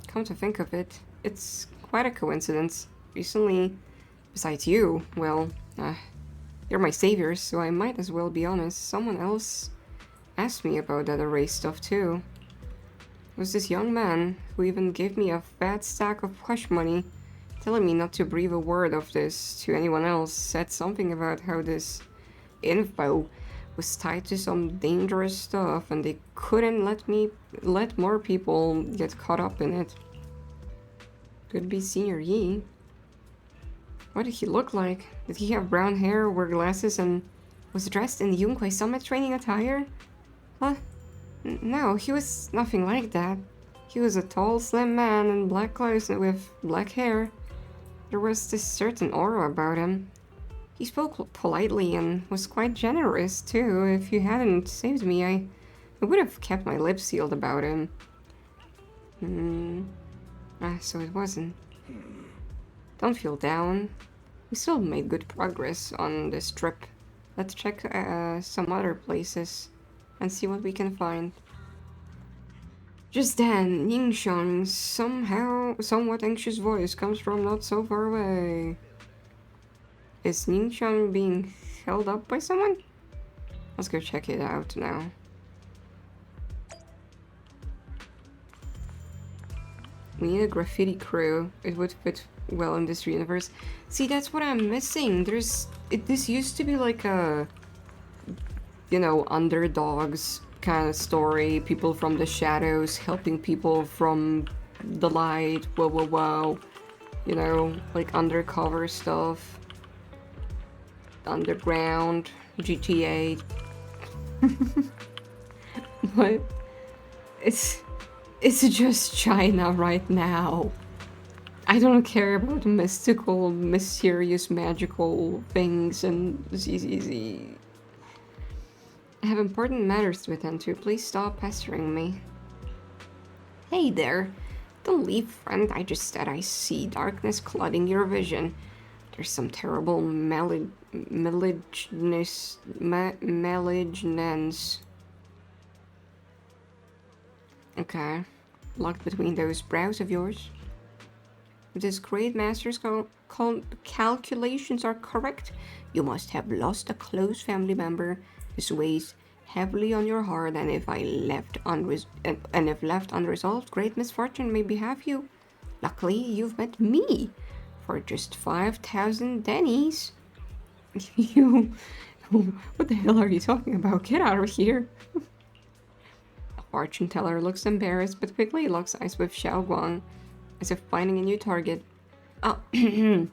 Come to think of it, it's quite a coincidence. Recently, besides you, well, you're my savior, so I might as well be honest, someone else asked me about that array stuff too. It was this young man who even gave me a fat stack of hush money, telling me not to breathe a word of this to anyone else, said something about how this info was tied to some dangerous stuff and they couldn't let more people get caught up in it. Could be Senior Yi. What did he look like? Did he have brown hair, wear glasses, and was dressed in Yunquai Summit training attire? Huh? No, he was nothing like that. He was a tall, slim man in black clothes and with black hair. There was this certain aura about him. He spoke politely and was quite generous, too. If you hadn't saved me, I would have kept my lips sealed about him. So it wasn't. Don't feel down. We still made good progress on this trip. Let's check some other places and see what we can find. Just then, Ningxiang's somewhat anxious voice comes from not so far away. Is Ningxiang being held up by someone? Let's go check it out now. We need a graffiti crew. It would fit well in this universe. See, that's what I'm missing. This used to be like a, you know, underdogs kind of story. People from the shadows helping people from the light. Whoa. You know, like undercover stuff. Underground. GTA. But it's just China right now. I don't care about mystical, mysterious, magical things and ZZZ. I have important matters to attend to. Please stop pestering me. Hey there. Don't leave, friend. I just said I see darkness clouding your vision. There's some terrible malignance. Okay. Locked between those brows of yours. If this great master's calculations are correct, you must have lost a close family member. This weighs heavily on your heart, and if left unresolved, great misfortune may behalf you. Luckily, you've met me for just 5,000 dennies. You, what the hell are you talking about? Get out of here. The fortune teller looks embarrassed, but quickly locks eyes with Xiao Guang, as if finding a new target. Oh, hey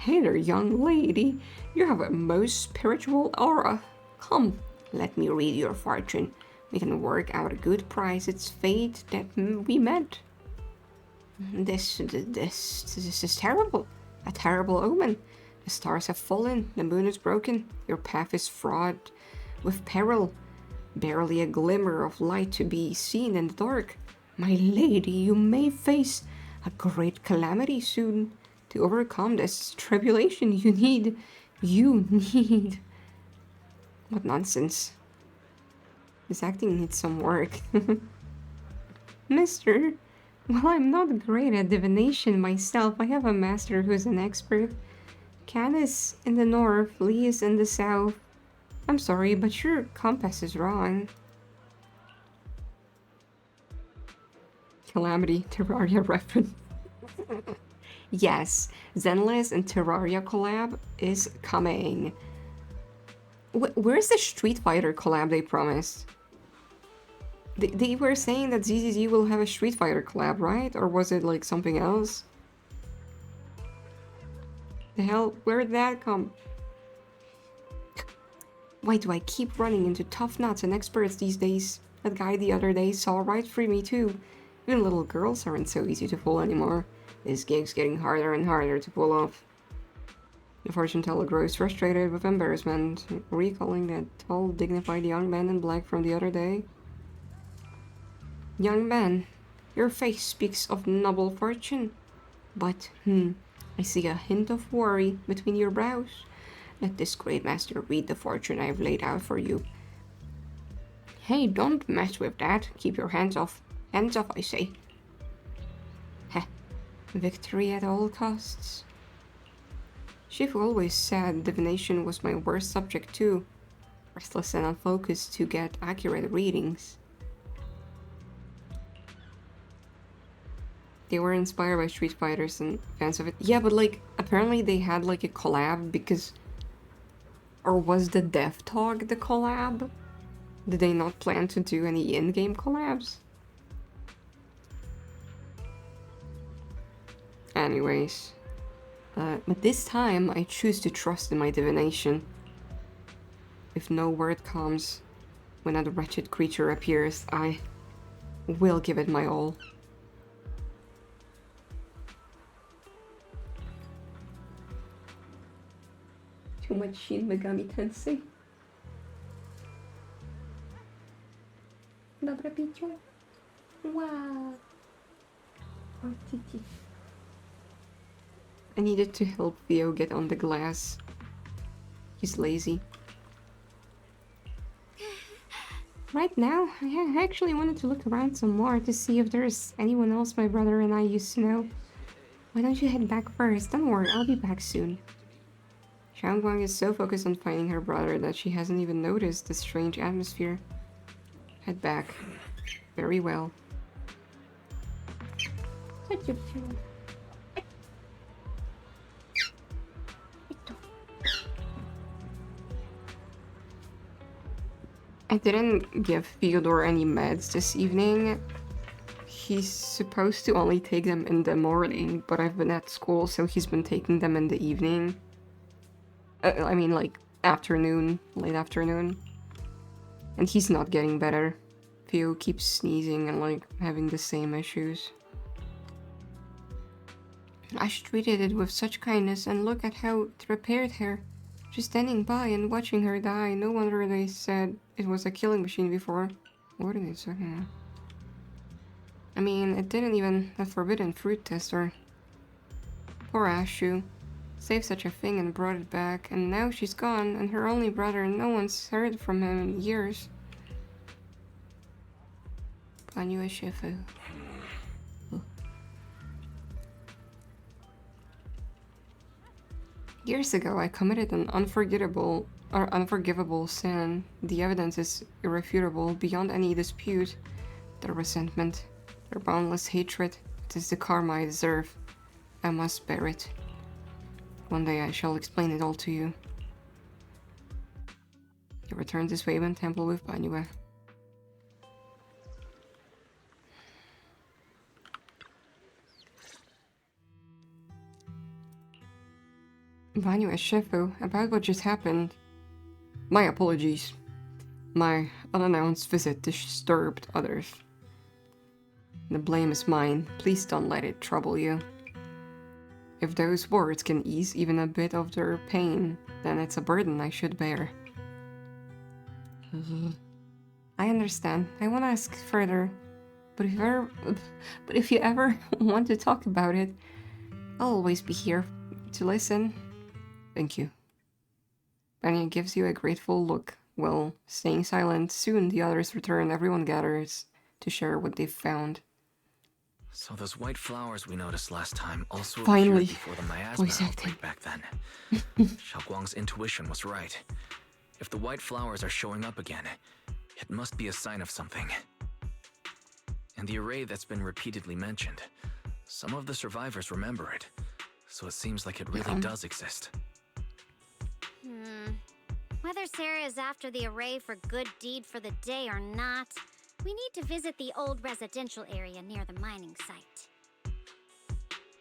there, young lady. You have a most spiritual aura. Come, let me read your fortune. We can work out a good price. It's fate that we met. This is terrible. A terrible omen. The stars have fallen. The moon is broken. Your path is fraught with peril. Barely a glimmer of light to be seen in the dark. My lady, you may face a great calamity soon. To overcome this tribulation, you need... What nonsense. This acting needs some work. Mister, well, I'm not great at divination myself. I have a master who's an expert. Can is in the north, Lee is in the south. I'm sorry, but your compass is wrong. Calamity, Terraria reference. Yes, Zenless and Terraria collab is coming. Where's the Street Fighter collab they promised? They were saying that ZZZ will have a Street Fighter collab, right? Or was it like something else? The hell? Where did that come? Why do I keep running into tough nuts and experts these days? That guy the other day saw right through me too. Even little girls aren't so easy to fool anymore. This gig's getting harder and harder to pull off. The fortune teller grows frustrated with embarrassment, recalling that tall, dignified young man in black from the other day. Young man, your face speaks of noble fortune, but, I see a hint of worry between your brows. Let this great master read the fortune I've laid out for you. Hey, don't mess with that. Keep your hands off. Hands off, I say. Heh. Victory at all costs. Shifu always said divination was my worst subject too. Restless and unfocused to get accurate readings. They were inspired by Street Fighters and fans of it. Yeah, but like, apparently they had like a collab because... Or was the Dev Talk the collab? Did they not plan to do any in-game collabs? Anyways. But this time, I choose to trust in my divination. If no word comes when that wretched creature appears, I will give it my all. Too much Shin Megami Tensei. Dobra picio. Wow. Oh, Titi. I needed to help Theo get on the glass. He's lazy. Right now, I actually wanted to look around some more to see if there's anyone else my brother and I used to know. Why don't you head back first? Don't worry, I'll be back soon. Xiaoguang is so focused on finding her brother that she hasn't even noticed the strange atmosphere. Head back. Very well. Such a child. I didn't give Fyodor any meds this evening. He's supposed to only take them in the morning, but I've been at school, so he's been taking them in the evening. I mean, like, afternoon, late afternoon. And he's not getting better. Theo keeps sneezing and, like, having the same issues. Ash treated it with such kindness, and look at how it repaired her. Just standing by and watching her die. No wonder they said it was a killing machine before. What did they say? I mean, it didn't even a forbidden fruit tester. Poor Ashu. Saved such a thing and brought it back, and now she's gone, and her only brother, no one's heard from him in years. Banyu Shifu. Years ago, I committed an unforgivable sin. The evidence is irrefutable, beyond any dispute. Their resentment, their boundless hatred, it is the karma I deserve. I must bear it. One day I shall explain it all to you. He returned to Swaben Temple with Banyue. Banyue Shifu, about what just happened. My apologies. My unannounced visit disturbed others. The blame is mine. Please don't let it trouble you. If those words can ease even a bit of their pain, then it's a burden I should bear. I understand. I won't ask further. But if you ever want to talk about it, I'll always be here to listen. Thank you. Banya gives you a grateful look. Well, staying silent, soon the others return. Everyone gathers to share what they've found. So those white flowers we noticed last time also Finally, appeared before the miasma outbreak back then. Xiaoguang's intuition was right. If the white flowers are showing up again, it must be a sign of something. And the array that's been repeatedly mentioned, some of the survivors remember it, so it seems like it really does exist. Whether Sarah is after the array for good deed for the day or not, we need to visit the old residential area near the mining site.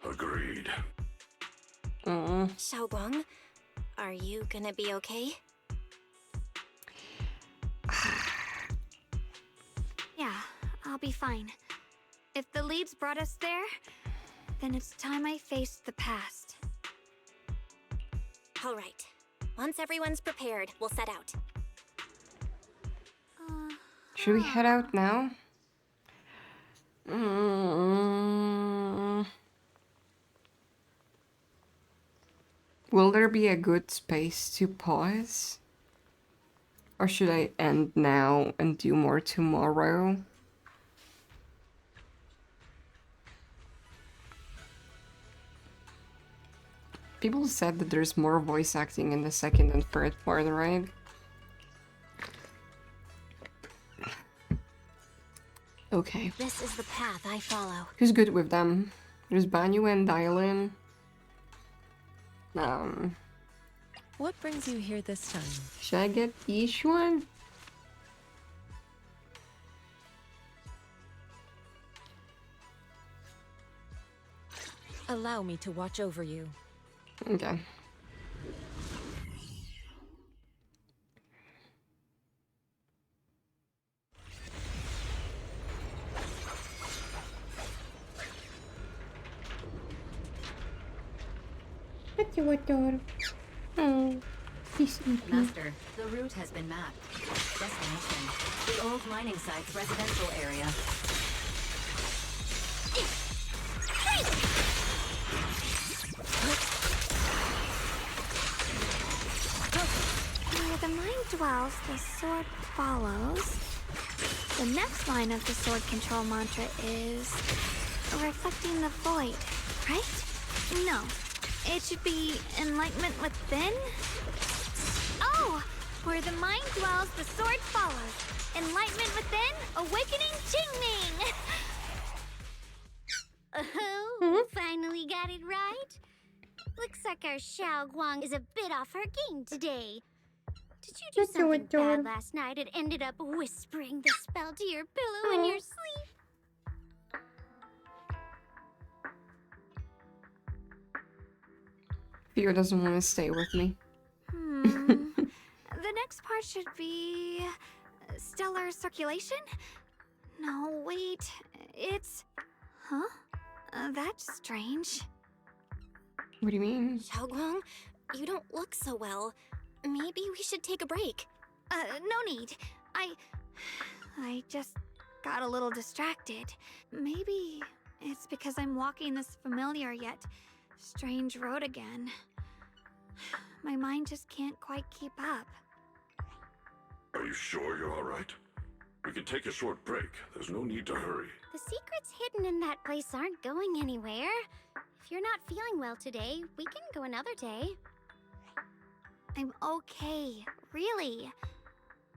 Agreed. Xiaoguang, are you gonna be okay? Yeah, I'll be fine. If the leads brought us there, then it's time I faced the past. All right. Once everyone's prepared, we'll set out. Should we head out now? Will there be a good space to pause? Or should I end now and do more tomorrow? People said that there's more voice acting in the second and third part, right? Okay. This is the path I follow. Who's good with them? There's Banyu and Dylan. What brings you here this time? Should I get each one? Allow me to watch over you. Okay. Oh, Master, the route has been mapped. Destination, the old mining site's residential area. Where the mind dwells, the sword follows. The next line of the sword control mantra is reflecting the void, right? No, it should be enlightenment within. Oh, where the mind dwells, the sword follows. Enlightenment within, awakening Qingming. Oh, finally got it right. Looks like our Xiao Guang is a bit off her game today. Did you do something bad last night and ended up whispering the spell to your pillow in your sleep? Theo doesn't want to stay with me. The next part should be stellar circulation? No, wait. It's... Huh? That's strange. What do you mean? Xiaoguang, you don't look so well. Maybe we should take a break. No need. I just got a little distracted. Maybe it's because I'm walking this familiar yet strange road again. My mind just can't quite keep up. Are you sure you're all right? We can take a short break. There's no need to hurry. The secrets hidden in that place aren't going anywhere. If you're not feeling well today, we can go another day. I'm okay, really.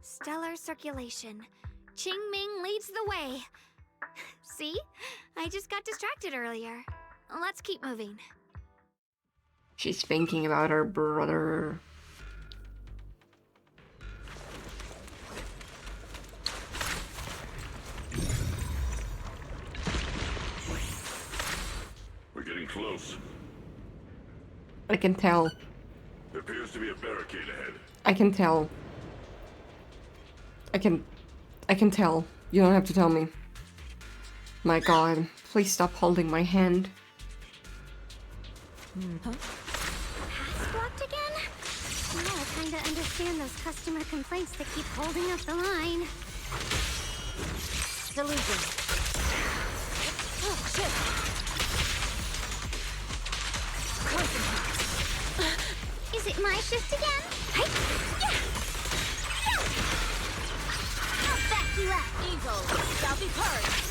Stellar circulation. Qingming leads the way. See? I just got distracted earlier. Let's keep moving. She's thinking about her brother. We're getting close. I can tell. There appears to be a barricade ahead. I can tell. I can tell. You don't have to tell me. My god, please stop holding my hand. Pass blocked again? Now I kinda understand those customer complaints that keep holding up the line. Delusion. Oh, shit. Is it my shift again? I'll back you up. Evil shall be purged.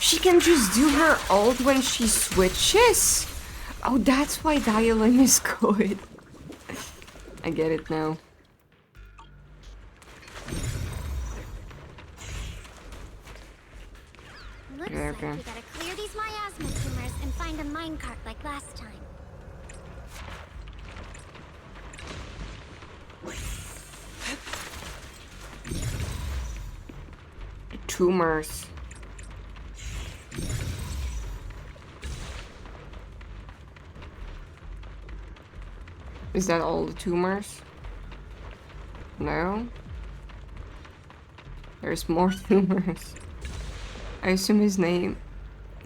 She can just do her ult when she switches? Oh, that's why Dialing is good. I get it now. Looks Yeah, like okay. we gotta clear these miasma tumors and find a minecart like last time. Tumors. Is that all the tumors? No? There's more tumors. I assume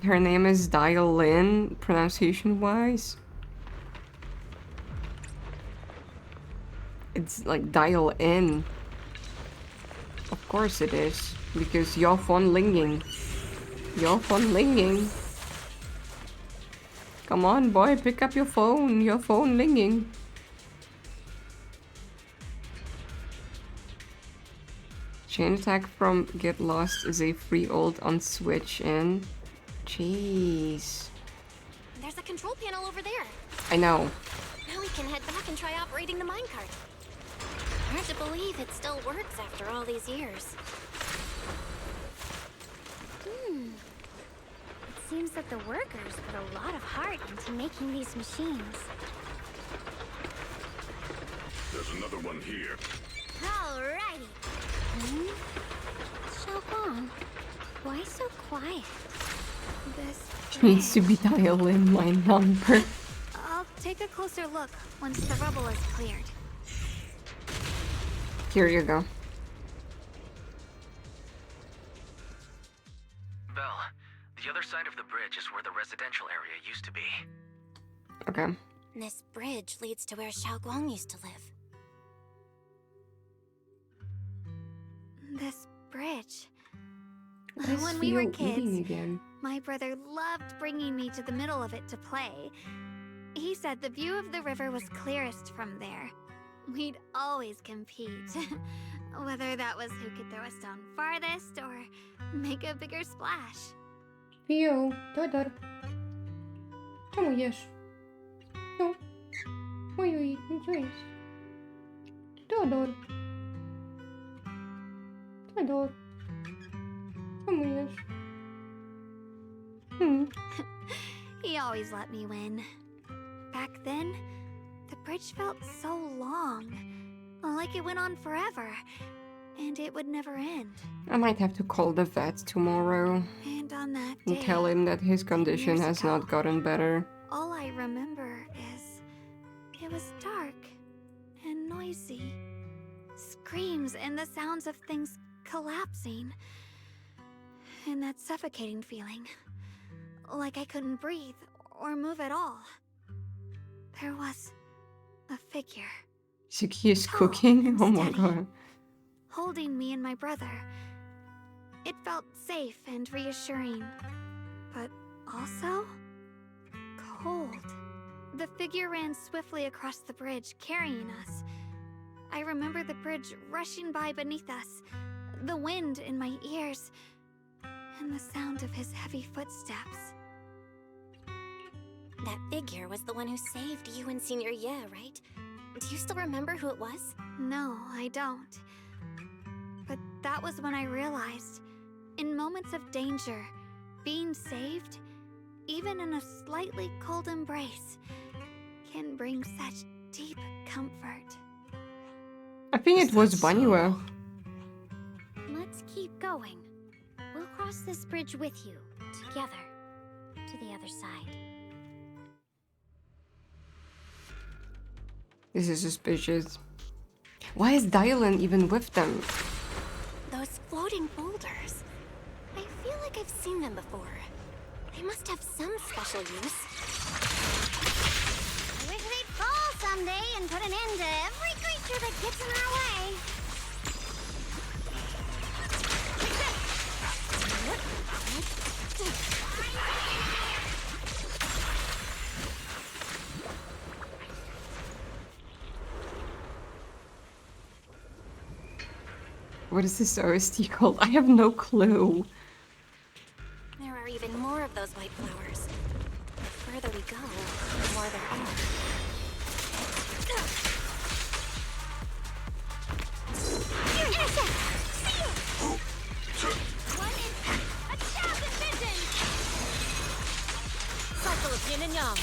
her name is Dialin, pronunciation-wise. It's like dial in. Of course it is. Because your phone linging. Your phone linging. Come on, boy, pick up your phone. Your phone linging. Chain attack from Get Lost is a free ult on Switch in. Jeez. There's a control panel over there. I know. Now we can head back and try operating the minecart. Hard to believe it still works after all these years. It seems that the workers put a lot of heart into making these machines. There's another one here. Alrighty. Xiaoguang, why so quiet? This Needs to be dial in my number. I'll take a closer look once the rubble is cleared. Here you go. Belle, the other side of the bridge is where the residential area used to be. Okay. This bridge leads to where Xiaoguang used to live. This bridge. Why When is we were Theo kids, eating again? my brother loved bringing me to the middle of it to play. He said the view of the river was clearest from there. We'd always compete. Whether that was who could throw a stone farthest or make a bigger splash. Theo, Teodor. Czemu jesz? No. Ojej, co jest? Teodor. Teodor. Czemu jesz? He always let me win. Back then, the bridge felt so long. Like it went on forever. And it would never end. I might have to call the vet tomorrow And on that and day, tell him that his condition years has ago, not gotten better. all I remember is it was dark and noisy. Screams and the sounds of things collapsing. And that suffocating feeling. Like I couldn't breathe or move at all. There was a figure Suki is cooking? Oh my god. holding me and my brother. It felt safe and reassuring, but also cold. The figure ran swiftly across the bridge, carrying us. I remember the bridge rushing by beneath us, the wind in my ears, and the sound of his heavy footsteps. That figure was the one who saved you and Senior Ye, right? Do you still remember who it was? No, I don't. But that was when I realized, in moments of danger, being saved, even in a slightly cold embrace, can bring such deep comfort. I think it was Banyue. Let's keep going. We'll cross this bridge with you, together, to the other side. This is suspicious. Why is Dylan even with them? Those floating boulders. I feel like I've seen them before. They must have some special use. I wish they'd fall someday and put an end to every creature that gets in our way. What is this OST called? I have no clue. There are even more of those white flowers. The further we go, the more there are. Cycle of yin and yang.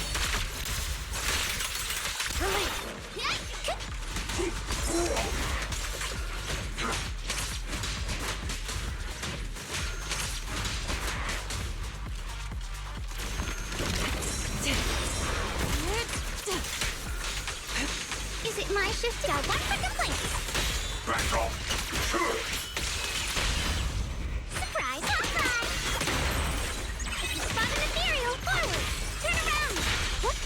Is it my shift? Got one for complaint. Back off! Surprise, surprise! If you spot an ethereal, forward! Turn around! What?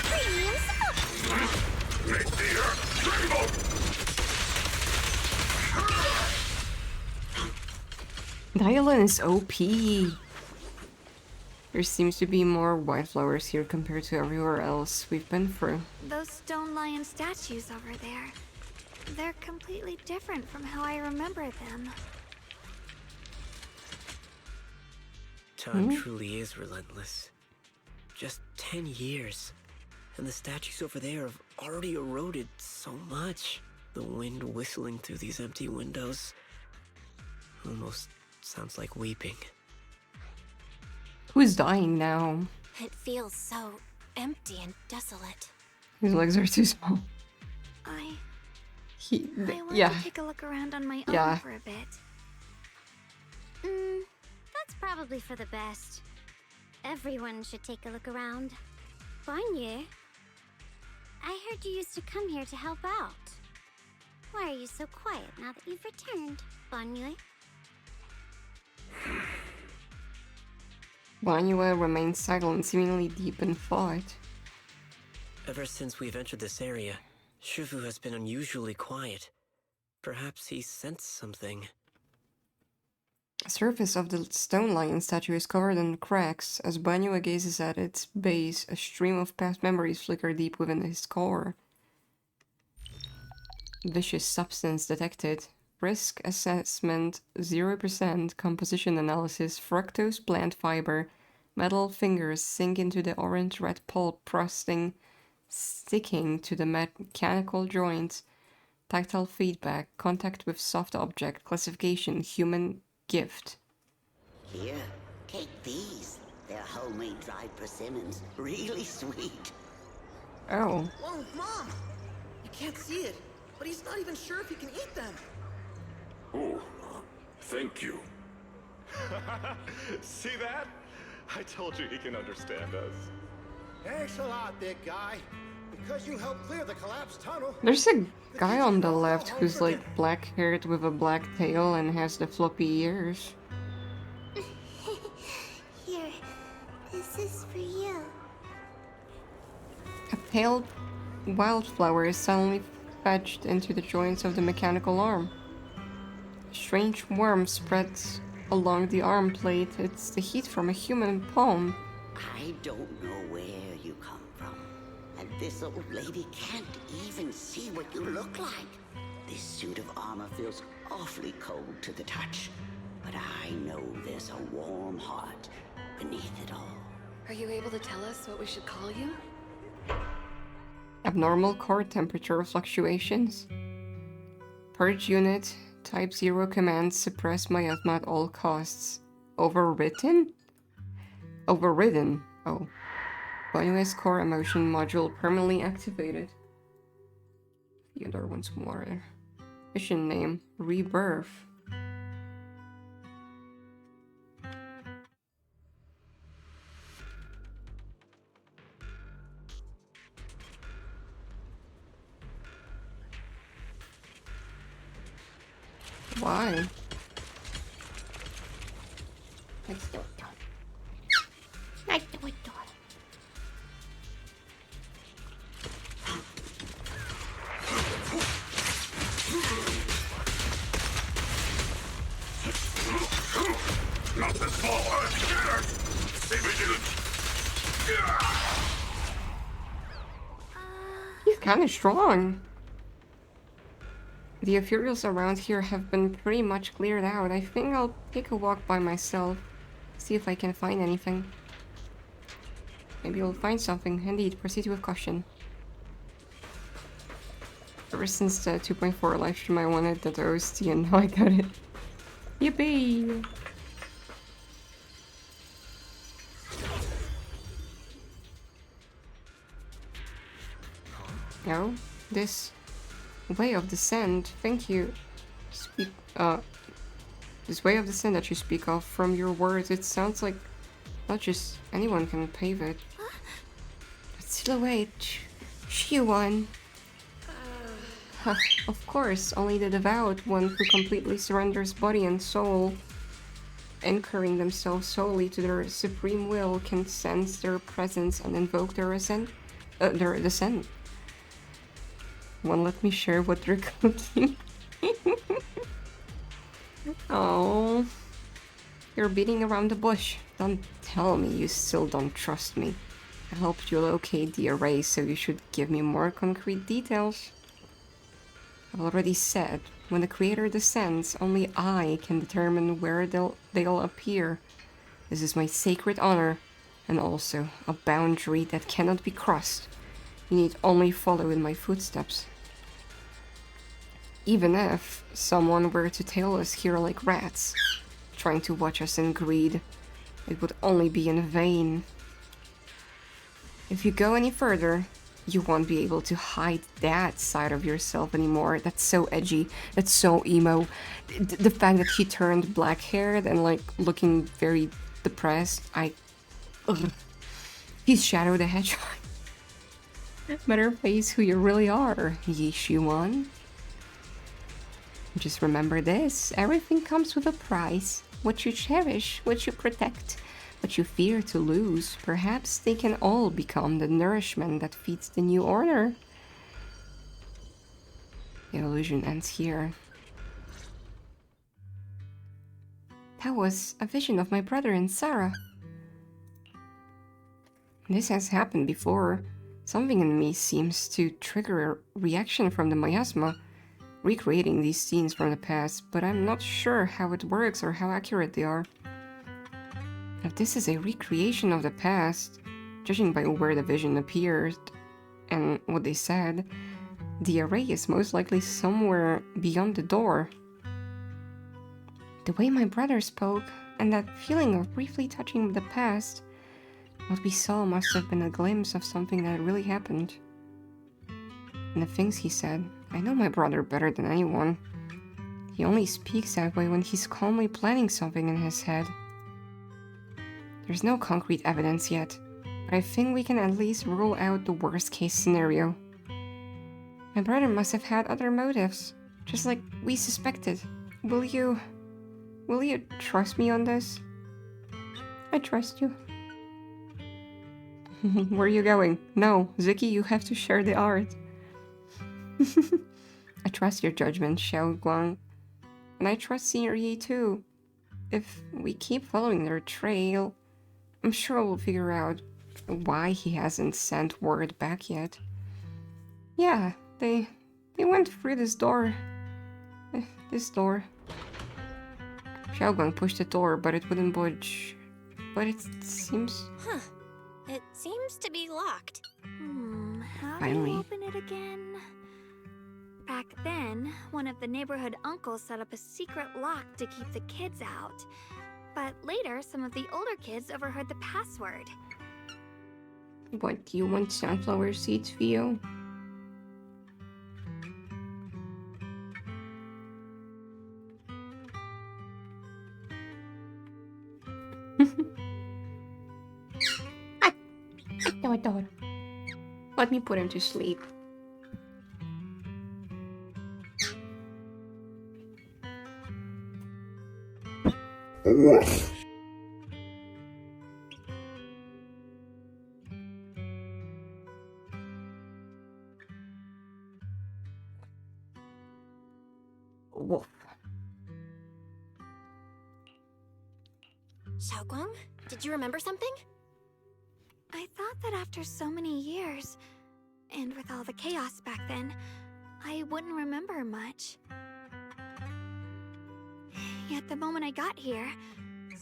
Premium support! Make the earth tremble! Dialon is OP. There seems to be more wildflowers here compared to everywhere else we've been through. Those stone lion statues over there. They're completely different from how I remember them. Time truly is relentless. Just 10 years, and the statues over there have already eroded so much. The wind whistling through these empty windows almost sounds like weeping. Who's dying now? It feels so empty and desolate. His legs are too small. I want Yeah. to take a look around on my own Yeah. for a bit. That's probably for the best. Everyone should take a look around. Bonnier, I heard you used to come here to help out. Why are you so quiet now that you've returned, Bonnier? Wanua remains silent, seemingly deep in thought. Ever since we've entered this area, Shifu has been unusually quiet. Perhaps he sensed something. The surface of the stone lion statue is covered in cracks. As Banua gazes at its base, a stream of past memories flicker deep within his core. Vicious substance detected. Risk assessment 0%. Composition analysis. Fructose plant fiber. Metal fingers sink into the orange-red pulp, sticking to the mechanical joints. Tactile feedback. Contact with soft object. Classification. Human gift. Here, take these. They're homemade dried persimmons. Really sweet. Oh. Whoa, Mom! You can't see it, but he's not even sure if he can eat them. Oh, thank you. See that? I told you he can understand us. Thanks a lot, big guy. Because you helped clear the collapsed tunnel. There's a guy on the left who's like black-haired with a black tail and has the floppy ears. Here, this is for you. A pale wildflower is suddenly fetched into the joints of the mechanical arm. A strange warmth spreads along the arm plate. It's the heat from a human palm. I don't know where you come from. And this old lady can't even see what you look like. This suit of armor feels awfully cold to the touch. But I know there's a warm heart beneath it all. Are you able to tell us what we should call you? Abnormal core temperature fluctuations. Purge unit. Type 0 commands suppress miasma at all costs. Overwritten? Overridden. Oh. Bio's core emotion module permanently activated. Theodore once more. Mission name. Rebirth. Why? Let's do it. Let's do it. Not this small, I'm scared! See me, dude! He's kind of strong. The ethereals around here have been pretty much cleared out. I think I'll take a walk by myself. See if I can find anything. Maybe we'll find something. Indeed, proceed with caution. Ever since the 2.4 live stream I wanted that OST and now I got it. Yippee! No, this way of descent, thank you. This way of descent that you speak of, from your words, it sounds like not just anyone can pave it. But silhouette, she won. Of course, only the devout, one who completely surrenders body and soul, anchoring themselves solely to their supreme will, can sense their presence and invoke their descent. Won't let me share what they're cooking. Oh, You're beating around the bush. Don't tell me you still don't trust me. I helped you locate the array, so you should give me more concrete details. I've already said, when the creator descends, only I can determine where they'll appear. This is my sacred honor, and also a boundary that cannot be crossed. You need only follow in my footsteps. Even if someone were to tail us here like rats, trying to watch us in greed, it would only be in vain. If you go any further, you won't be able to hide that side of yourself anymore. That's so edgy. That's so emo. The fact that he turned black-haired and like looking very depressed, ugh. He's Shadow the Hedgehog. Better face who you really are, Yishuan. Just remember this, everything comes with a price. What you cherish, what you protect, what you fear to lose, perhaps they can all become the nourishment that feeds the new order. The illusion ends here. That was a vision of my brother and Sarah. This has happened before. Something in me seems to trigger a reaction from the miasma, recreating these scenes from the past, but I'm not sure how it works or how accurate they are. If this is a recreation of the past, judging by where the vision appeared and what they said, the array is most likely somewhere beyond the door. The way my brother spoke, and that feeling of briefly touching the past, what we saw must have been a glimpse of something that really happened. And the things he said, I know my brother better than anyone. He only speaks that way when he's calmly planning something in his head. There's no concrete evidence yet, but I think we can at least rule out the worst case scenario. My brother must have had other motives, just like we suspected. Will you trust me on this? I trust you. Where are you going? No, Ziki, you have to share the art. I trust your judgment, Xiao Guang. And I trust Senior Yi too. If we keep following their trail, I'm sure we'll figure out why he hasn't sent word back yet. Yeah, they went through this door. This door. Xiao Guang pushed the door, but it wouldn't budge. But it seems... Huh. It seems to be locked. How Finally. do you open it again? Back then, one of the neighborhood uncles set up a secret lock to keep the kids out. But later, some of the older kids overheard the password. What, do you want sunflower seeds, Theo? Let me put him to sleep. Wolf. Xiaoguang, did you remember something? I thought that after so many years, and with all the chaos back then, I wouldn't remember much. Yet the moment I got here,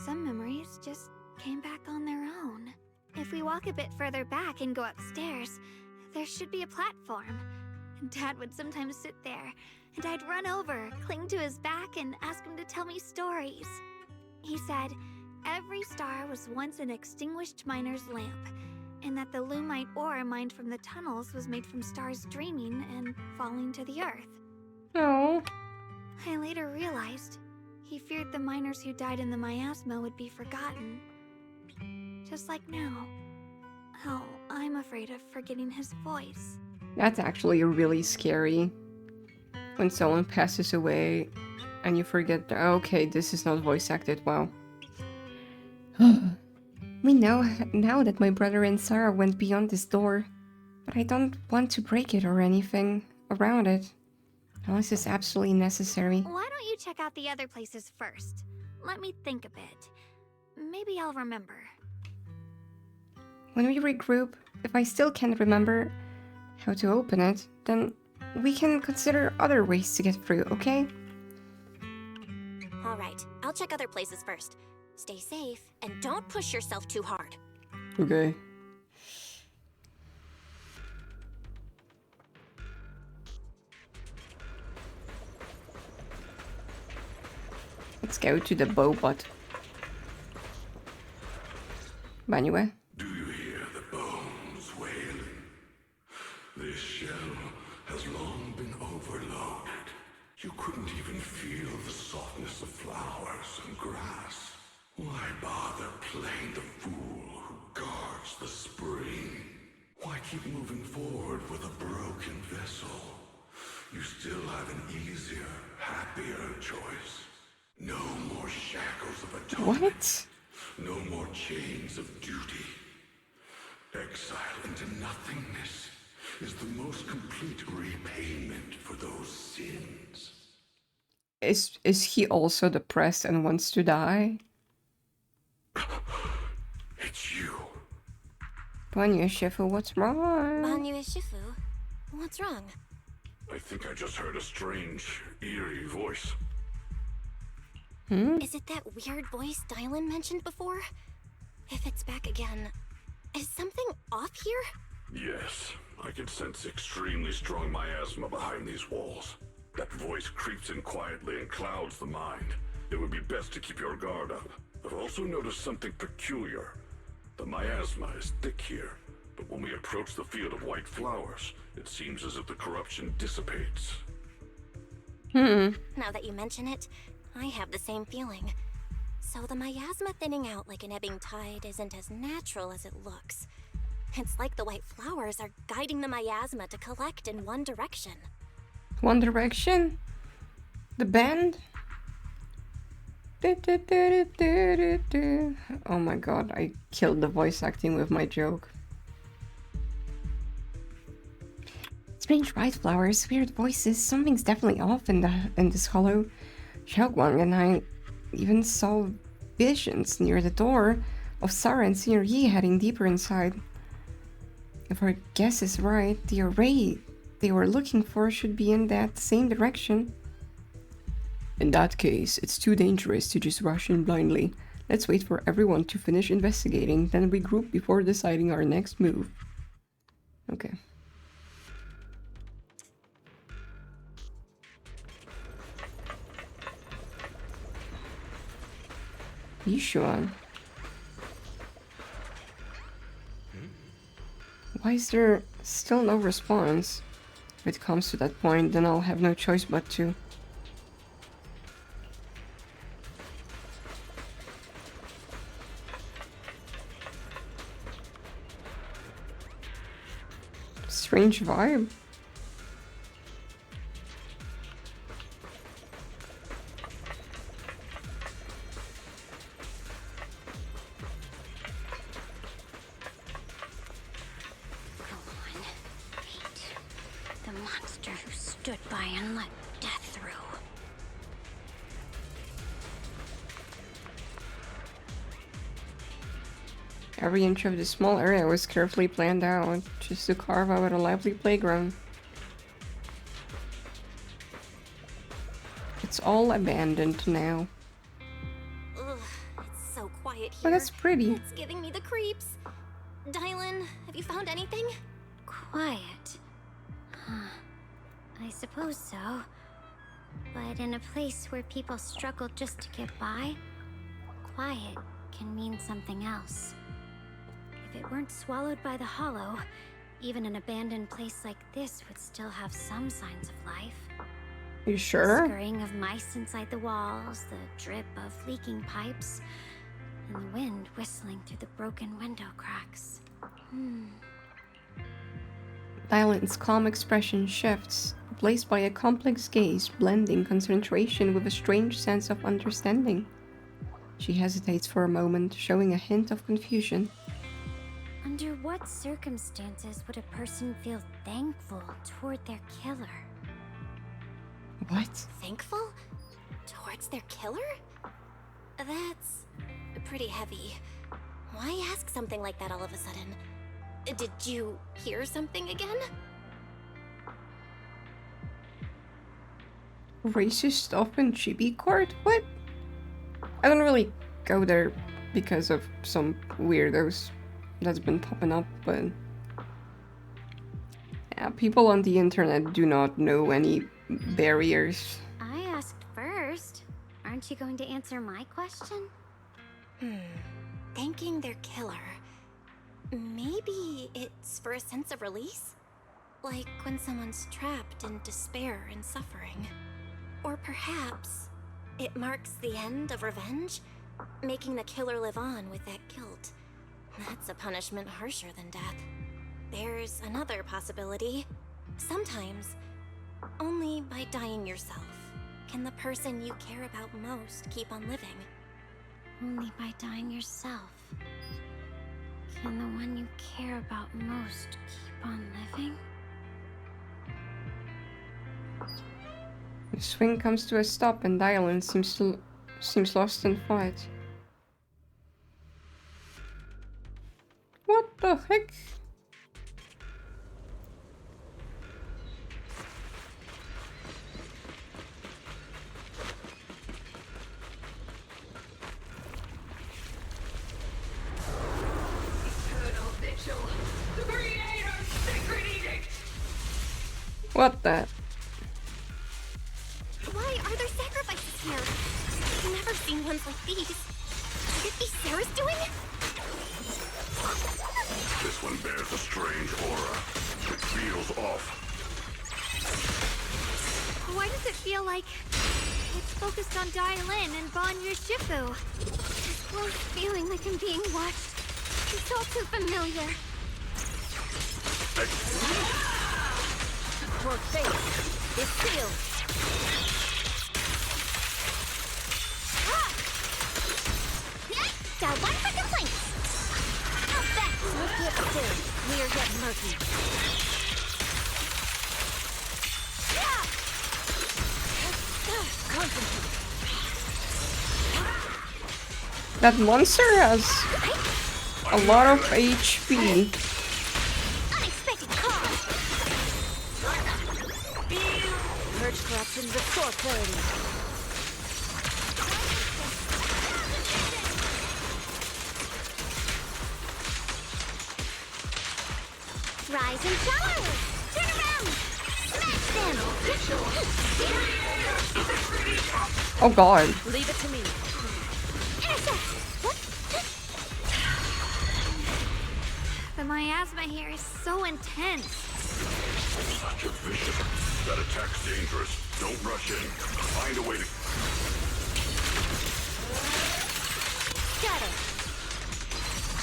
some memories just came back on their own. If we walk a bit further back and go upstairs, there should be a platform. Dad would sometimes sit there, and I'd run over, cling to his back, and ask him to tell me stories. He said every star was once an extinguished miner's lamp, and that the lumite ore mined from the tunnels was made from stars dreaming and falling to the earth. Oh. I later realized he feared the miners who died in the miasma would be forgotten. Just like now, how I'm afraid of forgetting his voice. That's actually really scary. When someone passes away and you forget, okay, this is not voice acted, wow. We know now that my brother and Sarah went beyond this door, but I don't want to break it or anything around it, unless it's absolutely necessary. Why don't you check out the other places first? Let me think a bit. maybe I'll remember. When we regroup, if I still can't remember how to open it, then we can consider other ways to get through, okay? Alright, I'll check other places first. Stay safe, and don't push yourself too hard. Okay. Let's go to the Bobot. Anyway. Do you hear the bones wailing? This shell has long been overloaded. You couldn't even feel the softness of flowers and grass. Why bother playing the fool who guards the spring? Why keep moving forward with a broken vessel? You still have an easier, happier choice. No more shackles of atonement. What? No more chains of duty. Exile into nothingness is the most complete repayment for those sins. Is he also depressed and wants to die? It's you. Banyu Shifu, what's wrong? Banyu Shifu, what's wrong? I think I just heard a strange, eerie voice. Is it that weird voice Dylan mentioned before? If it's back again, is something off here? Yes, I can sense extremely strong miasma behind these walls. That voice creeps in quietly and clouds the mind. It would be best to keep your guard up. I've also noticed something peculiar. The miasma is thick here, but when we approach the field of white flowers, it seems as if the corruption dissipates. Now that you mention it, I have the same feeling. So the miasma thinning out like an ebbing tide isn't as natural as it looks. It's like the white flowers are guiding the miasma to collect in one direction. One Direction? The band? Oh my god, I killed the voice acting with my joke. Strange white flowers, weird voices, something's definitely off in this hollow. Xiaoguang and I even saw visions near the door of Sarah and Senior Yi heading deeper inside. If our guess is right, the array they were looking for should be in that same direction. In that case, it's too dangerous to just rush in blindly. Let's wait for everyone to finish investigating, then regroup before deciding our next move. Okay. Yishuan. Why is there still no response? If it comes to that point, then I'll have no choice but to. Strange vibe. The monster who stood by and let death through. Every inch of this small area was carefully planned out, just to carve out a lively playground. It's all abandoned now. Ugh, it's so quiet here. Oh, that's pretty. It's giving me the creeps. Dylan, have you found anything? Quiet. Huh. I suppose so. But in a place where people struggle just to get by, quiet can mean something else. If it weren't swallowed by the hollow, even an abandoned place like this would still have some signs of life. You The sure? scurrying of mice inside the walls, the drip of leaking pipes, and the wind whistling through the broken window cracks. Dylan's calm expression shifts, replaced by a complex gaze, blending concentration with a strange sense of understanding. She hesitates for a moment, showing a hint of confusion. Under what circumstances would a person feel thankful toward their killer? What? Thankful? Towards their killer? That's pretty heavy. Why ask something like that all of a sudden? Did you hear something again? Racist stuff in Chibi Court? What? I don't really go there because of some weirdos that's been popping up, but yeah, people on the internet do not know any barriers. I asked first. Aren't you going to answer my question? Thanking their killer. Maybe it's for a sense of release? Like when someone's trapped in despair and suffering. Or perhaps it marks the end of revenge, making the killer live on with that guilt. That's a punishment harsher than death. There's another possibility. Sometimes, only by dying yourself can the person you care about most keep on living. Only by dying yourself can the one you care about most keep on living? The swing comes to a stop and Dylan seems lost in thought. What the heck? What the? Why are there sacrifices here? I've never seen ones like these. Could it be Sarah's doing? This one bears a strange aura. It feels off. Why does it feel like it's focused on Dylan and Banyu Shifu? This close feeling like I'm being watched. It's all too familiar. Your fate is sealed. Got one for complaints. How fast? Look yet still, clear yet murky. Concentrate. That monster has a lot of HP. Unexpected call. Purge corruption, restore clarity. Rise and shine! Turn around! Smash them! Oh god. Leave it to me. Intercept! The miasma here is so intense. Such a vicious. That attack's dangerous. Don't rush in. Find a way to... Got it.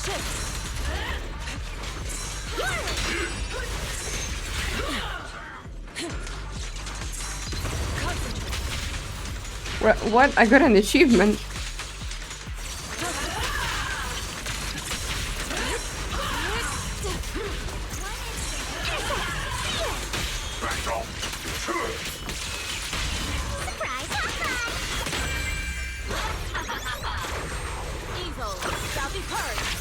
Shift. What? I got an achievement. Evil shall be purged.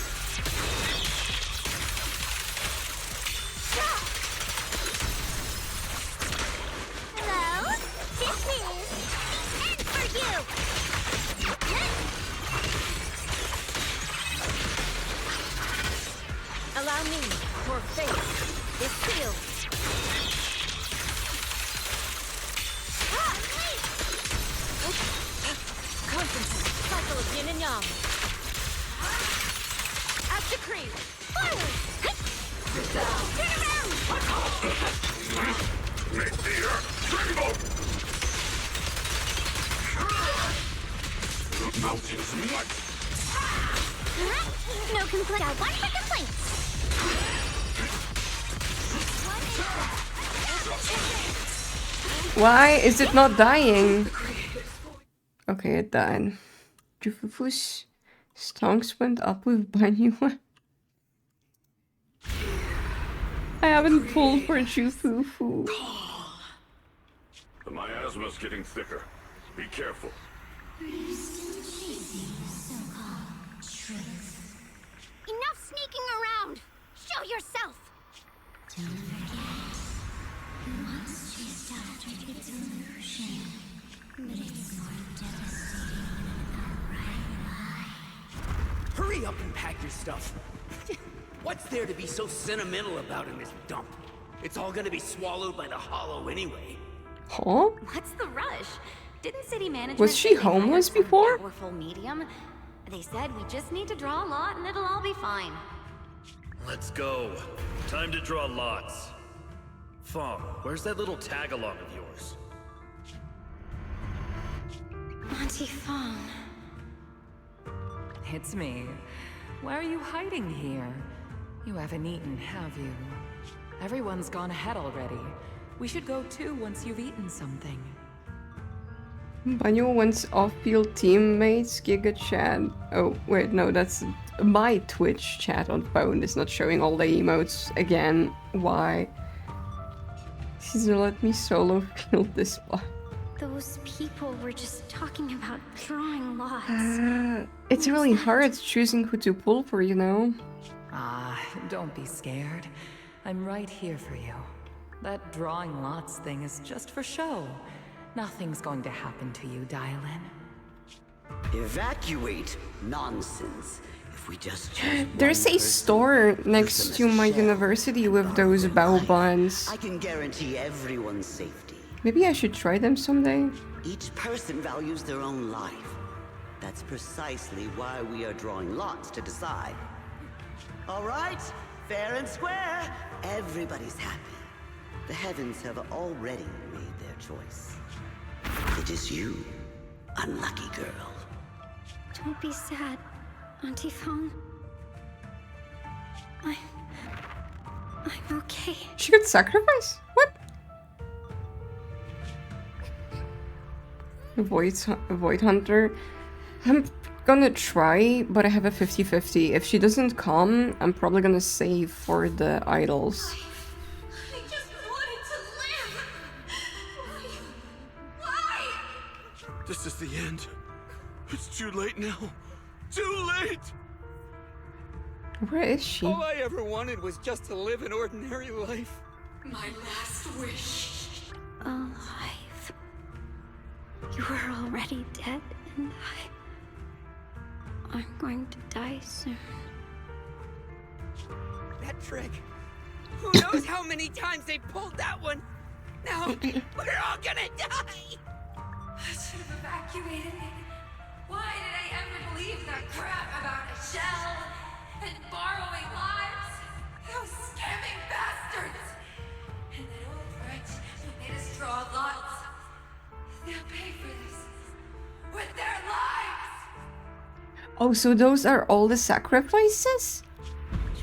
Hello? This is... And for you! Allow me, your fate is sealed. Concentrate, cycle of yin and yang. As decreed. Forward! Turn around! Make the earth tremble! Mountains might. No complaint. Got one for complaints. Why is it not dying? Okay, it died. Jufufu's stonks went up with Banyu. I haven't pulled for Jufufu. The miasma's getting thicker. Be careful. Hurry up and pack your stuff. What's there to be so sentimental about in this dump? It's all gonna be swallowed by the Hollow anyway. Huh? What's the rush? Didn't city management Was say she they hired homeless some before? powerful medium? They said we just need to draw a lot and it'll all be fine. Let's go. Time to draw lots. Fong, where's that little tag-along of yours? Auntie Fong. It's me. Why are you hiding here? You haven't eaten, have you? Everyone's gone ahead already. We should go too once you've eaten something. Banyo wants off-field teammates, Giga Chat. Oh, wait, no, that's my Twitch chat on phone is not showing all the emotes again. Why? She's gonna let me solo field this one. Those people were just talking about drawing lots. It's really hard choosing who to pull for, you know? Ah, don't be scared. I'm right here for you. That drawing lots thing is just for show. Nothing's going to happen to you, Dial-In. Evacuate? Nonsense. If we just There's a store next to my university with those bow buns. I can guarantee everyone's safety. Maybe I should try them someday. Each person values their own life. That's precisely why we are drawing lots to decide. All right, fair and square. Everybody's happy. The heavens have already made their choice. It is you, unlucky girl. Don't be sad, Auntie Fong. I'm okay. She could sacrifice? What? Void Hunter. I'm gonna try, but I have a 50-50. If she doesn't come, I'm probably gonna save for the idols. I just wanted to live! Why? This is the end. It's too late now. Too late! Where is she? All I ever wanted was just to live an ordinary life. My last wish. Alive. You were already dead, and I'm going to die soon. That trick. Who knows how many times they pulled that one? Now, we're all gonna die! I should have evacuated. Why did I ever believe that crap about a shell and borrowing lives? Those scamming bastards! And that old wretch who made us draw lots. They'll pay for this with their lives! Oh, so those are all the sacrifices?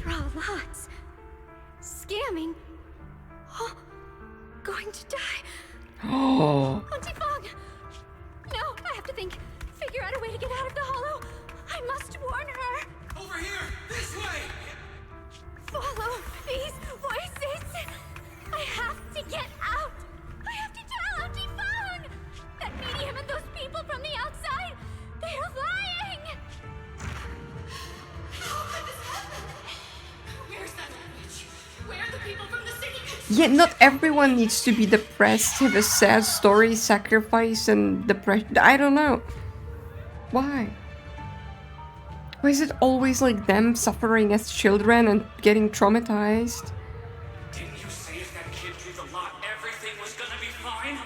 Draw lots. Scamming. Oh, going to die. Oh. Auntie Fong! No, I have to think. Figure out a way to get out of the hollow. I must warn her. Over here! This way! Follow these voices. I have to get out. I have to tell Auntie Fong. That medium and those people from the outside, they're lying. How could this happen? Where's that witch? Where are the people from the city? Yeah, not everyone needs to be depressed, have a sad story, sacrifice, and depression. I don't know. Why? Why is it always like them suffering as children and getting traumatized? Didn't you say if that kid drew the lot, everything was gonna be fine?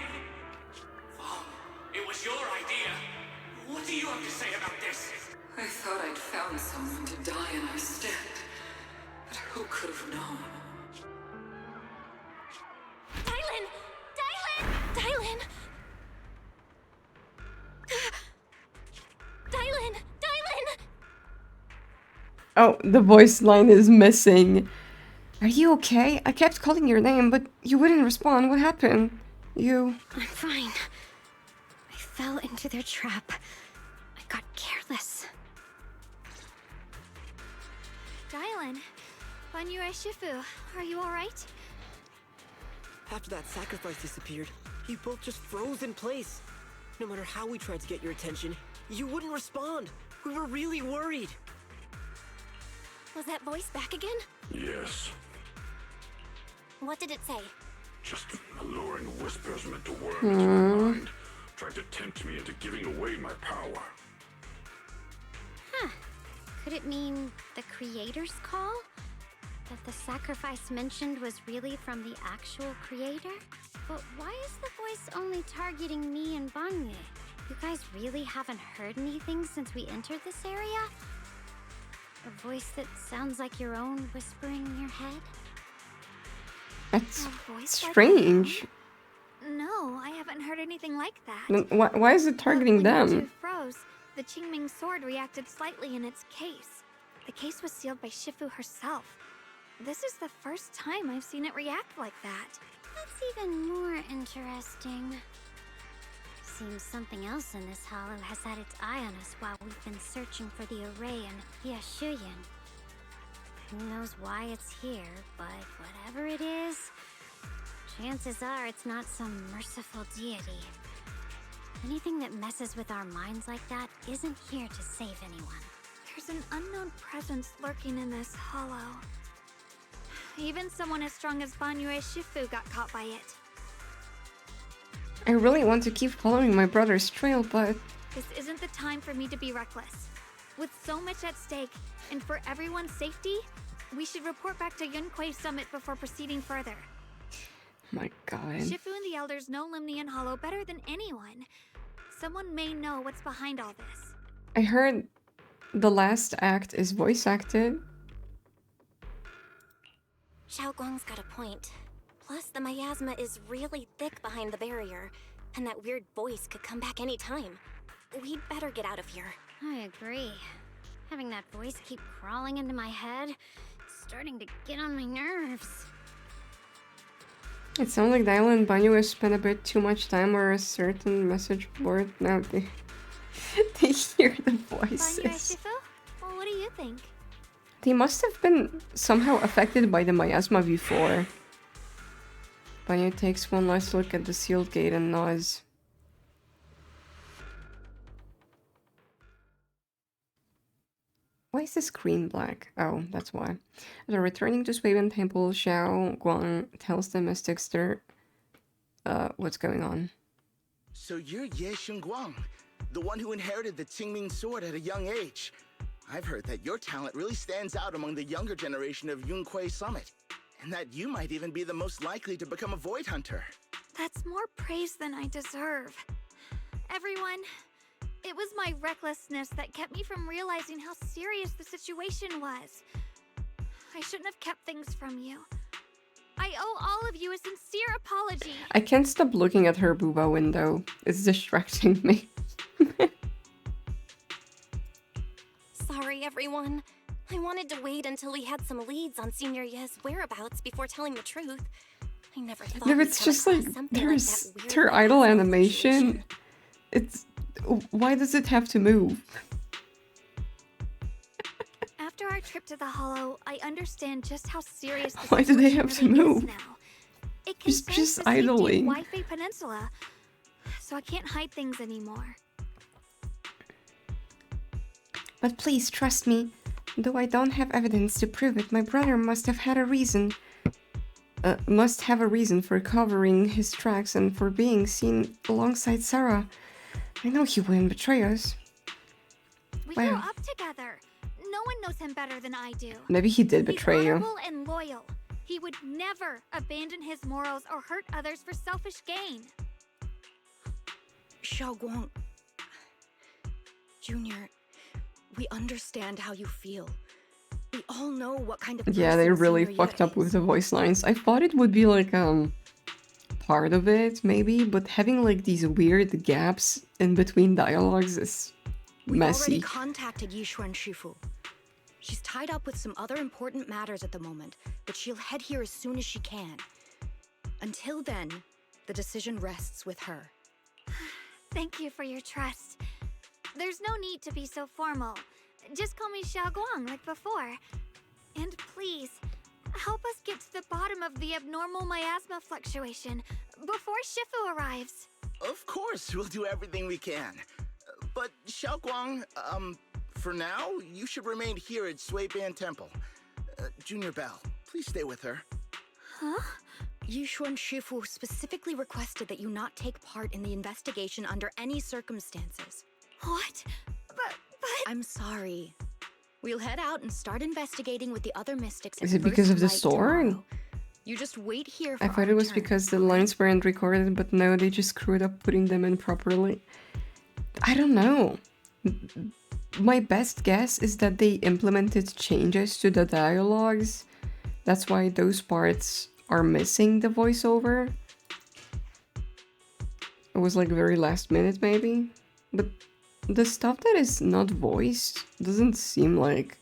It was your idea. What do you have to say about this? I thought I'd found someone to die in our stead. But who could have known? Dylan! Dylan! Dylan! Dylan! Dylan! Oh, the voice line is missing. Are you okay? I kept calling your name, but you wouldn't respond. What happened? You... I'm fine. I fell into their trap. I got careless. Dylan, Banyue Shifu, are you alright? After that sacrifice disappeared, you both just froze in place. No matter how we tried to get your attention, you wouldn't respond. We were really worried. Was that voice back again? Yes. What did it say? Just alluring whispers meant to worm into my mind. Tried to tempt me into giving away my power. Huh. Could it mean the creator's call? That the sacrifice mentioned was really from the actual creator? But why is the voice only targeting me and Banye? You guys really haven't heard anything since we entered this area? A voice that sounds like your own whispering in your head? That's A voice strange. Like no, I haven't heard anything like that. Then why is it targeting When you them? two froze, the Qingming sword reacted slightly in its case. The case was sealed by Shifu herself. This is the first time I've seen it react like that. That's even more interesting. Seems something else in this hollow has had its eye on us while we've been searching for the array in Yashuyan. Who knows why it's here, but whatever it is, chances are it's not some merciful deity. Anything that messes with our minds like that isn't here to save anyone. There's an unknown presence lurking in this hollow. Even someone as strong as Banyue Shifu got caught by it. I really want to keep following my brother's trail, but This isn't the time for me to be reckless. With so much at stake, and for everyone's safety, we should report back to Yunquei Summit before proceeding further. my god. Shifu and the elders know Limnian Hollow better than anyone. Someone may know what's behind all this. I heard the last act is voice acted. Xiao Guang's got a point. Plus, the miasma is really thick behind the barrier, and that weird voice could come back any time. We'd better get out of here. I agree. Having that voice keep crawling into my head, it's starting to get on my nerves. It sounds like Dial and Banyu spent a bit too much time on a certain message board. Now they, they hear the Banyue voices. Shifu? Well, what do you think? They must have been somehow affected by the miasma before. Banyu takes one last look at the sealed gate and nods. Why is the screen black? Oh, that's why. After returning to Swabian Temple, Xiao Guang tells the mystics what's going on. So you're Ye Xingguang, the one who inherited the Qingming sword at a young age. I've heard that your talent really stands out among the younger generation of Yunquei Summit, and that you might even be the most likely to become a Void Hunter. That's more praise than I deserve. Everyone, it was my recklessness that kept me from realizing how serious the situation was. I shouldn't have kept things from you. I owe all of you a sincere apology. I can't stop looking at her booba window. It's distracting me. Sorry, everyone. I wanted to wait until we had some leads on Senior Ye's whereabouts before telling the truth. I never thought No, we'd it's come just across like something there's that weird her idle animation. It's why does it have to move? After our trip to the Hollow, I understand just how serious the Why do they situation have to really is move? now. It Just concerns the safety idling. of Waifei Peninsula, so I can't hide things anymore. But please trust me. Though I don't have evidence to prove it, my brother must have had a reason. Must have a reason for covering his tracks and for being seen alongside Sarah. I know he wouldn't betray us. We grew Wow. up together. No one knows him better than I do. Maybe he did betray He's you. honorable and loyal. He would never abandon his morals or hurt others for selfish gain. Xiao Guang, Junior, we understand how you feel. We all know what kind of Yeah, they person really Senior fucked Ye up with the voice lines. I thought it would be like part of it, maybe, but having like these weird gaps in between dialogues is We've already messy. contacted Yishuan Shifu. She's tied up with some other important matters at the moment, but she'll head here as soon as she can. Until then, the decision rests with her. Thank you for your trust. There's no need to be so formal. Just call me Xiao Guang like before. And please, help us get to the bottom of the abnormal miasma fluctuation before Shifu arrives. Of course, we'll do everything we can. But Xiao Guang, for now, you should remain here at Sui-Ban Temple. Junior Bell, please stay with her. Huh? Yishuan Shifu specifically requested that you not take part in the investigation under any circumstances. What? But... I'm sorry. We'll head out and start investigating with the other mystics. Is it because of the First Light sword? tomorrow. You just wait here for I thought our it was return. because the lines weren't recorded, but no, they just screwed up putting them in properly. I don't know. My best guess is that they implemented changes to the dialogues. That's why those parts are missing the voiceover. It was like very last minute maybe. But the stuff that is not voiced doesn't seem like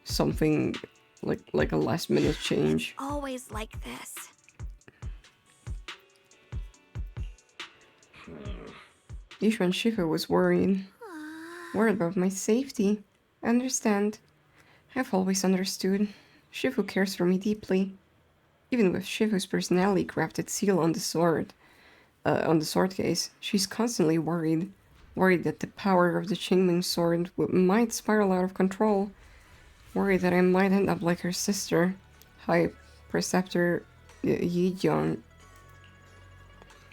something like a last minute change. Always like this. Yishuan Shifu was worried. Worried about my safety. I understand. I've always understood. Shifu cares for me deeply. Even with Shifu's personality crafted seal on the sword case, she's constantly worried. Worried that the power of the Qingming sword might spiral out of control. Worried that I might end up like her sister, High Preceptor Yi Jiang.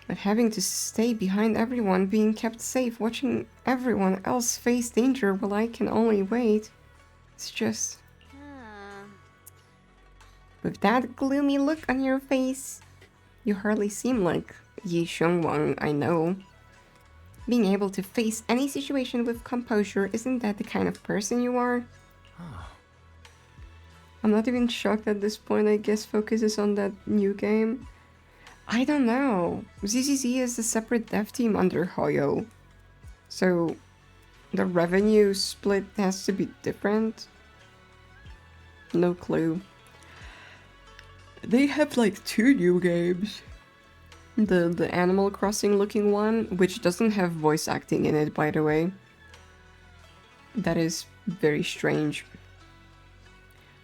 But having to stay behind everyone, being kept safe, watching everyone else face danger while I can only wait, it's just... With that gloomy look on your face, you hardly seem like Yi Xiongwang, I know. Being able to face any situation with composure, isn't that the kind of person you are? I'm not even shocked at this point, I guess focuses on that new game. I don't know. ZZZ is a separate dev team under Hoyo. So the revenue split has to be different. No clue. They have like 2 new games. The Animal Crossing looking one, which doesn't have voice acting in it, by the way. That is very strange.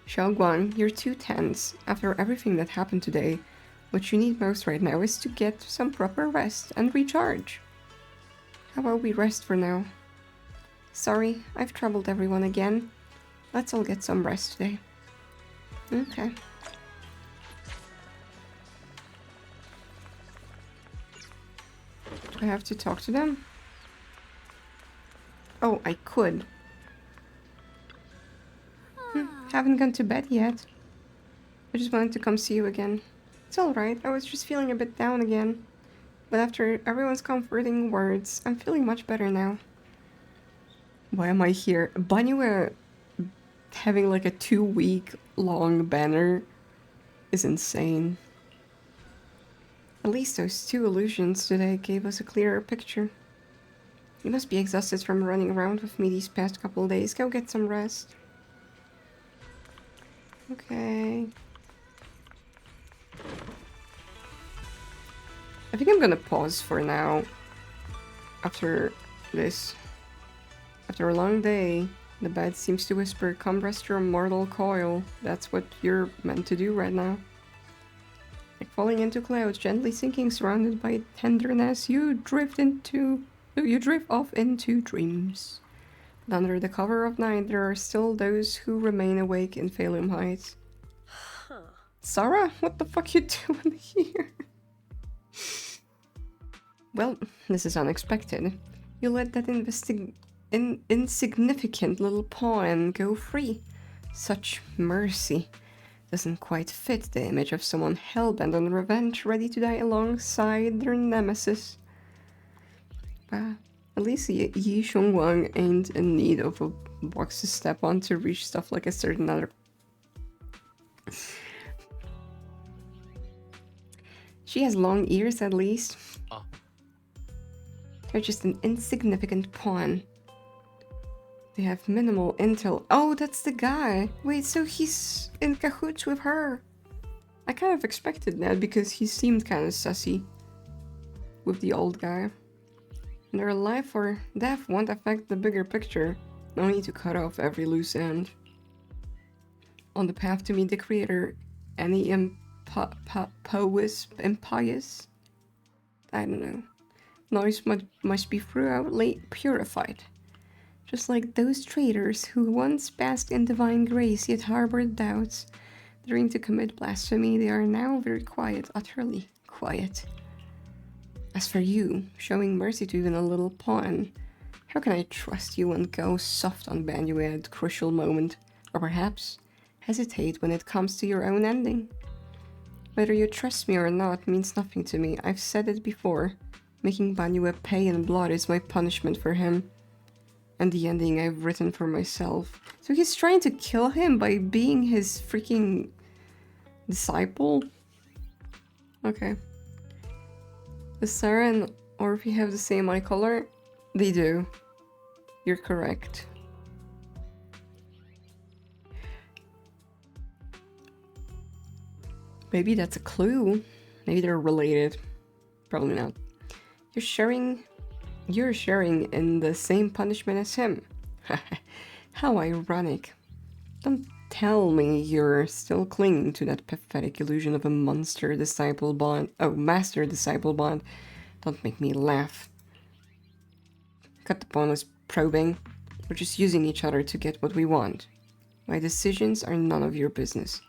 Xiaoguang, you're too tense. After everything that happened today, what you need most right now is to get some proper rest and recharge. How about we rest for now? Sorry, I've troubled everyone again. Let's all get some rest today. Okay. Do I have to talk to them? Oh, I could. Haven't gone to bed yet. I just wanted to come see you again. It's alright, I was just feeling a bit down again. But after everyone's comforting words, I'm feeling much better now. Why am I here? Banyue having like a 2-week-long banner is insane. At least those 2 illusions today gave us a clearer picture. You must be exhausted from running around with me these past couple days. Go get some rest. Okay. I think I'm gonna pause for now. After this. After a long day, the bed seems to whisper, "Come rest your mortal coil." That's what you're meant to do right now. Like falling into clouds, gently sinking, surrounded by tenderness, you drift off into dreams. But under the cover of night, there are still those who remain awake in Phalium Heights. Sarah, what the fuck you doing here? Well, this is unexpected. You let that insignificant little pawn go free. Such mercy. Doesn't quite fit the image of someone hell-bent on revenge, ready to die alongside their nemesis. At least Yi Xiongwang ain't in need of a box to step on to reach stuff like a certain other... She has long ears, at least. They're just an insignificant pawn. They have minimal intel. Oh, that's the guy! Wait, so he's in cahoots with her. I kind of expected that because he seemed kind of sussy with the old guy. And their life or death won't affect the bigger picture. No need to cut off every loose end. On the path to meet the creator, any impious? I don't know. Noise must be thoroughly purified. Just like those traitors who once basked in divine grace yet harbored doubts. Daring to commit blasphemy, they are now very quiet, utterly quiet. As for you, showing mercy to even a little pawn, How can I trust you and go soft on Banyu at a crucial moment? Or perhaps hesitate when it comes to your own ending? Whether you trust me or not means nothing to me. I've said it before. Making Banyu pay in blood is my punishment for him. And the ending I've written for myself. So he's trying to kill him by being his freaking disciple? Okay. The Sarah and Orphe have the same eye color? They do. You're correct. Maybe that's a clue. Maybe they're related. Probably not. You're sharing in the same punishment as him. How ironic. Don't tell me you're still clinging to that pathetic illusion of a monster-disciple bond. Oh, master-disciple bond. Don't make me laugh. Cut the bonus probing. We're just using each other to get what we want. My decisions are none of your business.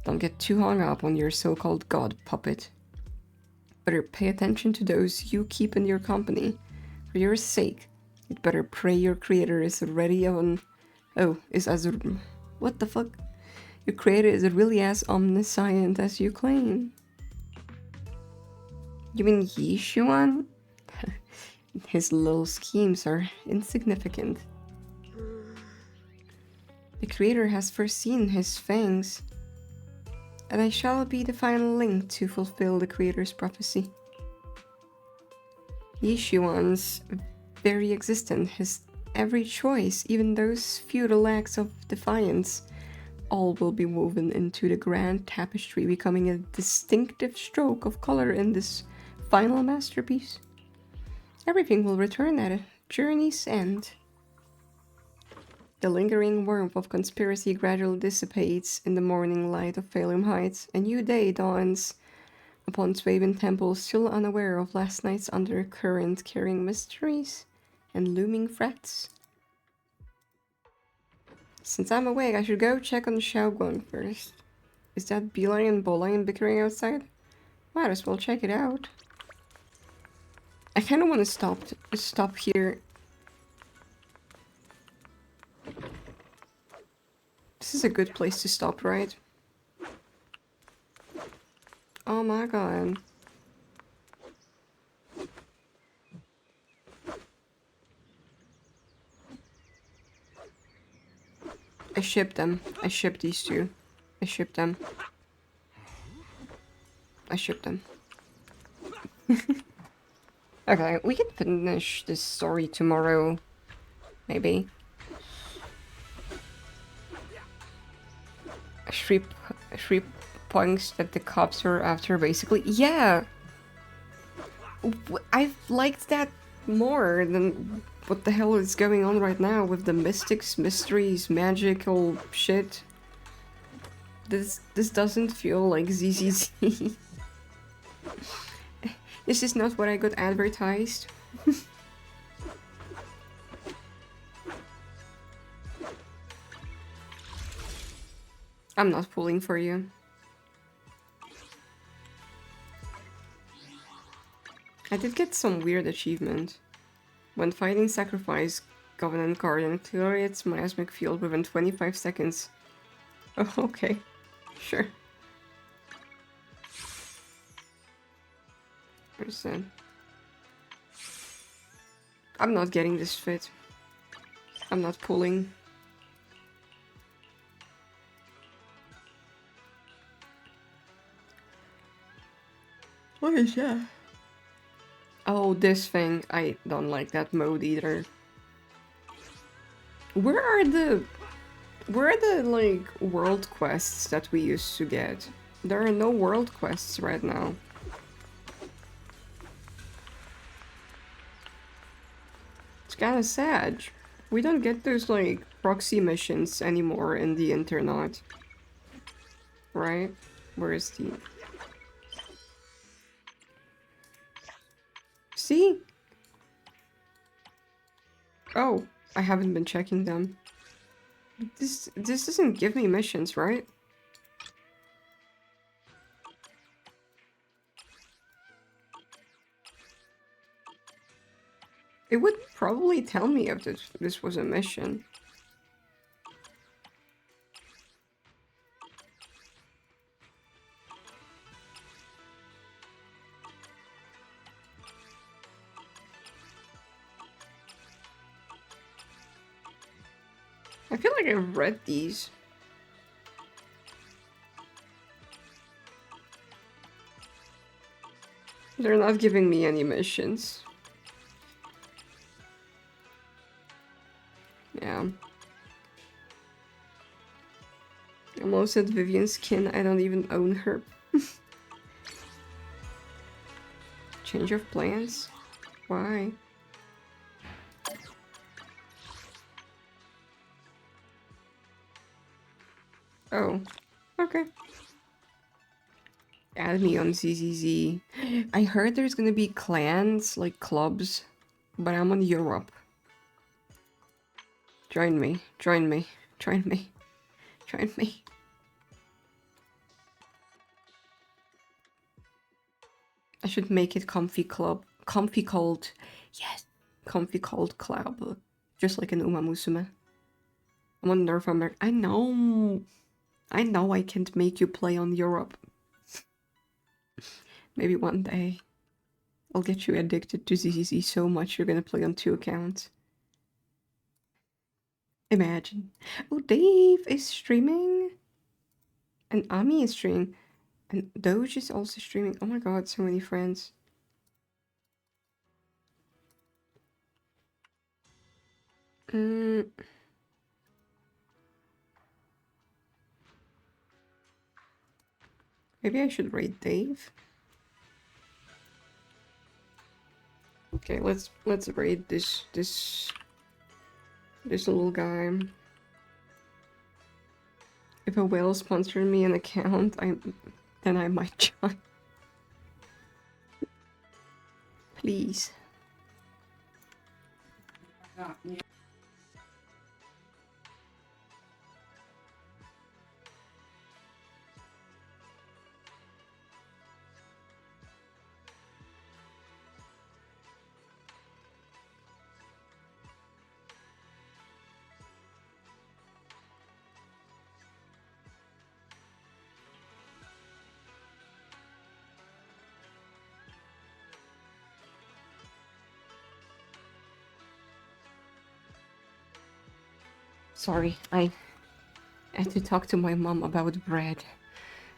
Don't get too hung up on your so-called god puppet. Better pay attention to those you keep in your company. For your sake, you'd better pray your creator is ready on... Oh, is as... What the fuck? Your creator is really as omniscient as you claim. You mean Yishuan? His little schemes are insignificant. The creator has foreseen his fangs, and I shall be the final link to fulfill the creator's prophecy. Yishuan's very existence, his every choice, even those futile acts of defiance, all will be woven into the grand tapestry, becoming a distinctive stroke of color in this final masterpiece. Everything will return at a journey's end. The lingering warmth of conspiracy gradually dissipates in the morning light of Phalum Heights. A new day dawns upon Swaven Temple, still unaware of last night's undercurrent, carrying mysteries and looming threats. Since I'm awake, I should go check on Xiaoguang first. Is that Beeline and Bowline bickering outside? Might as well check it out. I kind of want to stop here. This is a good place to stop, right? Oh my god. I ship them. I ship these two. I ship them. I ship them. Okay, we can finish this story tomorrow. Maybe. Three points that the cops are after, basically. Yeah! I've liked that more than what the hell is going on right now with the mystics, mysteries, magical shit. This doesn't feel like ZZZ. This is not what I got advertised. I'm not pulling for you. I did get some weird achievement. When fighting Sacrifice Covenant Guardian, clear its miasmic field within 25 seconds. Oh, okay. Sure. Where's that? I'm not getting this fit. I'm not pulling. What is that? Oh, this thing. I don't like that mode either. Where are the like world quests that we used to get? There are no world quests right now. It's kinda sad. We don't get those like proxy missions anymore in the internet. Right? Where is the... See? Oh, I haven't been checking them. This doesn't give me missions, right? It would probably tell me if this was a mission. I feel like I've read these. They're not giving me any missions. Yeah. Almost at Vivian's skin, I don't even own her. Change of plans? Why? Oh, okay. Add me on ZZZ. I heard there's gonna be clans, like clubs, but I'm on Europe. Join me, join me, join me, join me. I should make it comfy club. Comfy cold. Yes. Comfy cold club. Just like an Uma Musume. I'm on North America. I know. I know I can't make you play on Europe. Maybe one day. I'll get you addicted to ZZZ so much you're gonna play on 2 accounts. Imagine. Oh, Dave is streaming. And Ami is streaming. And Doge is also streaming. Oh my god, so many friends. Maybe I should raid Dave. Okay, let's raid this little guy. If a whale sponsored me an account, then I might join. Please. Sorry, I had to talk to my mom about bread.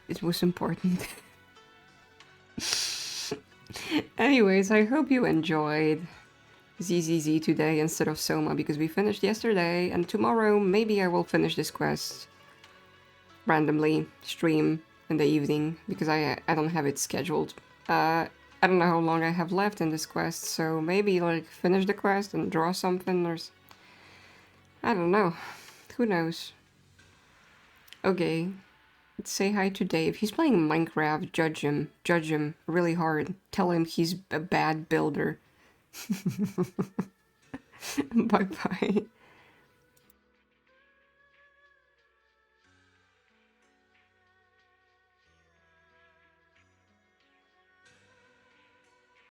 It was important. Anyways, I hope you enjoyed ZZZ today instead of Soma, because we finished yesterday, and tomorrow maybe I will finish this quest randomly, stream in the evening, because I don't have it scheduled. I don't know how long I have left in this quest, so maybe like finish the quest and draw something, or I don't know. Who knows? Okay. Let's say hi to Dave. He's playing Minecraft. Judge him. Judge him really hard. Tell him he's a bad builder. Bye-bye.